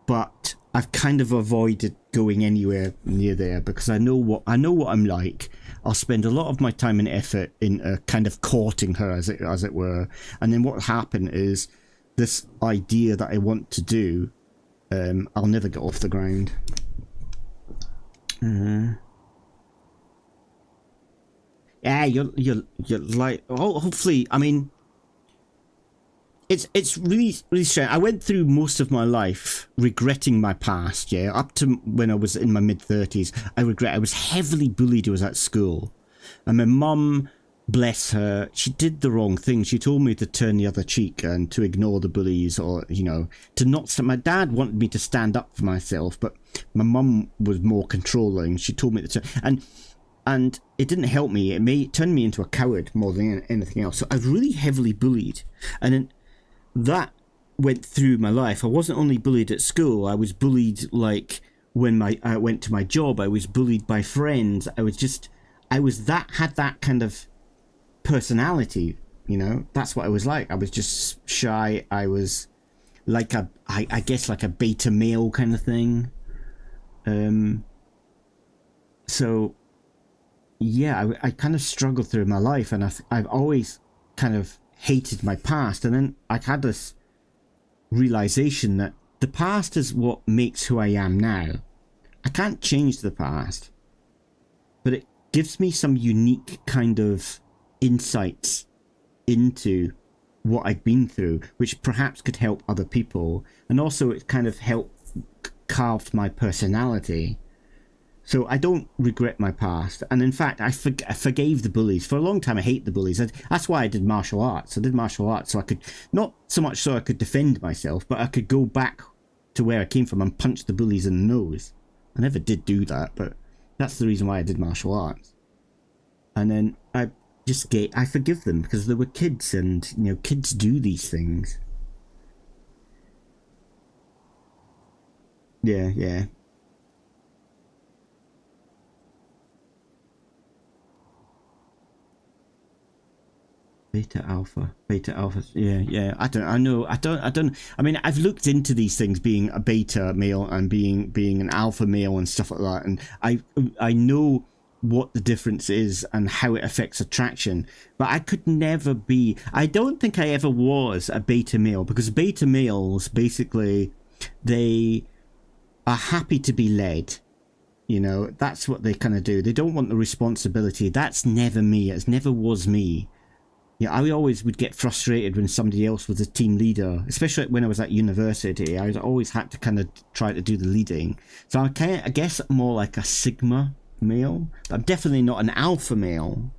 But I've kind of avoided going anywhere near there because I know what I'm like. I'll spend a lot of my time and effort in kind of courting her, as it were. And then what will happen is this idea that I want to do, I'll never get off the ground. Yeah, you're like, oh, hopefully, I mean, it's really strange. I went through most of my life regretting my past, yeah, up to when I was in my mid-30s. I was heavily bullied. I was at school, and my mum, bless her, she did the wrong thing. She told me to turn the other cheek and to ignore the bullies, or, you know, to not. My dad wanted me to stand up for myself, but my mum was more controlling. She told me to, and it didn't help me. It turned me into a coward more than anything else. So I was really heavily bullied, and then that went through my life. I wasn't only bullied at school. I was bullied like when I went to my job, I was bullied by friends. Had that kind of personality, you know. That's what I was like. I was just shy. I was like I guess like a beta male kind of thing. So yeah, I kind of struggled through my life, and I've always kind of hated my past. And then I had this realization that the past is what makes who I am now. I can't change the past, but it gives me some unique kind of insights into what I've been through, which perhaps could help other people. And also it kind of helped carve my personality. So I don't regret my past. And in fact, I forgave the bullies. For a long time, I hate the bullies. That's why I did martial arts. I did martial arts so I could, not so much so I could defend myself, but I could go back to where I came from and punch the bullies in the nose. I never did do that, but that's the reason why I did martial arts. And then I forgive them because they were kids, and, you know, kids do these things. Yeah. Beta alpha, yeah. I mean, I've looked into these things, being a beta male and being an alpha male and stuff like that, and I know what the difference is and how it affects attraction, but I could never be. I don't think I ever was a beta male, because beta males, basically, they are happy to be led. You know, that's what they kind of do. They don't want the responsibility. That's never me. It never was me. Yeah, I always would get frustrated when somebody else was a team leader, especially when I was at university. I always had to kind of try to do the leading. So I guess more like a sigma male. But I'm definitely not an alpha male.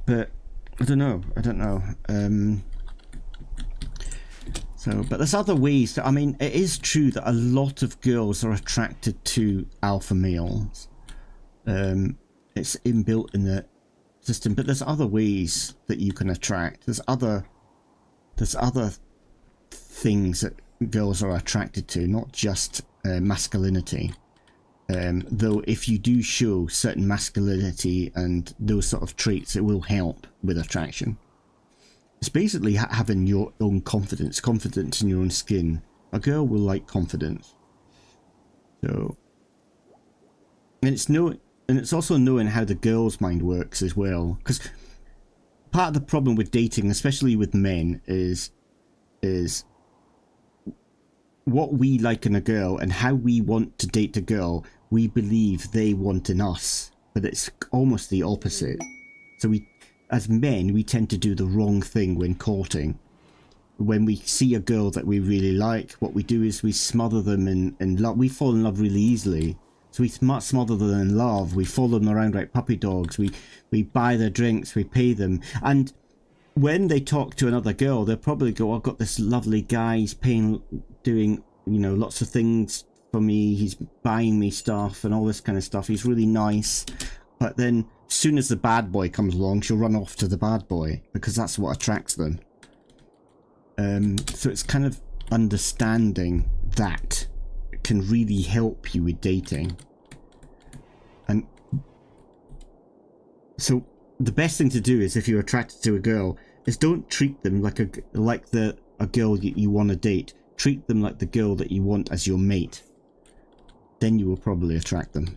But I don't know. But there's other ways. I mean, it is true that a lot of girls are attracted to alpha males. It's inbuilt in the system, but there's other ways that you can attract. There's other things that girls are attracted to, not just masculinity. Though if you do show certain masculinity and those sort of traits, it will help with attraction. It's basically having your own confidence in your own skin. A girl will like confidence. So, and it's also knowing how the girl's mind works as well. Because part of the problem with dating, especially with men, is what we like in a girl and how we want to date a girl, we believe they want in us. But it's almost the opposite. So as men, we tend to do the wrong thing when courting. When we see a girl that we really like, what we do is we smother them in love. We fall in love really easily. So we smother them in love. We follow them around like puppy dogs. We buy their drinks. We pay them. And when they talk to another girl, they'll probably go, I've got this lovely guy. He's doing, you know, lots of things for me. He's buying me stuff and all this kind of stuff. He's really nice. But then as soon as the bad boy comes along, she'll run off to the bad boy because that's what attracts them. So it's kind of understanding that can really help you with dating. And so the best thing to do is, if you're attracted to a girl, is don't treat them like a girl you want to date. Treat them like the girl that you want as your mate. Then you will probably attract them.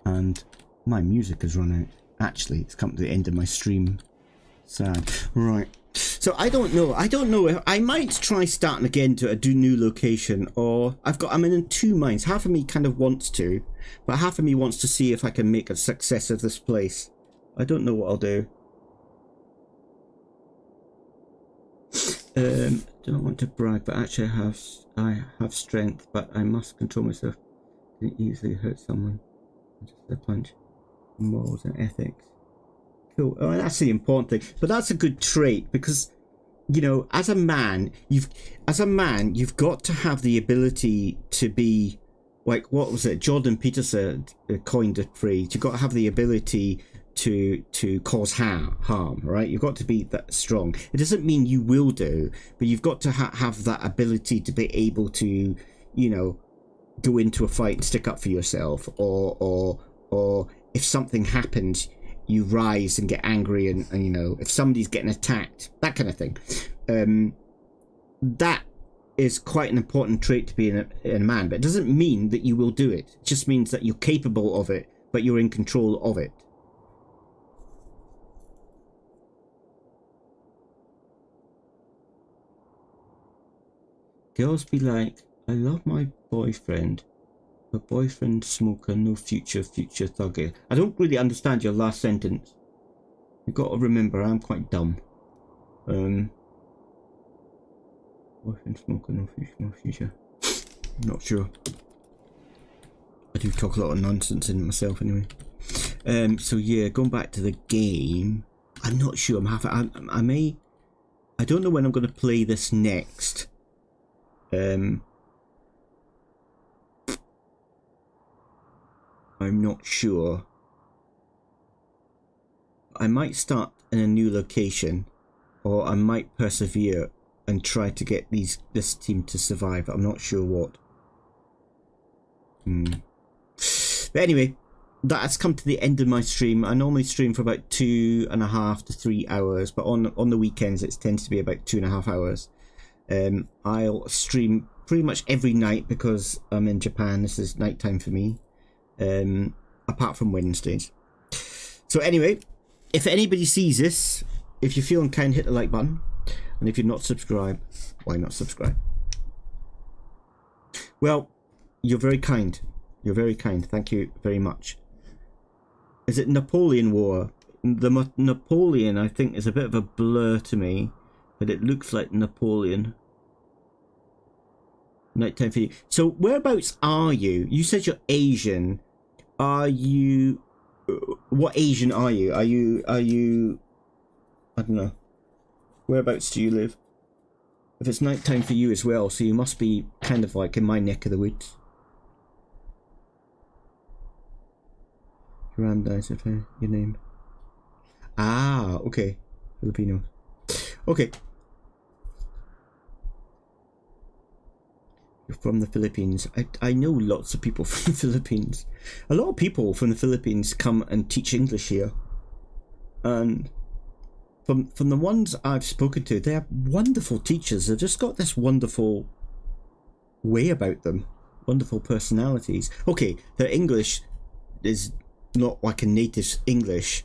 And my music has run out. Actually, it's come to the end of my stream. Sad. Right. So I don't know. I might try starting again to a new location, or I'm in two minds. Half of me kind of wants to, but half of me wants to see if I can make a success of this place. I don't know what I'll do. Don't want to brag, but actually I have strength, but I must control myself. I can easily hurt someone. Just a punch. Morals and ethics. Cool. Oh, that's the important thing. But that's a good trait, because, you know, as a man, you've got to have the ability to be, like, what was it? Jordan Peterson coined a phrase. You've got to have the ability to cause harm, right? You've got to be that strong. It doesn't mean you will do, but you've got to have that ability to be able to, you know, go into a fight and stick up for yourself, or if something happens, you rise and get angry, and you know, if somebody's getting attacked, that kind of thing. That is quite an important trait to be in a man, but it doesn't mean that you will do it. It just means that you're capable of it, but you're in control of it. Girls be like, I love my boyfriend, but boyfriend smoker, no future thugger. I don't really understand your last sentence. You've got to remember, I'm quite dumb. Boyfriend smoker, no future. I'm not sure. I do talk a lot of nonsense in it myself anyway. So yeah, going back to the game, I'm not sure. I don't know when I'm going to play this next. I'm not sure. I might start in a new location, or I might persevere and try to get this team to survive. I'm not sure what. But anyway, that's come to the end of my stream. I normally stream for about 2.5 to 3 hours, but on the weekends it tends to be about 2.5 hours. I'll stream pretty much every night because I'm in Japan. This is nighttime for me, apart from Wednesdays. So anyway, if anybody sees this, if you're feeling kind, hit the like button, and if you're not subscribed, why not subscribe? Well, you're very kind. You're very kind. Thank you very much. Is it Napoleon War? The Napoleon, I think, is a bit of a blur to me, but it looks like Napoleon. Nighttime for you. So whereabouts are you? You said you're Asian. Are you... What Asian are you? Are you... I don't know. Whereabouts do you live? If it's nighttime for you as well, so you must be kind of like in my neck of the woods. Randize if your name. Ah, okay. Filipino. Okay. You're from the Philippines. I know lots of people from the Philippines. A lot of people from the Philippines come and teach English here. And from the ones I've spoken to, they're wonderful teachers. They've just got this wonderful way about them. Wonderful personalities. Okay, their English is not like a native English,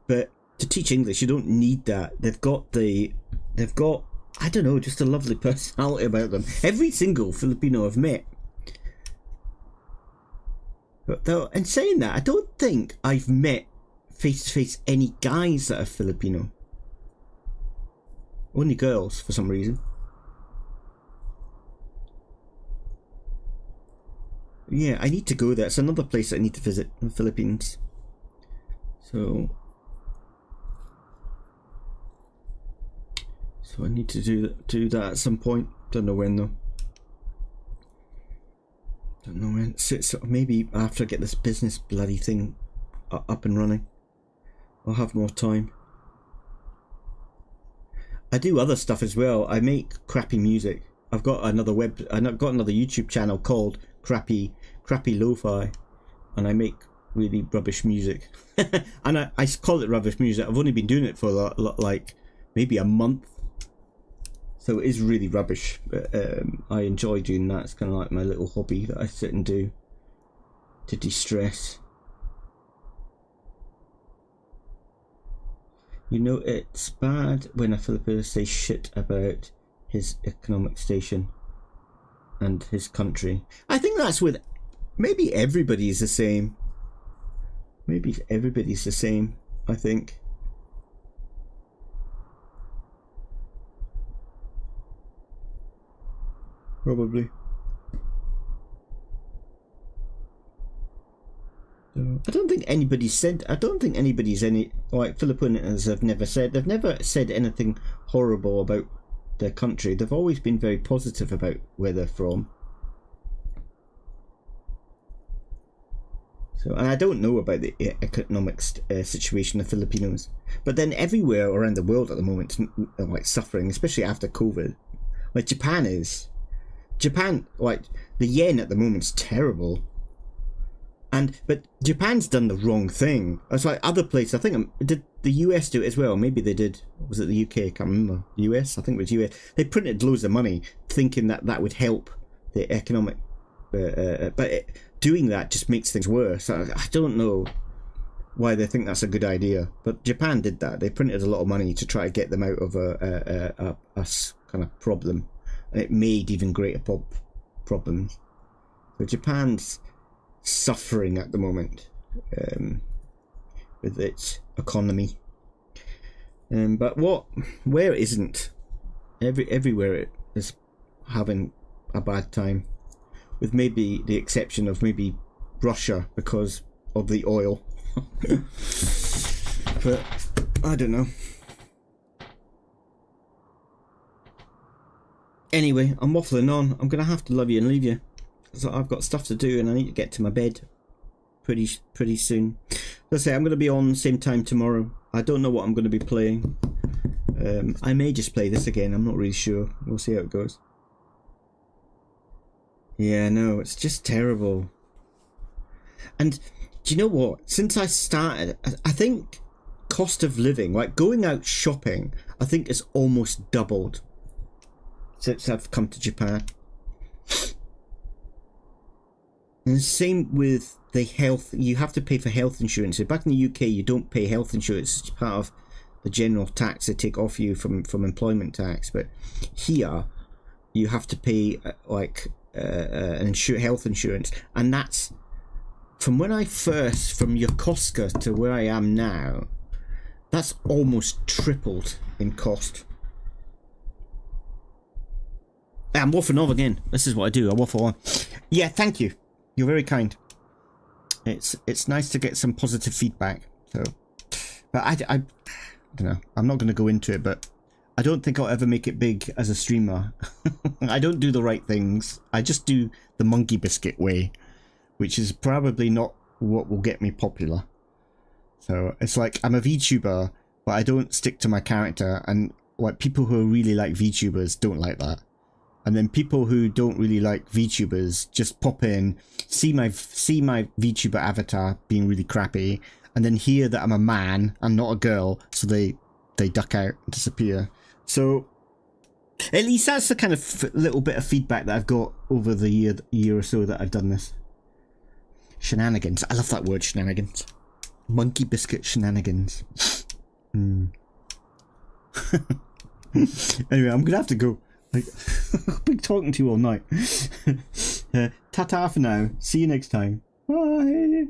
but to teach English you don't need that. They've got I don't know, just a lovely personality about them. Every single Filipino I've met. But though, in saying that, I don't think I've met face to face any guys that are Filipino. Only girls for some reason. Yeah, I need to go there. It's another place I need to visit in the Philippines. So I need to do that at some point. Don't know when though. Don't know when. So maybe after I get this business bloody thing up and running, I'll have more time. I do other stuff as well. I make crappy music. I've got another YouTube channel called Crappy Lo-Fi, and I make really rubbish music. And I call it rubbish music. I've only been doing it for like maybe a month, so it is really rubbish. But I enjoy doing that. It's kind of like my little hobby that I sit and do to de-stress. You know, it's bad when a Filipino says shit about his economic station and his country. I think that's with... Maybe everybody's the same. Maybe everybody's the same, I think. Probably. I don't think anybody's any, like, Filipinos have never said, they've never said anything horrible about their country. They've always been very positive about where they're from. So, and I don't know about the economic situation of Filipinos, but then everywhere around the world at the moment are like suffering, especially after COVID. Like Japan, like the yen at the moment's terrible. But Japan's done the wrong thing. It's like other places. I think did the US do it as well? Maybe they did. Was it the UK? I can't remember. US? I think it was US. They printed loads of money, thinking that would help the economic. Doing that just makes things worse. I don't know why they think that's a good idea. But Japan did that. They printed a lot of money to try to get them out of a kind of problem, and it made even greater problems. So Japan's suffering at the moment with its economy, but where it isn't, everywhere it is having a bad time, with maybe the exception of maybe Russia because of the oil. But I don't know. Anyway, I'm waffling on. I'm gonna have to love you and leave you. So I've got stuff to do and I need to get to my bed pretty soon. Let's say I'm going to be on same time tomorrow. I don't know what I'm going to be playing. I may just play this again. I'm not really sure. We'll see how it goes. Yeah, no, it's just terrible. And do you know what? Since I started, I think cost of living, like going out shopping, I think it's almost doubled since I've come to Japan. And the same with the health. You have to pay for health insurance. So back in the UK, you don't pay health insurance. It's part of the general tax they take off you from employment tax. But here, you have to pay health insurance, and that's from when from Yokosuka to where I am now. That's almost tripled in cost. I'm waffling off again. This is what I do. I waffle on. Yeah, thank you. You're very kind. It's nice to get some positive feedback. So, but I don't know. I'm not going to go into it, but I don't think I'll ever make it big as a streamer. I don't do the right things. I just do the MonkeyBiscuit way, which is probably not what will get me popular. So it's like I'm a VTuber, but I don't stick to my character, and like people who really like VTubers don't like that. And then people who don't really like VTubers just pop in, see my VTuber avatar being really crappy, and then hear that I'm a man and not a girl, so they duck out and disappear. So at least that's the kind of little bit of feedback that I've got over the year or so that I've done this. Shenanigans. I love that word, shenanigans. MonkeyBiscuit shenanigans. Anyway, I'm gonna have to go. I've been talking to you all night. Ta-ta for now. See you next time. Bye.